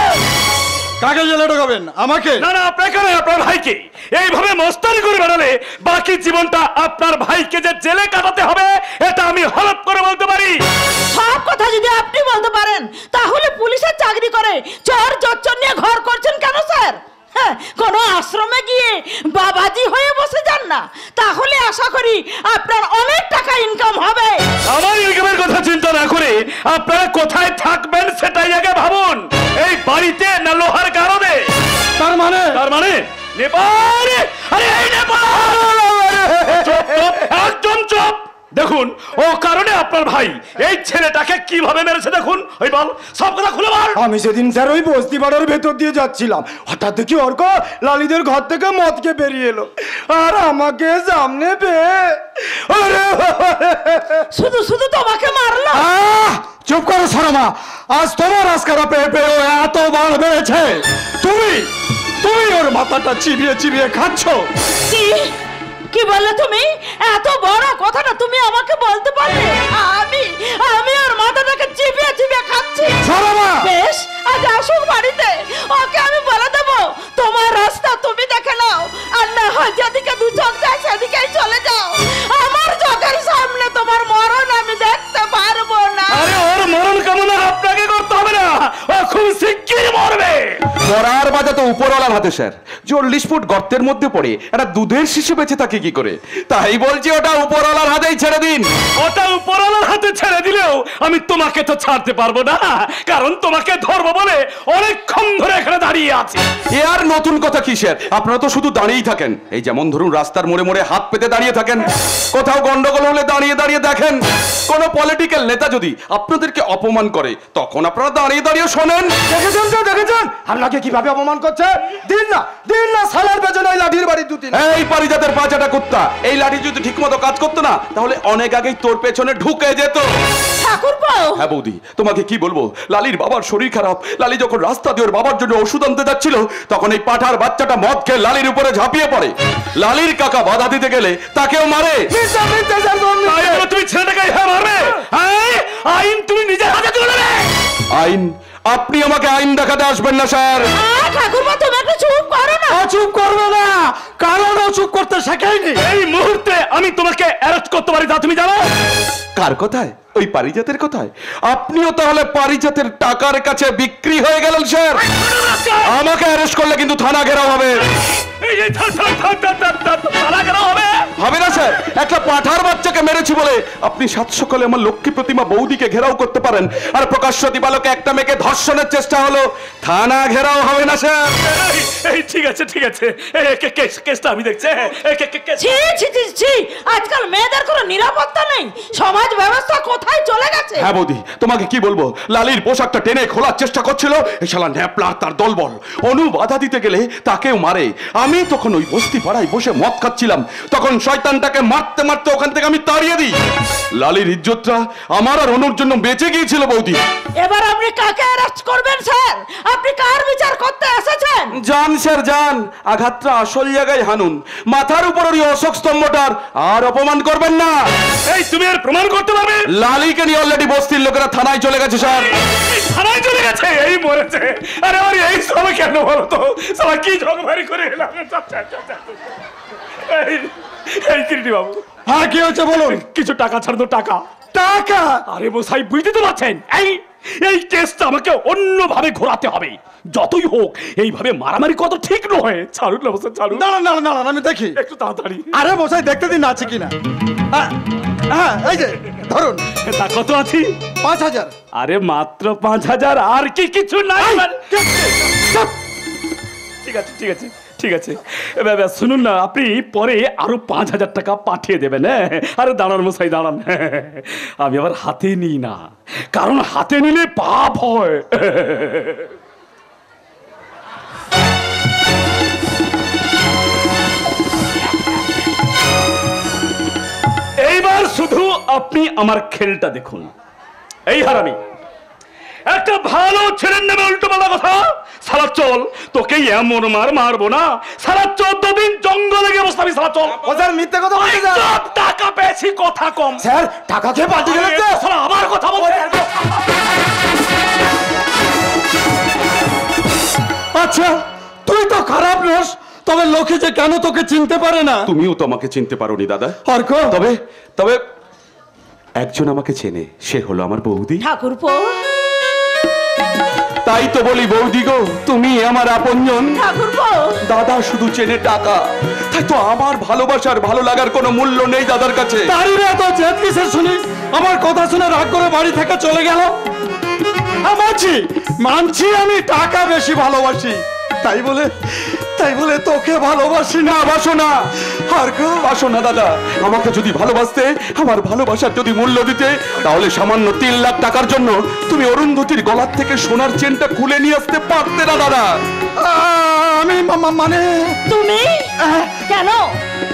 Speaker 5: কাকে জেলে ঢোকাবেন? আমাকে?
Speaker 2: না না, আপনাকে নয়, আপনার ভাইকে। এইভাবে মস্তানি করে বেড়ালে বাকি জীবনটা আপনার ভাইকে যে জেলে কাটাতে হবে, এটা আমি হলফ করে বলতে পারি।
Speaker 8: সব কথা যদি আপনি বলতে পারেন, তাহলে পুলিশের চাকরি করে চোর জোচ্চর নিয়ে ঘর করছেন কেন স্যার? হ্যাঁ, কোনো আশ্রমে গিয়ে বাবাজি হয়ে বসে যান না, তাহলে আশা করি আপনার অনেক টাকা ইনকাম হবে।
Speaker 2: আমার ইনকামের কথা চিন্তা না করে আপনারা কোথায় থাকবেন সেটাই আগে ভাবুন। এই বাড়িতে না লোহার কারণে?
Speaker 5: তার মানে
Speaker 2: নেপাল। আরে এই নেপাল, চুপ, চুপ, একদম চুপ। দেখুন, ও কারণে আপনার ভাই এই ছেলেটাকে কিভাবে মেরেছে দেখুন। ওই বল, সব কথা খুলে বল।
Speaker 5: আমি সেদিন স্যার ওই বস্তি পাড়ার ভেতর দিয়ে যাচ্ছিলাম, হঠাৎ দেখি অর্ক লালিদের ঘর থেকে মদকে বেরিয়ে এলো, আর আমাকে সামনে পেয়ে
Speaker 8: শুধু শুধু তোমাকে মারলো।
Speaker 5: চুপ করো শর্মা, আজ তোমার আজকারা পেয়ে পেয়ে ও এত বার বেড়েছে। তুমি ওর মাথাটা চিবিয়ে চিবিয়ে খাচ্ছ।
Speaker 8: কি বললে তুমি? এত বড় কথাটা তুমি আমাকে বলতে পারলে? আমি ওর মাথাটাকে চিবিয়ে চিবিয়ে খাচ্ছি। বেশ, আজ আসুক বাড়িতে, ওকে আমি বলে দেবো তোমার রাস্তা তুমি দেখে নাও, আর না হয় যেদিকে দু চোখ যায় সেদিকেই চলে যাও। আমার চোখের সামনে তোমার মরণ আমি দেখতে পারবো না।
Speaker 2: আরে ওর মরণ কামনা আপনাকে করতে হবে না, ও খুব শিগগিরই মরবে।
Speaker 6: মরার বাজা তো উপরওয়ালার হাতে স্যার। 40 ফুট গর্তের মধ্যে পড়ে একটা দুধের শিশু বেঁচে থাকে কি করে? তাই বলছি ওটা উপরওয়ালার হাতেই ছেড়ে দিন।
Speaker 2: ওটা উপরওয়ালার হাতে ছেড়ে দিলেও আমি তোমাকে তো ছাড়তে পারবো না, কারণ তোমাকে ধরবো বলে অনেকক্ষণ ধরে এখানে দাঁড়িয়ে আছি।
Speaker 6: এ আর নতুন কথা কি স্যার? আপনারা তো শুধু দাঁড়িয়েই থাকেন। এই যেমন ধরুন রাস্তার মোড়ে মোড়ে হাত পেতে দাঁড়িয়ে থাকেন, কোথাও গন্ডগোল হলে দাঁড়িয়ে দাঁড়িয়ে দেখেন, কোন পলিটিক্যাল নেতা যদি আপনাদেরকে অপমান করে তখন আপনারা দাঁড়িয়ে দাঁড়িয়ে শোনেন।
Speaker 5: দেখেছেন তো, দেখেছেন আপনাকে কিভাবে অপমান করছে? দিন না সালার পেছনে লাঠির বাড়ি দুটি।
Speaker 6: এই পারিজাতের পাঁচাটা কুত্তা, এই লাঠি যদি ঠিকমতো কাজ করতো না তাহলে অনেক আগেই তোর পেছনে ঢুকে যেত।
Speaker 8: ঠাকুরপো,
Speaker 6: হ্যাঁ বৌদি, তোমাকে কি বলবো, লালির বাবার শরীর খারাপ। লালি যখন রাস্তা দিয়ে ওর বাবার জন্য ওষুধ আনতে যাচ্ছিল, তখন এই পাঠার বাচ্চাটা মদ খেয়ে লালির উপরে ঝাঁপিয়ে পড়ে। লালির কাকা বাধা দিতে গেলে তাকেও মারে।
Speaker 2: তুমি ছেলেটাকে মারবে? আইন তুমি নিজের হাতে তুলে নেবে।
Speaker 6: আইন? আপনি আমাকে আইন দেখাতে আসবেন না স্যার।
Speaker 8: ঠাকুরপো তুমি একটু চুপ করো না।
Speaker 5: চুপ করবে না, কারণ ও চুপ করতে শেখায়নি।
Speaker 2: এই মুহূর্তে আমি তোমাকে অ্যারেস্ট করতে পারি, তা তুমি জানো?
Speaker 6: কার কথায়? ওই পারিজাতের কথায় আপনিও তাহলে পারিজাতের টাকার কাছে বিক্রি হয়ে গেলেন স্যার। আমাকে অ্যারেস্ট করলে কিন্তু থানা ঘেরাও হবে। হবে না স্যার, একটা পাঠার বাচ্চাকে মেরেছি বলে আপনি সাত সকালে আমার লক্ষ্মী প্রতিমা বৌদিকে ঘেরাও করতে পারেন, আর প্রকাশ্য দিবালোকে একটা মেয়েকে ধর্ষণের চেষ্টা হলো, থানা ঘেরাও হবে না স্যার।
Speaker 2: ঠিক আছে ঠিক আছে, কেসটা আমি দেখছি।
Speaker 9: ছি ছি ছি ছি, আজকাল মেয়েদের কোনো নিরাপত্তা নেই, সমাজ ব্যবস্থা কোথায় চলে গেছে।
Speaker 6: হ্যাঁ বৌদি, তোমাকে কি বলবো, লালির পোশাকটা টেনে খোলার চেষ্টা করছিল, এই শালা ন্যাপলার তার দলবল অনু বাধা দিতে গেলে তাকেও মারে। আমি তখন ওই বস্তি পাড়ায় বসে মদ খাচ্ছিলাম, তখন শয়তানটাকে মারতে মারতে ওখান থেকে আমি তাড়িয়ে দিই। লালির ইজ্জতটা আমার আর অনুর জন্য বেঁচে গিয়েছিল বৌদি।
Speaker 9: এবার আপনি কাকে অ্যারেস্ট করবেন স্যার? আপনি কার বিচার করতে এসেছেন?
Speaker 6: জান স্যার জান, আঘাতটা আসল জায়গায় হানুন, মাথার উপর ওই অশোক স্তম্ভটার আর অপমান করবেন না।
Speaker 2: এই তুমি আর প্রমাণ করতে পারবে?
Speaker 6: লালিকে নিয়ে অলরেডি বস্তির লোকেরা থানায় চলে গেছে স্যার।
Speaker 2: থানায় চলে গেছে? এই মরেছে। আরে আরে এই সময় কেন বলো তো, সবাই কি ঝগড়ারি করে এলাম। এই কিরিটি বাবু।
Speaker 5: হ্যাঁ কি হচ্ছে বলুন।
Speaker 2: কিছু টাকা ছাড় তো। টাকা?
Speaker 5: টাকা?
Speaker 2: আরে মশাই বুঝতে তো পারছেন, এই কেসটা আমাকে অন্যভাবে ঘোরাতে হবে। যতই হোক এইভাবে মারামারি কত ঠিক নয়। ছাড়ুন না মশাই, ছাড়ুন।
Speaker 5: দাঁড়ান দাঁড়ান দাঁড়ান, আমি দেখি
Speaker 2: একটু তাড়াতাড়ি।
Speaker 5: আরে মশাই দেখতে দিন আছে কিনা। হ্যাঁ এই যে ধরুন।
Speaker 2: তা কত আছি?
Speaker 5: 5000।
Speaker 2: আরে মাত্র 5000, আর কি কিছু নাই? ঠিক আছে ঠিক আছে ঠিক আছে, শুনুন না, আপনি পরে আরো 5000 টাকা পাঠিয়ে দেবেন। হ্যাঁ আরে দাঁড়ান মশাই দাঁড়ান, আমি আবার হাতে নিই না, কারণ হাতে নিলে পাপ হয়। এইবার শুধু আপনি আমার খেলটা দেখুন। এই হারামি, একটা ভালো ছেলের নামে উল্টো পাল্টা কথা। সারা চল, তোকে এমন মারবো না, সারা 14 দিন জঙ্গলে গিয়ে বসতাম। সারা চল।
Speaker 5: ও স্যার মিথ্যে কথা বলতে স্যার।
Speaker 2: টাকা পেয়েছি, কথা কম।
Speaker 5: স্যার টাকা খেয়ে পাল্টে গেলেন তো।
Speaker 2: সারা আবার কথা বল।
Speaker 5: আচ্ছা তুই তো খারাপ নস, তবে লোকে যে কেন তোকে চিনতে পারে না।
Speaker 6: তুমিও তো আমাকে চিনতে পারোনি দাদা।
Speaker 5: অর্ক,
Speaker 6: তবে তবে একজন আমাকে চেনে, সে হলো আমার বৌদি।
Speaker 9: ঠাকুরপো,
Speaker 6: তাই তো বলি বৌদি গো, তুমি আমার আপনজন।
Speaker 9: ঠাকুরপো,
Speaker 6: দাদা শুধু চেনে টাকা, তাই তো আমার ভালোবাসার ভালো লাগার কোনো মূল্য নেই দাদার কাছে।
Speaker 5: তারিরা তো জেদ কিসের শুনি, আমার কথা শুনে রাগ করে বাড়ি থেকে চলে গেল। মানছি আমি টাকা বেশি ভালোবাসি, তাই বলে তোকে ভালোবাসি না। বাসো না আর
Speaker 6: বাসো না দাদা, আমাকে যদি ভালোবাসতে, আমার ভালোবাসার যদি মূল্য দিতে, তাহলে সামান্য 3 লাখ টাকার জন্য তুমি অরুন্ধতির গলার থেকে সোনার চেনটা খুলে নিয়ে আসতে পারতে না দাদা।
Speaker 5: আমি মানে
Speaker 9: তুমি কেন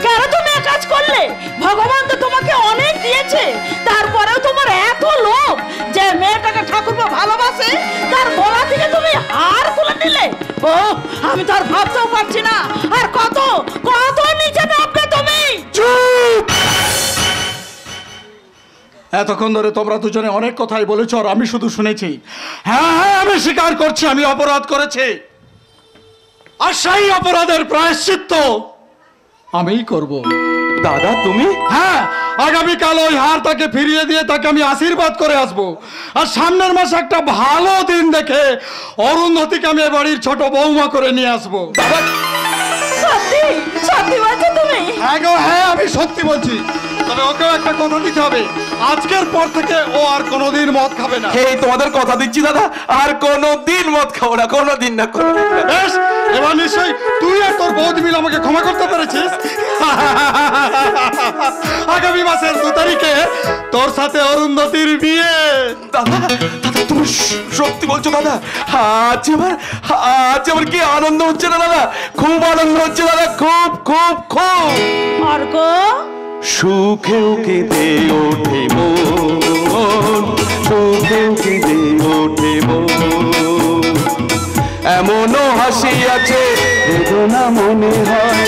Speaker 9: কেন তুমি কাজ করলে? ভগবান তো তোমাকে অনেক দিয়েছে, তারপরেও তোমার এত লোভ যে মেয়েটাকে ঠাকুরপো ভালোবাসে তার গলা থেকে তুমি হার খুলে নিলে। ও আমি তো আর ভাবতেও পারছি না, আর কত কত নিচে নামবে তুমি।
Speaker 5: চুপ! এতক্ষণ ধরে তোমরা দুজনে অনেক কথাই বলেছো, আর আমি শুধু শুনেছি। হ্যাঁ আমি স্বীকার করছি আমি অপরাধ করেছি, আর সেই অপরাধের প্রায়শ্চিত্ত আমিই করব।
Speaker 6: দাদা তুমি?
Speaker 5: হ্যাঁ, আগামীকাল ওই হার তাকে ফিরিয়ে দিয়ে তাকে আমি আশীর্বাদ করে আসবো, আর সামনের মাসে একটা ভালো দিন দেখে অরুন্ধতিকে আমি বাড়ির ছোট বৌমা করে নিয়ে আসবো।
Speaker 9: সত্যি সত্যি বলছো তুমি?
Speaker 5: হ্যাঁ গো হ্যাঁ, আমি সত্যি বলছি। তবে ওকেও একটা কথা দিতে হবে, আজকের পর থেকে ও আর কোনোদিন মদ খাবে না।
Speaker 6: এই তোমাদের কথা দিচ্ছি দাদা, আর কোনোদিন মদ খাবো না, কোনোদিন না।
Speaker 5: বেশ, এবার নিশ্চয়ই তুই আর তোর বৌদি মিলে আমাকে ক্ষমা করতে পেরেছিস। আগামী মাসের 2 তারিখে তোর সাথে অরুন্ধতির বিয়ে।
Speaker 6: দাদা দাদা তুমি সত্যি বলছো দাদা? আজ আমার কি আনন্দ হচ্ছে না দাদা, খুব আনন্দ হচ্ছে দাদা, খুব খুব খুব।
Speaker 9: অর্ক,
Speaker 6: সুখেও কেঁদে ওঠে মন, সুখেও কেঁদে ওঠে মন, এমনও হাসি আছে বেদনা মনে হয়,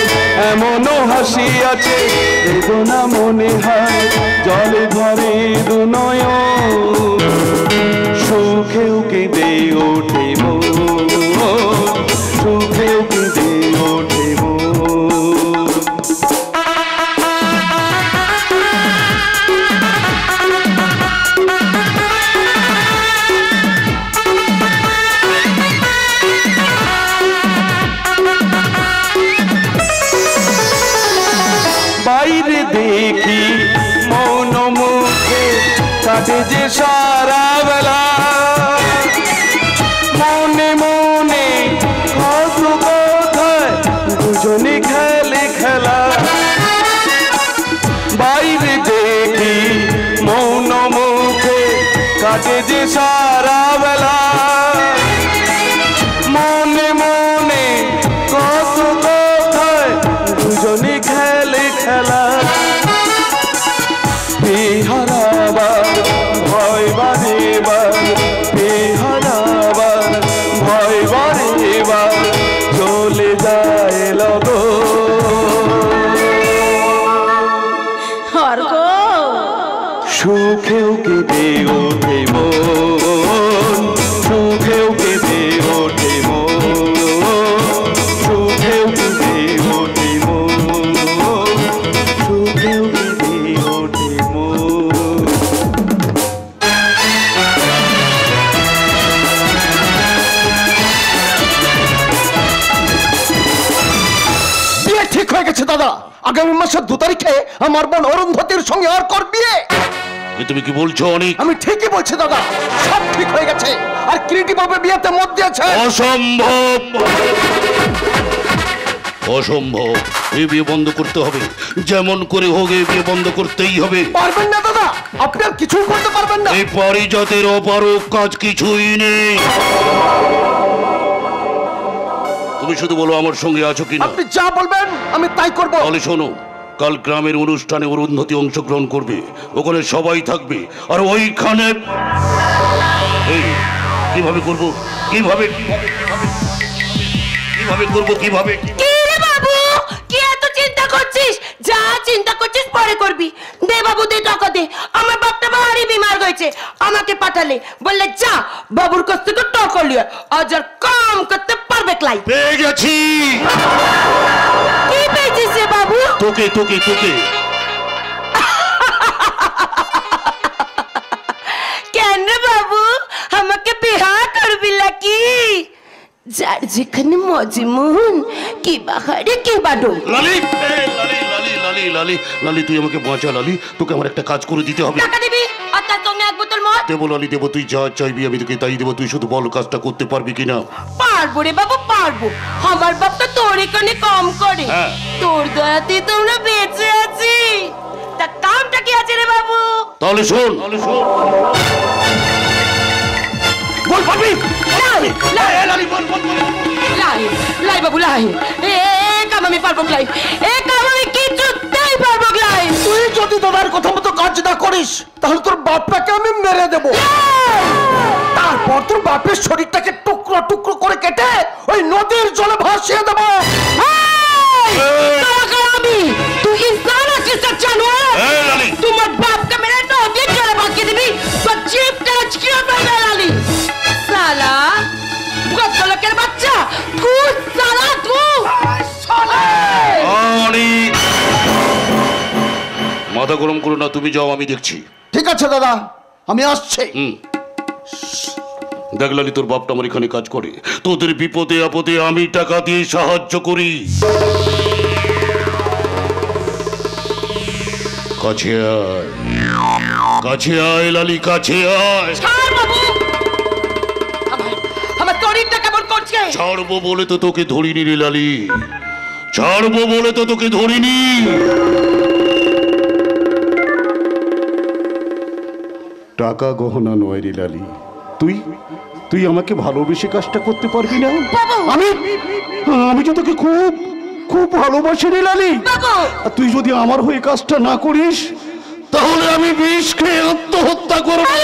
Speaker 6: এমনও হাসি আছে বেদনা মনে হয়, জলে ভরে দু নয়ন, সুখেও কেঁদে ওঠে মন, সুখেও কেঁদে ওঠে মন। কাটে যে সারা বেলা মনে মনে কত কথায় দুজনে খেলে খেলা বাইরে দেখি মৌন মুখে কাটে যে সারা বেলা মনে মনে কত কথায় দুজনে খেলে খেলা বেহারাবার ভয় বারেবার বেহারাবার ভয় বারেবার চলে যায় লগো
Speaker 9: অর্ক
Speaker 6: সুখেও কেঁদে ওঠে মন সুখেও কেঁদে ওঠে মন সুখেও কেঁদে ওঠে মন সুখেও কেঁদে ওঠে মন
Speaker 1: বিয়ে ঠিক হয়ে গেছে দাদা। আগামী মাসের 2 তারিখে আমার বোন অরুন্ধতির সঙ্গে আর কর বিয়ে।
Speaker 4: এ তুমি কি বলছো অনেক?
Speaker 1: আমি ঠিকই বলছি দাদা, সব ঠিক হয়ে গেছে। আর কিরিটি বাবু বিয়েতে মত দিয়েছে।
Speaker 4: অসম্ভব, অসম্ভব। এই বিয়ে বন্ধ করতে হবে, যেমন করে হোক এই বিয়ে বন্ধ করতেই হবে।
Speaker 1: পারবেন না দাদা, আপনি আর কিছুই করতে পারবেন না।
Speaker 4: এই পারিজাতের অপারক কাজ কিছুই নেই। তুমি শুধু বলো আমার সঙ্গে আছো কিনা।
Speaker 1: আপনি যা বলবেন আমি তাই করব।
Speaker 4: তাহলে শোনো, কাল গ্রামের অনুষ্ঠানে অরুন্ধতী অংশগ্রহণ করবে, ওখানে সবাই থাকবে। আর ওইখানে এই কিভাবে করব, কিভাবে কিভাবে করব, কিভাবে?
Speaker 3: কি রে বাবু, কি এত চিন্তা করছিস? যা চিন্তা করছিস পরে করবি। দে বাবু, দে টাকা দে। আমার বাপটা ভারী বিমার হয়েছে, আমাকে পাঠালে, বললে যা বাবুর কাছ থেকে টাকা লিয়ে। আজ আর কাম করতে পারবে ক্লাই।
Speaker 4: পেয়ে গেছি।
Speaker 3: কি পেয়েছিস রে বাবু?
Speaker 4: তোকে তোকে তোকে।
Speaker 3: কেন রে বাবু, আমাকে বিহা করবি নাকি? যার যেখানে মজিমুন কি বাহারে কি বাডো।
Speaker 4: লালি, লালি লালি লালি লালি লালি, তুই আমাকে বাঁচা লালি। তোকে আমার একটা কাজ করে দিতে হবে।
Speaker 3: টাকা দিবি আর তার সঙ্গে 1 বোতল মদ।
Speaker 4: দেবো লালি দেবো, তুই যা চাইবি আমি তোকে তাই দেবো। তুই শুধু বল কাজটা করতে পারবি কিনা।
Speaker 3: পারবো রে বাবু, পারবো। আমার বাপ তো তোর এখানে কম করে,
Speaker 4: হ্যাঁ।
Speaker 3: তোর দয়াতেই তোমরা বেঁচে আছি। তা কামটা কি আছে রে বাবু?
Speaker 4: তাহলে শোন, বল পারবি।
Speaker 3: লাই লাই লাই লাই বাবু লাই। এ কাম আমি পারবো লাই, এ কাম আমি কিছুতেই পারবো লাই।
Speaker 1: তুই যদি দাদার কথা মতো কাজ না করিস তাহলে তোর বাপটাকে আমি মেরে দেব। তারপর তোর বাপের শরীরটাকে টুকরো টুকরো করে কেটে ওই নদীর জলে ভাসিয়ে দেব।
Speaker 3: আমি তুই ইনসান আছিস না জানোয়ার?
Speaker 4: এই লালি,
Speaker 3: তোমার বাপকে মেরে নদীর জলে ভাসিয়ে দিবি তো জিপ কাজ কি হবে লালি? সালা কত লোকের বাচ্চা, তুই সালা তুই
Speaker 4: আরে মাথা গরম করো না, তুমি যাও, আমি দেখছি।
Speaker 1: ঠিক আছে দাদা, আমি আসছি।
Speaker 4: দেখ লালি, তোর বাপটা আমার এখানে কাজ করে, তোদের বিপদে আপদে আমি টাকা দিয়ে সাহায্য করি। কাছে আয়, কাছে আয় লালি, কাছে আয়।
Speaker 3: ছাড় বাবু, আমার শরীরটা কেমন করছে।
Speaker 4: ছাড়বো বলে তো তোকে ধরিনি রে লালি, ছাড়বো বলে তো তোকে ধরিনি।
Speaker 5: টাকা গহনা নয় রে লালি, তুই তুই আমাকে ভালোবেসে কাজটা করতে পারবি না? আমি তো তোকে খুব খুব ভালোবাসি রে লালি। আর তুই যদি আমার হয়ে কাজটা না করিস
Speaker 4: তাহলে আমি বিষ খেয়ে আত্মহত্যা করবো।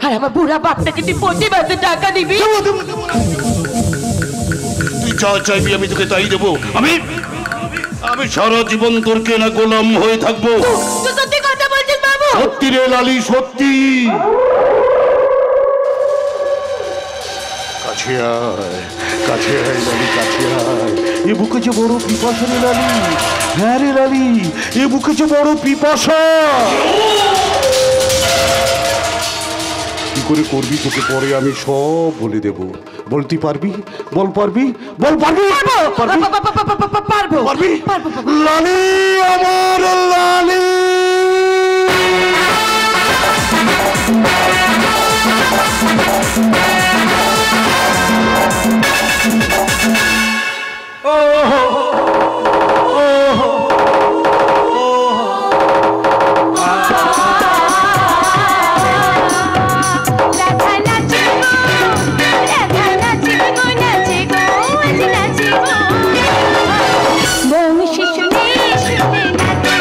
Speaker 3: আর আমার বুড়া বাপটাকে তুই প্রতি মাসে টাকা দিবি।
Speaker 4: তুই যা চাইবি আমি তোকে তাই দেবো। আমি আমি সারা জীবন তোর কেনা গোলাম হয়ে থাকবো।
Speaker 3: তুই সত্যি কথা বলছিস বাবু?
Speaker 4: সত্যি রে লালি, সত্যি। কাছে আয়, কাছে আয় লালি, কাছে আয়।
Speaker 5: এ বুকে যে বড় পিপাসা রে লালি। হ্যাঁ রে লালি, এ বুকে যে বড় পিপাসা।
Speaker 4: করে করবি তোকে পরে আমি সব বলে দেব। বলতে পারবি? বল পারবি? বল পারবি?
Speaker 9: পারবো
Speaker 4: পারবি?
Speaker 9: পারবো
Speaker 4: লালি আমার লালি।
Speaker 3: রাধা নাচে গো, রাধা নাচে গো, নাচে গো, আজ নাচে গো। বংশী শুনে শুনে নাচে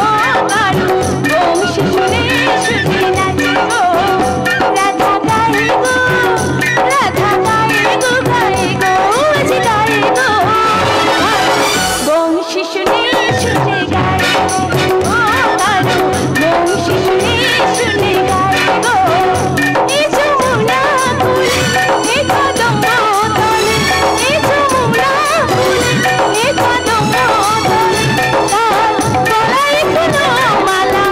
Speaker 3: ও কারু, বংশী শুনে শুনে নাচে গো। রাধা গায়ে গো, রাধা গায়ে গো, গায়ে গো, আজ গায়ে গো। বংশী শুনে শুনে গায়ে ও কারু, বংশী শুনে শুনে গায়ে গো। এই যমুনা কুলে, এই কদম তলে, এই যমুনা কুলে, এই কদম তলে, তার গলায় কোনো মালা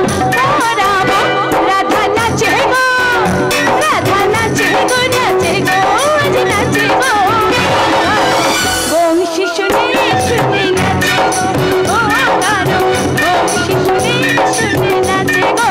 Speaker 3: পরাবো। রাধা নাচে গো, রাধা নাচে গো, নাচে গো, আজ নাচে গো। বংশী শুনে শুনে নাচে গো, ও কারু, বংশী শুনে শুনে নাচে গো।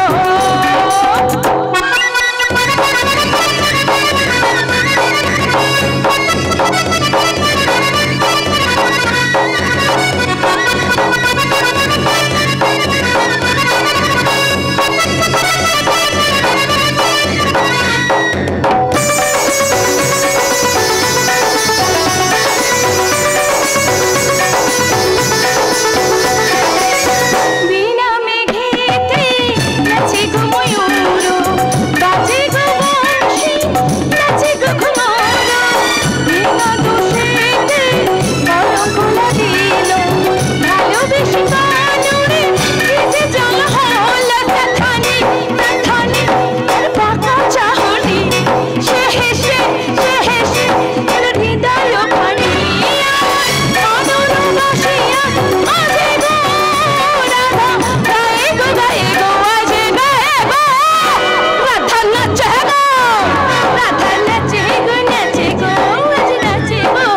Speaker 3: বিনা মেঘেতে নাচে গো ময়ূর, বাজে গো বংশী, নাচে গো ঘুমর। বিনা দোষেতে কলঙ্ক লাগিল, ভালোবেসে কানুরে ভিজে জল হল। তথানি তথানি তার বাঁকা চাহনি, সে হেসে সে হেসে এর হৃদয় খানি। অনর বসিয়া আজে গো রাধা, গায়ে গো গায়ে গো, আজে গায়ে গো। রাধা নাচে গো, রাধা নাচে গো, নাচে গো, আজ নাচে গো।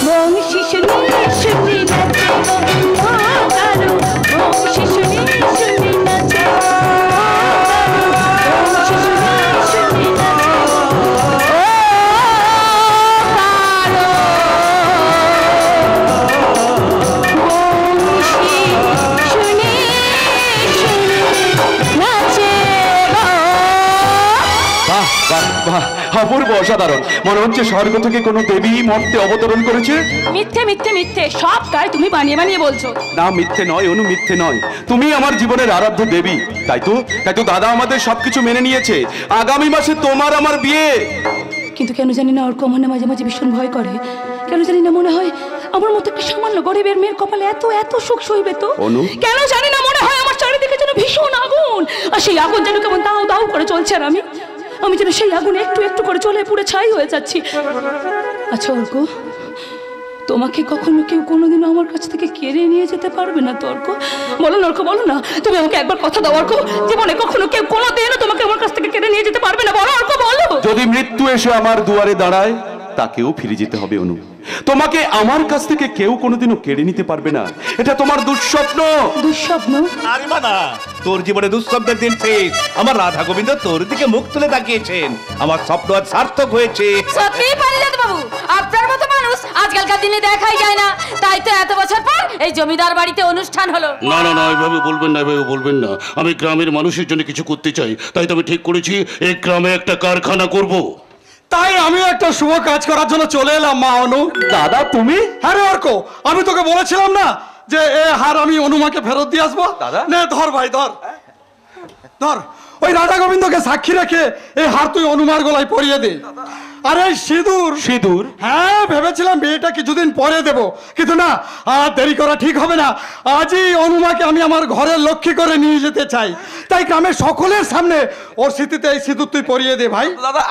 Speaker 3: বংশী শুনে শুনে নাচে গো, ও কারু, বংশী শুনে শুনে নাচে গো, বংশী শুনে শুনে নাচে গো, ও কারু, বংশী শুনে শুনে নাচে গো।
Speaker 6: বাহ বাহ বাহ, অপূর্ব, অসাধারণ। মনে হচ্ছে স্বর্গ থেকে কোনো দেবী মর্তে অবতরণ করেছে।
Speaker 8: মিথ্যে মিথ্যে মিথ্যে, সবটাই তুমি বানিয়ে বানিয়ে বলছো।
Speaker 6: না, মিথ্যে নয় অনু, মিথ্যে নয়। তুমি আমার জীবনের আরাধ্য দেবী। তাই তো দাদা আমাদের সবকিছু মেনে নিয়েছে। আগামী মাসে তোমার আমার বিয়ে।
Speaker 8: কিন্তু কেন জানি না অর্ক আমার না মাঝে মাঝে ভীষণ ভয় করে। কেন জানি না মনে হয় আমার মতো একটা সামান্য গরিবের মেয়ের কপালে এত এত সুখ সইবে তো।
Speaker 6: অনু?
Speaker 8: কেন জানি না মনে হয় আমার চারিদিকে যেন ভীষণ আগুন, আর সেই আগুন যেন কেমন দাউ দাউ করে চলছে, আর আমি যেন সেই আগুন একটু একটু করে চলে পুড়ে ছাই হয়ে যাচ্ছি। আচ্ছা অর্ক, তোমাকে কখনো কেউ কোনোদিনও আমার কাছ থেকে কেড়ে নিয়ে যেতে পারবে না তো অর্ক? বলো না অর্ক, বলো না, তুমি আমাকে একবার কথা দাও অর্ক, জীবনে কখনো কেউ কোনোদিনও তোমাকে আমার কাছ থেকে কেড়ে নিয়ে যেতে পারবে না। বলো অর্ক, বলো।
Speaker 6: যদি মৃত্যু এসে আমার দুয়ারে দাঁড়ায়, তাকেও ফিরে যেতে হবে অনু। তোমাকে আমার কাছ থেকে কেউ কোনোদিনও কেড়ে নিতে পারবে না। এটা তোমার দুঃস্বপ্ন।
Speaker 8: দুঃস্বপ্ন?
Speaker 7: আরে না, তোর জীবনে দুঃস্বপ্নের দিন শেষ। আমার রাধা গোবিন্দ তোর দিকে মুখ তুলে তাকিয়েছেন। আমার স্বপ্ন আজ সার্থক হয়েছে।
Speaker 3: সত্যিই পারিজাত বাবু, আপনার মতো মানুষ আজকালকার দিনে দেখাই যায় না। তাই তো এত বছর পর এই জমিদার বাড়িতে অনুষ্ঠান হলো।
Speaker 4: না না না, এভাবে বলবেন না, এভাবে বলবেন না। আমি গ্রামের মানুষের জন্য কিছু করতে চাই, তাই তো আমি ঠিক করেছি এই গ্রামে একটা কারখানা করব।
Speaker 5: তাই আমি একটা শুভ কাজ করার জন্য চলে এলাম মা অনু।
Speaker 6: দাদা তুমি?
Speaker 5: হ্যাঁ রে অর্ক, আমি তোকে বলেছিলাম না যে এ হার আমি অনুমাকে ফেরত দিয়ে আসবো।
Speaker 6: দাদা?
Speaker 5: নে ধর ভাই, ধর ধর। ওই রাধা গোবিন্দকে সাক্ষী রেখে এই হার তুই অনুমার গলায় পরিয়ে দে। আর এই সিঁদুর,
Speaker 6: সিঁদুর?
Speaker 5: হ্যাঁ ভেবেছিলাম বিয়েটা কিছুদিন পরে দেব, কিন্তু না, আর দেরি করা ঠিক হবে না। আজই অনুমাকে আমি আমার ঘরের লক্ষ্মী করে নিয়ে যেতে চাই। তাই গ্রামের সকলের সামনে ওর স্মৃতিতে এই সিঁদুর তুই পরিয়ে দে ভাই।
Speaker 6: দাদা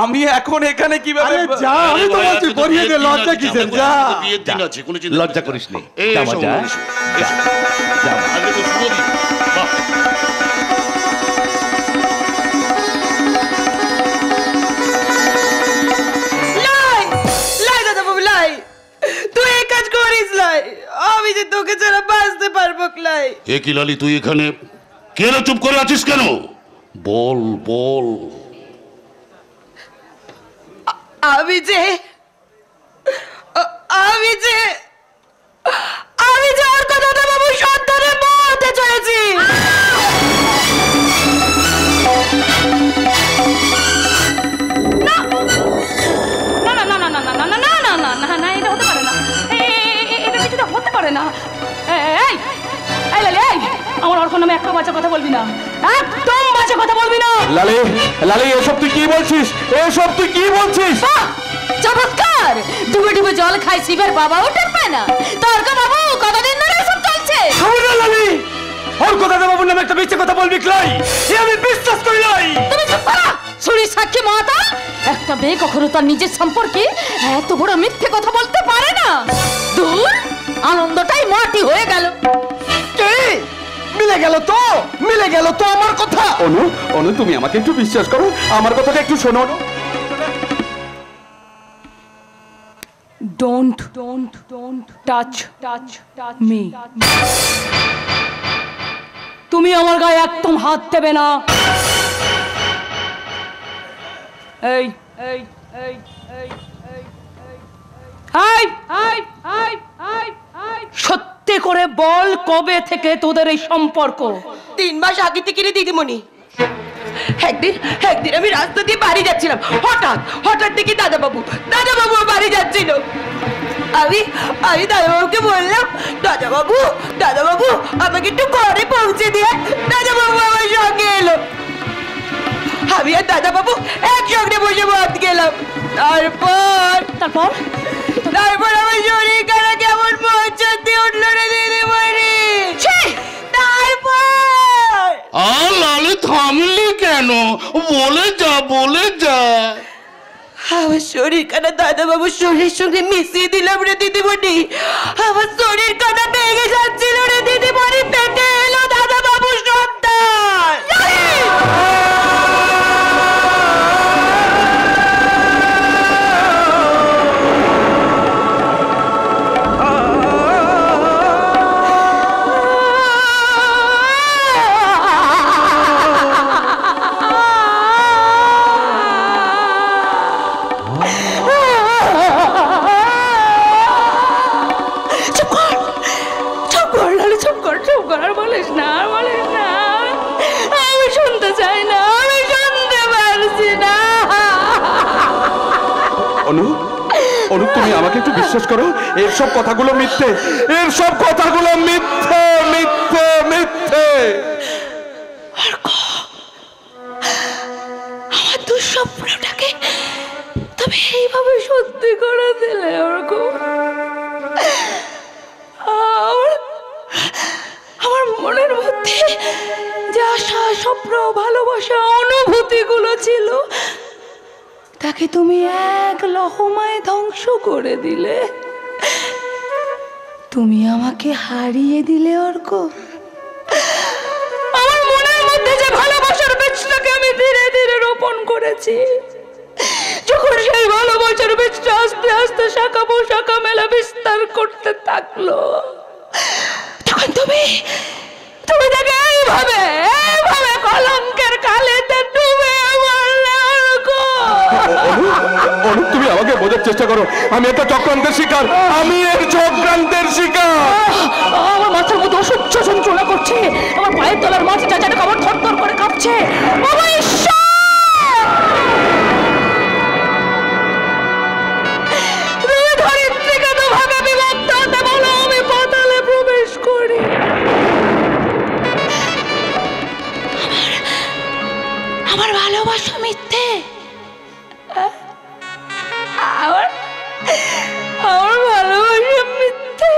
Speaker 6: আমি এখন এখানে কিভাবে?
Speaker 5: আরে যা, আমি তো বলছি পরিয়ে দে, লজ্জা কিসের, যা।
Speaker 4: বিয়ের দিন আছে, কোনো চিন্তা
Speaker 7: লজ্জা করিস নি।
Speaker 4: এই
Speaker 7: যা
Speaker 4: এসো,
Speaker 7: মা, যা।
Speaker 4: এসো, এসো। আগে তো শুভ দিন। বাহ। এ কি লালি, তুই এখানে কেন চুপ করে আছিস কেন? বল বল।
Speaker 9: আমি যে ওর কথাটা বাবু সন্তানের বলতে চলেছি।
Speaker 8: আমার অর্ক নামে একটা বাজে কথা বলবি না, একদম বাজে কথা বলবি না।
Speaker 6: লালি, লালি, এসব তুই কি বলছিস? এসব তুই কি বলছিস?
Speaker 8: চমৎকার, ডুবে ডুবে জল খাই শিবের বাবাও টের পায় না। তর্ক বাবু কতদিন ধরে এসব চলছে?
Speaker 2: লালি, অর্ক দাদা বাবুর নামে একটা মিথ্যে কথা বলবি ক্লাই? এ আমি বিশ্বাস করি নাই।
Speaker 8: তুমি চুপ করো, ছুরি সাক্ষী মাতা। একটা মেয়ে কখনো তার নিজের সম্পর্কে এত বড় মিথ্যে কথা বলতে পারে না। দূর, আনন্দটাই মাটি হয়ে গেল।
Speaker 1: মিলে গেল তো আমার কথা।
Speaker 6: অনু, অনু, তুমি আমাকে একটু বিশ্বাস করো, আমার কথাটা একটু শোনো।
Speaker 8: Don't touch me. তুমি আমার গায়ে একদম হাত দেবে না। এই সত্যি করে বল, কবে থেকে তোদের এই সম্পর্ক?
Speaker 9: 3 মাস আগে থেকে রে দিদিমণি। একদিন আমি রাস্তা দিয়ে বাড়ি যাচ্ছিলাম, হঠাৎ দেখি দাদাবাবু বাড়ি যাচ্ছিল। আমি দাদাবাবুকে বললাম, দাদাবাবু আমাকে একটু ঘরে পৌঁছে দিয়ে। দাদাবাবু আমার সঙ্গে এলো। আমি আর দাদাবাবু একসঙ্গে বসে ভাত গেলাম। তারপর আমার শরীর খারাপ কেমন মোচন দিয়ে উঠলো রে দিদিমণি। তারপর
Speaker 4: লালি, থামলি কেন? বলে যা।
Speaker 9: আমার শরীর কাটা দাদাবাবুর শরীরের সঙ্গে মিশিয়ে দিলাম রে দিদিমণি। আমার শরীর কাটা ভেঙে যাচ্ছিল রে দিদিমণি। পেটে এলো দাদাবাবুর সন্তান।
Speaker 6: অনু, তুমি আমাকে একটু বিশ্বাস করো, এসব কথাগুলো মিথ্যে।
Speaker 8: আমার দুঃস্বপ্নটাকে তুমি এইভাবে সত্যি করে দিলে অর্ক। আমার মনের মধ্যে যে আশা, স্বপ্ন, ভালোবাসা, অনুভূতিগুলো ছিল, তাকে তুমি এক লহমায় ধ্বংস করে দিলে। তুমি আমাকে হারিয়ে দিলে অর্ক। আমার মনের মধ্যে যে ভালোবাসার বীজটাকে আমি ধীরে ধীরে রোপণ করেছি, যখন সেই ভালোবাসার বীজটা আস্তে আস্তে শাখা পোশাখা মেলা বিস্তার করতে থাকলো, তখন তুমি তাকে এইভাবে কলঙ্কের কালিতে ডুবে মারলে অর্ক।
Speaker 6: অনু, তুমি আমাকে বোঝার চেষ্টা করো, আমি একটা চক্রান্তের শিকার।
Speaker 8: আমার মাথার মধ্যে অসহ্য যন্ত্রণা করছে, আমার পায়ের তলার মাটিটা যেন আমার থরথর করে কাঁপছে। আমি পাতালে প্রবেশ করি। আমার ভালোবাসা মিথ্যে, আমার ভালোবাসা মিথ্যে,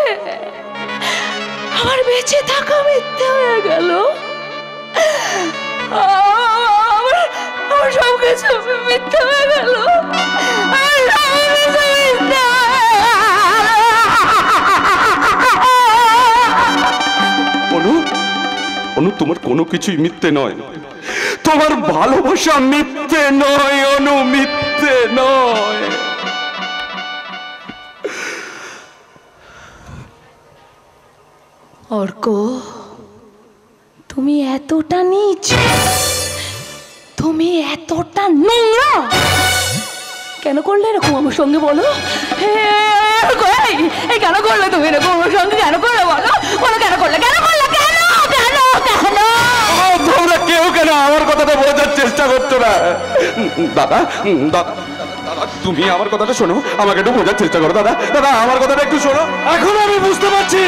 Speaker 8: আমার বেঁচে থাকা মিথ্যে হয়ে গেল। আমার সব কিছু মিথ্যে হয়ে গেল।
Speaker 6: অনু, তোমার কোনো কিছুই মিথ্যে নয়। তোমার ভালোবাসা মিথ্যে নয় অনু, মিথ্যে নয়।
Speaker 8: অর্ক, তুমি এতটা নীচ, তুমি এতটা নোংরা কেন করলে এরকম আমার সঙ্গে বলো? এই কেন করলে তুমি এরকম আমার সঙ্গে? কেন করলে বলো? বলো কেন করলে? কেন করলে? কেন কেন কেন?
Speaker 6: তোমরা কেউ কেন আমার কথাটা বোঝার চেষ্টা করছো না? দাদা দাদা দাদা, তুমি আমার কথাটা শোনো, আমাকে একটু বোঝার চেষ্টা করো। দাদা দাদা, আমার কথাটা একটু শোনো।
Speaker 2: এখন আমি বুঝতে পারছি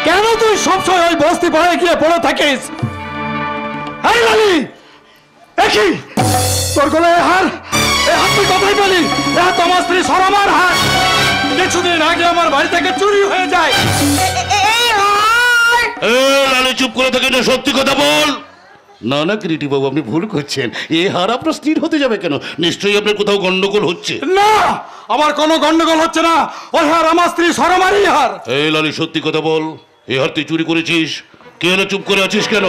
Speaker 2: কেন তুই সবসময় ওই বস্তি পাড়ায় গিয়ে পড়ে থাকিস। এই লালি, একই তোর গলায় হার, এই হাত তুই কোথায় পেলি? তোমার স্ত্রী সরমার হাত কিছুদিন আগে আমার বাড়ি থেকে চুরি হয়ে যায়।
Speaker 4: লালি চুপ করে থাকে না, সত্যি কথা বল। না না কিরিটি বাবু, আপনি ভুল করছেন। এই হার আপনার স্থির হতে যাবে কেন? নিশ্চয়ই আপনার কোথাও গন্ডগোল হচ্ছে।
Speaker 2: না, আমার কোনো গন্ডগোল হচ্ছে না। ওই হার আমার স্ত্রী সরমারই হার।
Speaker 4: এই লালি সত্যি কথা বল, এই হার তুই চুরি করেছিস? কে হলো, চুপ করে আছিস কেন?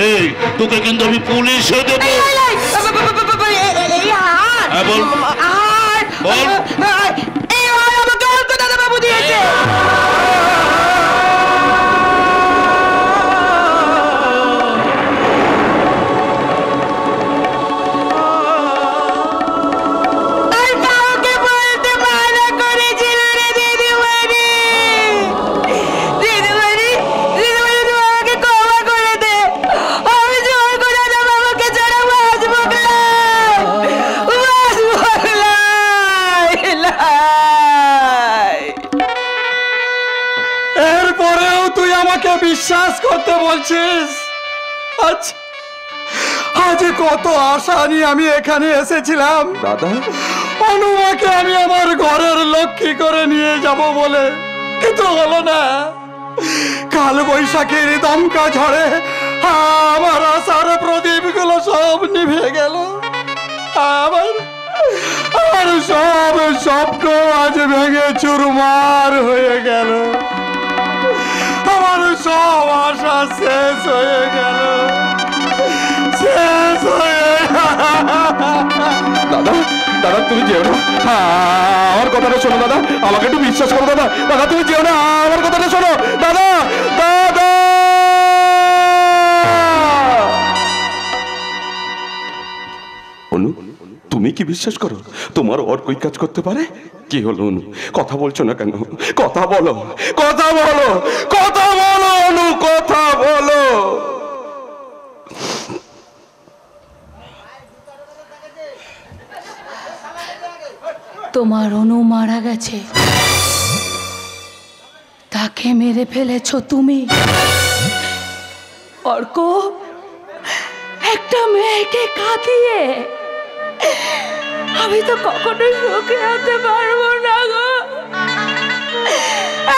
Speaker 4: এই তোকে কিন্তু আমি পুলিশে দেব। হ্যাঁ বল বল।
Speaker 2: এরপরেও তুই আমাকে বিশ্বাস করতে বলছিস? আচ্ছা, আজ কত আশা নিয়ে আমি এখানে এসেছিলাম।
Speaker 6: দাদা,
Speaker 2: অনুমাকে আমি আমার ঘরের লক্ষ্মী করে নিয়ে যাব বলে, কিন্তু হলো না। কাল বৈশাখীর দমকা ঝড়ে আমার আশার প্রদীপগুলো সব নিভে গেল। আমার সব স্বপ্ন আজ ভেঙে চুরমার হয়ে গেল। আমার সব আশা শেষ হয়ে গেল, শেষ হয়ে।
Speaker 6: দাদা দাদা, তুমি যেও না, আমার কথাটা শোনো। দাদা, আমাকে একটু বিশ্বাস করো। দাদা দাদা, তুমি যেও না, আমার কথাটা শোনো। দাদা দাদা, অনু, তুমি কি বিশ্বাস করো তোমার ওর কই কাজ করতে পারে? কি হলো অনু, কথা বলছো না কেন? কথা বলো, কথা বলো, কথা বলো অনু, কথা বলো।
Speaker 8: তোমার অনু মারা গেছে, তাকে মেরে ফেলেছ তুমি। অর্ক একটা মেয়েকে কাঁদিয়ে আমি তো কখনো সুখে হতে পারবো না গো।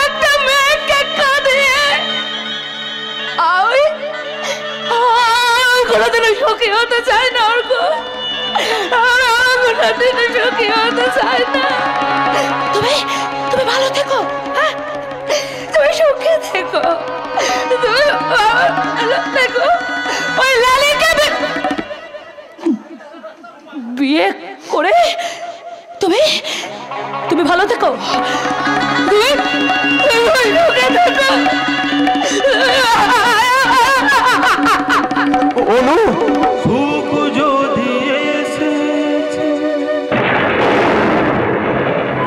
Speaker 8: একটা মেয়েকে কাঁদিয়ে আমি কোনোদিনও সুখী হতে চাই না অর্ক, কোনোদিনও সুখী হতে চাই না। তুমি তুমি ভালো থেকো, হ্যাঁ, তুমি সুখে থেকো, তুমি ভালো থেকো। ওই লালিকে বিয়ে করে তুমি তুমি ভালো থেকো, তুমি সুখে থেকো।
Speaker 6: অনু,
Speaker 5: সুখ যদি এসেছে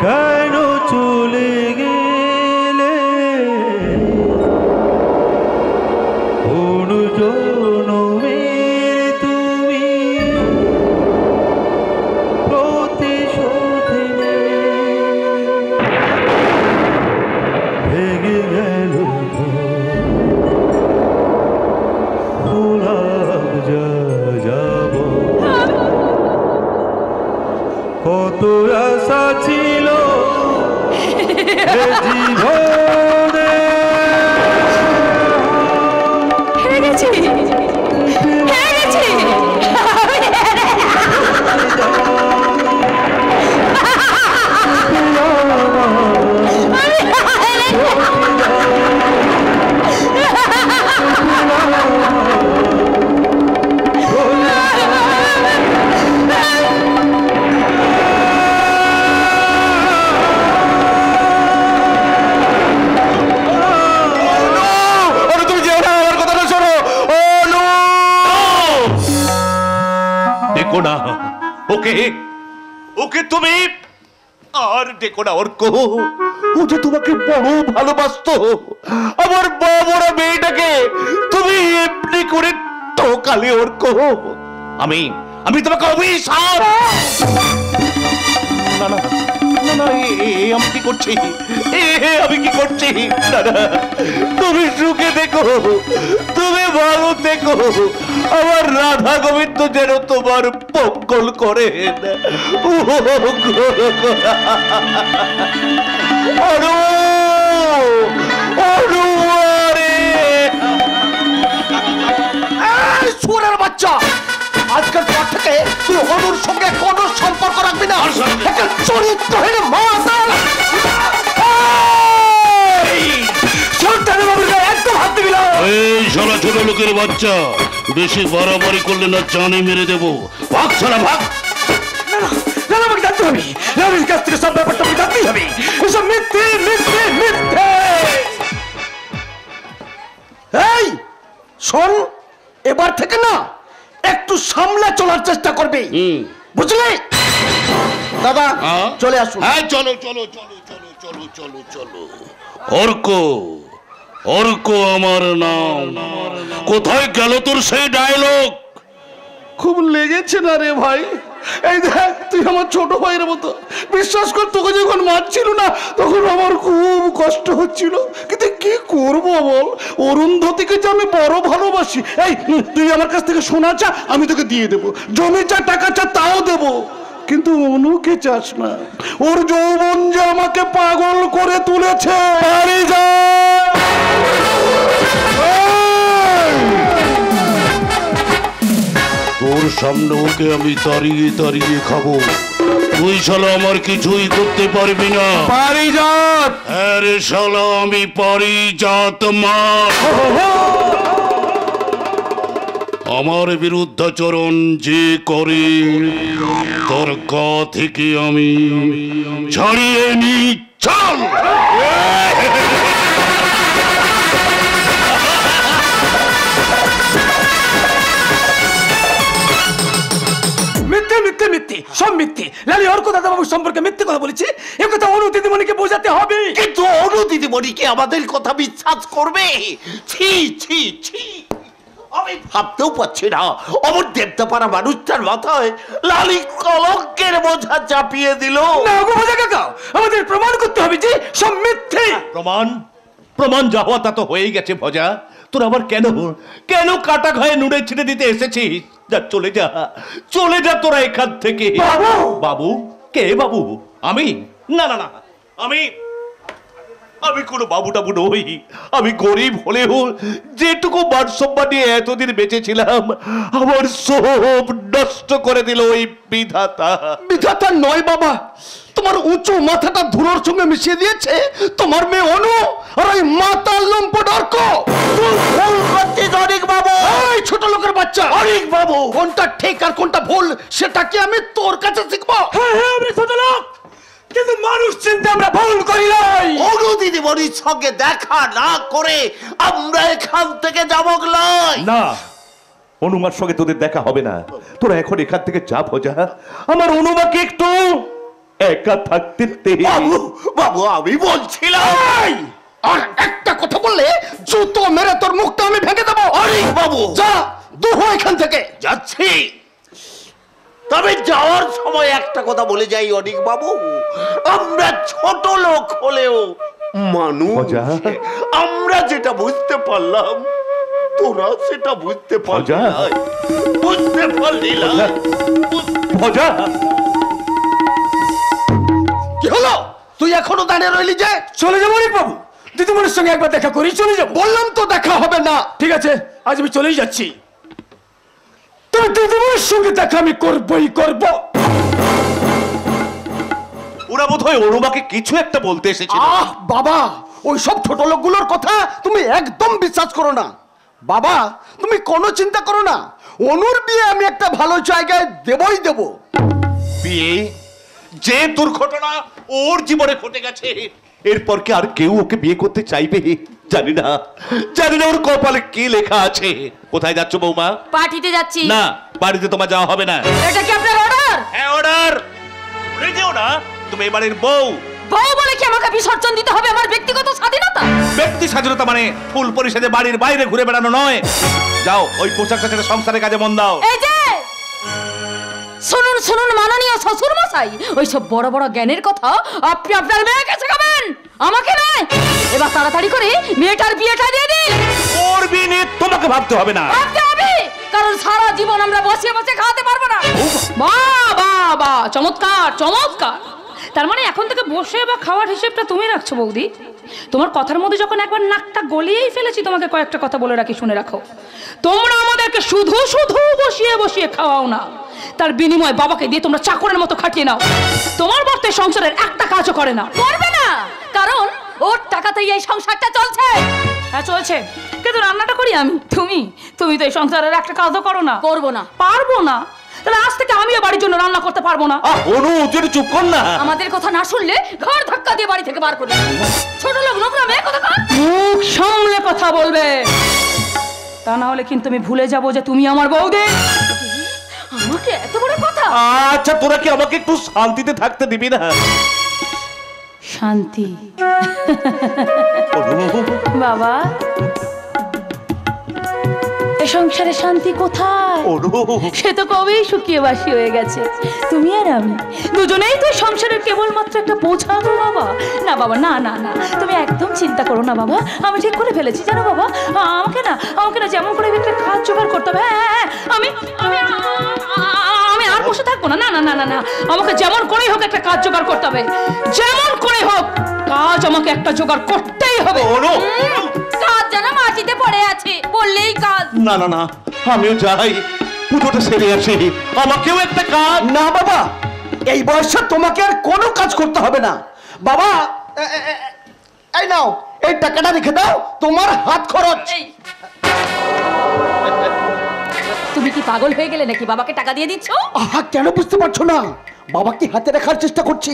Speaker 5: কেন চলে গেলে? অনুজনমের তুমি প্রতিশোধ ভেঙে গেল যাব। কত আশা ছিল জীবনে,
Speaker 8: হেরে গেছি, হেরে গেছি।
Speaker 7: ওকে ওকে তুমি আর ডেকো না অর্ক। ও যে তোমাকে বড় ভালোবাসতো। আমার বাবুরা মেয়েটাকে তুমি এমনি করে টোকালে অর্ক। আমি তোমাকে অভিশাপ। না না না না, আমি কি করছি? আমি কি করছি? না না, তুমি সুখে দেখো, তুমি ভালো দেখো। আমার রাধা গোবিন্দ যেন তোমার মঙ্গল করেন।
Speaker 1: সুরের বাচ্চা, আজকের পর থেকে তুই অনুর সঙ্গে কোনো সম্পর্ক রাখবি না। একটা চরিত্রহীন মাতাল। একদম হাত দিবি না।
Speaker 4: এই শালা ছোট লোকের বাচ্চা, বেশি বাড়াবাড়ি করলে না জানে মেরে দেবো। ভাগ শালা ভাগ।
Speaker 2: আমাকে জানতে হবে, রানীর কাছ থেকে সব ব্যাপারটা আমাকে জানতেই হবে। এসব মিথ্যে মিথ্যে মিথ্যে।
Speaker 1: এই শোন, এবার থেকে না একটু সামলে চলার চেষ্টা করবি, বুঝলি? দাদা চলে আসুন।
Speaker 4: হ্যাঁ চলো চলো চলো চলো চলো চলো চলো। অর্ক, অর্ক আমার নাম। কোথায় গেল তোর সেই ডায়লগ?
Speaker 5: খুব লেগেছে না রে ভাই? এই দেখ, তুই আমার ছোট ভাইয়ের মতো। বিশ্বাস কর, তোকে যখন মারছিল না তখন আমার খুব কষ্ট হচ্ছিল, কিন্তু কি করব বল? অরুন্ধতিকে যে আমি বড় ভালোবাসি। এই তুই আমার কাছ থেকে সোনা চা, আমি তোকে দিয়ে দেবো। জমি চা, টাকা চা, তাও দেবো। কিন্তু অনুকে চাস না। ওর যৌবন যে আমাকে পাগল করে তুলেছে। বাড়ি যা।
Speaker 4: তোর সামনে ওকে আমি দাঁড়িয়ে দাঁড়িয়ে খাবো, তুই শালা আমার কিছুই করতে পারবি না।
Speaker 5: পারিজাত।
Speaker 4: হ্যাঁ রে শালা, আমি পারিজাত মা। আমার বিরুদ্ধাচরণ যে করে তার গা থেকে আমি ছাড়িয়ে নি। চল।
Speaker 2: মিথ্যে মিথ্যে মিথ্যে, সব মিথ্যে। লালি অর্ক দাদা বাবুর সম্পর্কে মিথ্যে কথা বলেছি, এ কথা অনু দিদিমণিকে বোঝাতে হবে।
Speaker 1: কিন্তু অনু দিদিমণি কি আমাদের কথা বিশ্বাস করবে? ছি ছি ছি, আমি ভাবতেও পারছি না অমর দেবতাপাড়া মানুষটার মাথায় লালি কলঙ্কের বোঝা চাপিয়ে দিল।
Speaker 2: না গো বোঝা কাকা, আমাদের প্রমাণ করতে হবে যে সব মিথ্যে।
Speaker 7: প্রমাণ যা হওয়া তা তো হয়েই গেছে ভজা। তোর আবার কেন কেন কাটা ঘায়ে নুড়ে ছিঁড়ে দিতে এসেছিস? যা, চলে যা, চলে যা তোরা এখান থেকে। বাবু? কে বাবু? আমি? না না না, আমি কোনো বাবু টাবু নই। আমি গরিব হলেও যেটুকু মান সম্মান নিয়ে এতদিন বেঁচেছিলাম, আমার সব নষ্ট করে দিল ওই বিধাতা।
Speaker 1: বিধাতা নয় বাবা, তোমার উঁচু মাথাটা ধুলোর সঙ্গে মিশিয়ে দিয়েছে তোমার মেয়ে অনু আর ওই মাতাল লম্পট অর্ক। তুই ভুল করছিস অনেক বাবু। এই ছোট লোকের বাচ্চা অনেক বাবু, কোনটা ঠিক আর কোনটা ভুল সেটা কি আমি তোর কাছে শিখবো?
Speaker 2: হ্যাঁ হ্যাঁ, আমরা ছোট লোক, কিন্তু মানুষ চিনতে আমরা ভুল করি নাই।
Speaker 1: অনু দিদিমণির সঙ্গে দেখা না করে আমরা এখান থেকে যাবো নয়।
Speaker 7: না, অনুমার সঙ্গে তোদের দেখা হবে না। তোরা এখন এখান থেকে যা ভজা। আমার অনুমাকে একটু একা থাকতে দে।
Speaker 1: বাবু বাবু, আমি বলছিলাম, আর একটা কথা বললে জুতো মেরে তোর মুখটা আমি ভেঙে দেবো। আরে বাবু, যা দূর হ এখান থেকে। যাচ্ছি, তবে যাওয়ার সময় একটা কথা বলে যাই অনিক বাবু, আমরা ছোট লোক হলেও মানুষ। আমরা যেটা বুঝতে পারলাম তোরা সেটা বুঝতে পারলি না। বুঝতে পারলি না।
Speaker 7: ভজা,
Speaker 1: কি হলো? তুই এখনো দাঁড়িয়ে রইলি যে?
Speaker 2: চলে যাবো অনেক বাবু, দিদিমণির সঙ্গে একবার দেখা করি চলে যাবো।
Speaker 1: বললাম তো দেখা হবে না।
Speaker 2: ঠিক আছে, আজ আমি চলেই যাচ্ছি। তবে দিদিমণির সঙ্গে দেখা আমি করবই করব।
Speaker 7: ওরা বোধহয় অনুমাকে কিছু একটা বলতে এসেছিল।
Speaker 1: আহ বাবা, ওই সব ছোট লোকগুলোর কথা তুমি একদম বিশ্বাস করো না। বাবা, তুমি কোনো চিন্তা করো না, অনুর বিয়ে আমি একটা ভালো জায়গায় দেবই দেব।
Speaker 7: বিয়ে? যে দুর্ঘটনা ওর জীবনে ঘটে গেছে, এরপর কি আর কেউ ওকে বিয়ে করতে চাইবে? জানি না, জানি না ওর কপালে কি লেখা আছে। কোথায় যাচ্ছ বৌমা?
Speaker 3: পার্টিতে যাচ্ছি।
Speaker 7: না, বাড়িতে তোমার যাওয়া হবে না।
Speaker 3: এটা কি আপনার অর্ডার?
Speaker 7: হ্যাঁ অর্ডার, ভুলে যেও না তুমি এবারের বউ।
Speaker 8: বউ বলে কি আমাকে বিসর্জন দিতে হবে আমার ব্যক্তিগত স্বাধীনতা?
Speaker 7: ব্যক্তি স্বাধীনতা মানে ফুল পরিষদে বাড়ির বাইরে ঘুরে বেড়ানো নয়। যাও ওই পোশাকটা ছেড়ে সংসারের কাজে মন দাও।
Speaker 8: এই যে শুনুন শুনুন মাননীয় শ্বশুর মশাই, ওইসব বড় বড় জ্ঞানের কথা আপনি আপনার মেয়েকে শেখাবেন, আমাকে নয়। এবার তাড়াতাড়ি করে মেয়েটার বিয়েটা দিয়ে দিন।
Speaker 7: ওর বিয়ে নিয়ে তোমাকে ভাবতে হবে না।
Speaker 8: ভাবতে হবে, কারণ সারা জীবন আমরা বসে বসে খাওয়াতে পারবো না। বাহ বাহ বাহ, চমৎকার চমৎকার। তার মানে এখন থেকে বসে বা খাওয়ার হিসেবটা তুমি রাখছো বৌদি? তোমার কথার মধ্যে যখন একবার নাকটা গলিয়েই ফেলেছি, তোমাকে কয়েকটা কথা বলে রাখি, শুনে রাখো। তোমরা আমাদেরকে শুধু শুধু বসিয়ে বসিয়ে খাওয়াও না, তার বিনিময়ে বাবাকে দিয়ে তোমরা চাকরের মতো খাটিয়ে নাও। তোমার বর্তে সংসারের একটা কাজও করে না। করবে না, কারণ ওর টাকাতেই এই সংসারটা চলছে। হ্যাঁ চলছে, কিন্তু রান্নাটা করি আমি। তুমি তো এই সংসারের একটা কাজও করো না। করবো না, পারবো না। তাহলে আজ থেকে আমিও বাড়ির জন্য রান্না করতে পারবো না।
Speaker 7: অনু তুই একটু চুপ কর না।
Speaker 8: আমাদের কথা না শুনলে ঘর ধাক্কা দিয়ে বাড়ি থেকে বার করবে। ছোট লোক নোংরা মেয়ে কথা কর, মুখ সামলে কথা বলবে, তা না হলে কিন্তু আমি ভুলে যাবো যে তুমি আমার বউদি। আমাকে এত বড় কথা।
Speaker 7: আচ্ছা তোরা কি আমাকে একটু শান্তিতে থাকতে দিবি না?
Speaker 8: শান্তি বাবা, এ সংসারে শান্তি কোথায়? সে তো কবেই শুকিয়ে বাসি হয়ে গেছে। তুমি আর আমি দুজনেই তো সংসারের কেবলমাত্র একটা বোঝা গো বাবা। না বাবা, না না না, তুমি একদম চিন্তা করো না বাবা, আমি ঠিক করে ফেলেছি জানো বাবা। আমাকে না যেমন করে একটা কাজ জোগাড় করতে হবে। হ্যাঁ আমি আমি আমি আর বসে থাকবো না। না না না না না, আমাকে যেমন করেই হোক একটা কাজ জোগাড় করতে হবে। যেমন করে হোক কাজ আমাকে একটা জোগাড় করতেই হবে। কাজ যেন মাটিতে পড়ে আছে, বললেই কাজ।
Speaker 7: না না না, আমিও যাই, পুজোটা সেরে আসি, আমাকেও একটা কাজ।
Speaker 1: না বাবা, এই বয়সে তোমাকে আর কোনো কাজ করতে হবে না। বাবা এই নাও, এই টাকাটা রেখে দাও, তোমার হাত খরচ।
Speaker 8: তুমি কি পাগল হয়ে গেলে নাকি? বাবাকে টাকা দিয়ে দিচ্ছ?
Speaker 1: আহা, কেন বুঝতে পারছো না? বাবাকে হাতে রাখার চেষ্টা করছি।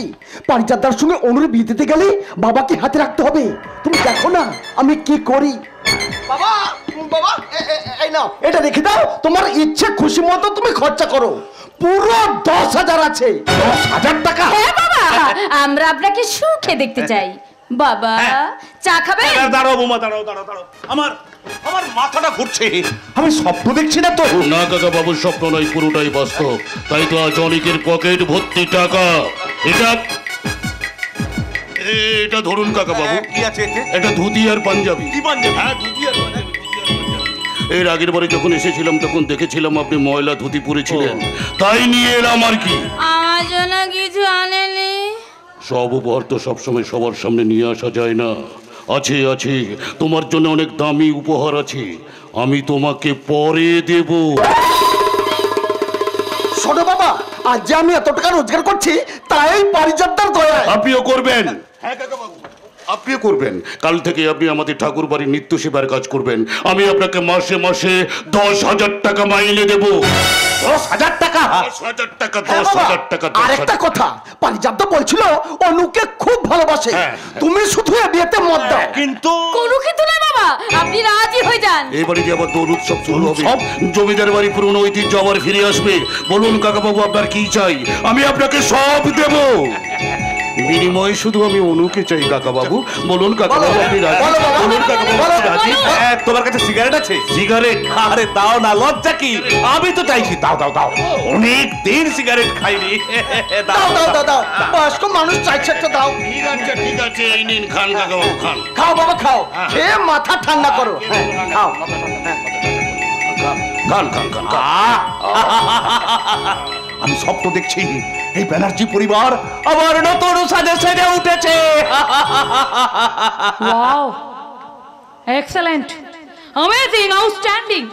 Speaker 1: পারিজাতদার সঙ্গে অনুর বিয়ে দিতে গেলে বাবাকে হাতে রাখতে হবে। তুমি দেখো না আমি কি করি। বাবা বাবা এই নাও, এটা রেখে দাও, তোমার ইচ্ছে খুশি মতো তুমি খরচা করো। পুরো 10,000 আছে।
Speaker 7: 10,000 টাকা?
Speaker 8: হ্যাঁ বাবা, আমরা আপনাকে সুখে দেখতে চাই। বাবা চা খাবে?
Speaker 7: দাঁড়াও বৌমা, দাঁড়াও দাঁড়াও দাঁড়াও, আমার মাথাটা ঘুরছে, আমি স্বপ্ন দেখছি না তো?
Speaker 4: না কাকা বাবুর স্বপ্ন নয়, পুরোটাই বাস্তব। তাই তো আজ অনেকের পকেট ভর্তি টাকা। এটা ধরুন কাকা বাবু।
Speaker 7: কি আছে?
Speaker 4: এটা ধুতি আর পাঞ্জাবি।
Speaker 7: কি পাঞ্জাবি?
Speaker 4: হ্যাঁ ধুতি আর পাঞ্জাবি। এর আগের বারে যখন এসেছিলাম তখন দেখেছিলাম আপনি ময়লা ধুতি পরেছিলেন, তাই নিয়ে এলাম আর কি।
Speaker 8: আমার জন্য কিছু আনেনি?
Speaker 4: সব উপহার তো সবসময় সবার সামনে নিয়ে আসা যায় না। আছে আছে, তোমার জন্য অনেক দামি উপহার আছে, আমি তোমাকে পরে দেব।
Speaker 1: শোনো বাবা, আজ যে আমি এত টাকা রোজগার করছি তাই পারিজাতদার দয়ায়।
Speaker 4: আপনিও করবেন? হ্যাঁ কাকা বাবু, আপনিও করবেন। কাল থেকে আপনি আমাদের ঠাকুর বাড়ির নিত্য সেবার কাজ করবেন। আমি আপনাকে মাসে মাসে 10,000 টাকা মাইনে দেব।
Speaker 7: 10,000 টাকা?
Speaker 4: 10,000 টাকা,
Speaker 1: হ্যাঁ বাবা,
Speaker 4: 10,000 টাকা।
Speaker 1: আরেকটা কথা, পারিজাত বলছিল অনুকে খুব ভালোবাসে।
Speaker 4: হ্যাঁ।
Speaker 1: তুমি শুধু এ বিয়েতে মত দাও।
Speaker 7: কিন্তু
Speaker 8: কোনো কিন্তু না বাবা, আপনি রাজি হয়ে যান।
Speaker 4: এই বাড়িতে আবার দোল উৎসব শুরু হবে। জমিদার বাড়ি পুরনো ঐতিহ্য আবার ফিরে আসবে। বলুন কাকা বাবু আপনার কি চাই, আমি আপনাকে সব দেব। বিনিময়ে শুধু আমি অনুকে চাই কাকা বাবু। বলুন কাকা বাবু আপনি রাজি?
Speaker 1: বলো বাবা,
Speaker 4: বলুন কাকা বাবু
Speaker 1: বলো,
Speaker 4: আপনি রাজি?
Speaker 7: তোমার কাছে সিগারেট আছে?
Speaker 4: সিগারেট?
Speaker 7: আরে দাও না, লজ্জা কি? আমি তো চাইছি, দাও দাও দাও, অনেক দিন সিগারেট খাইনি।
Speaker 1: দাও দাও দাও দাও, বয়স্ক মানুষ চাইছে একটা দাও।
Speaker 4: ঠিক আছে ঠিক আছে, এই নিন, খান কাকা বাবু খান।
Speaker 1: খাও বাবা খাও, খেয়ে মাথা ঠান্ডা করো। হ্যাঁ, খাও।
Speaker 4: খান খান খান খান।
Speaker 7: আমি স্বপ্ন দেখছি, এই ব্যানার্জি পরিবার আবার নতুন সাজে সেজে উঠেছে।
Speaker 8: Wow, excellent, amazing, outstanding.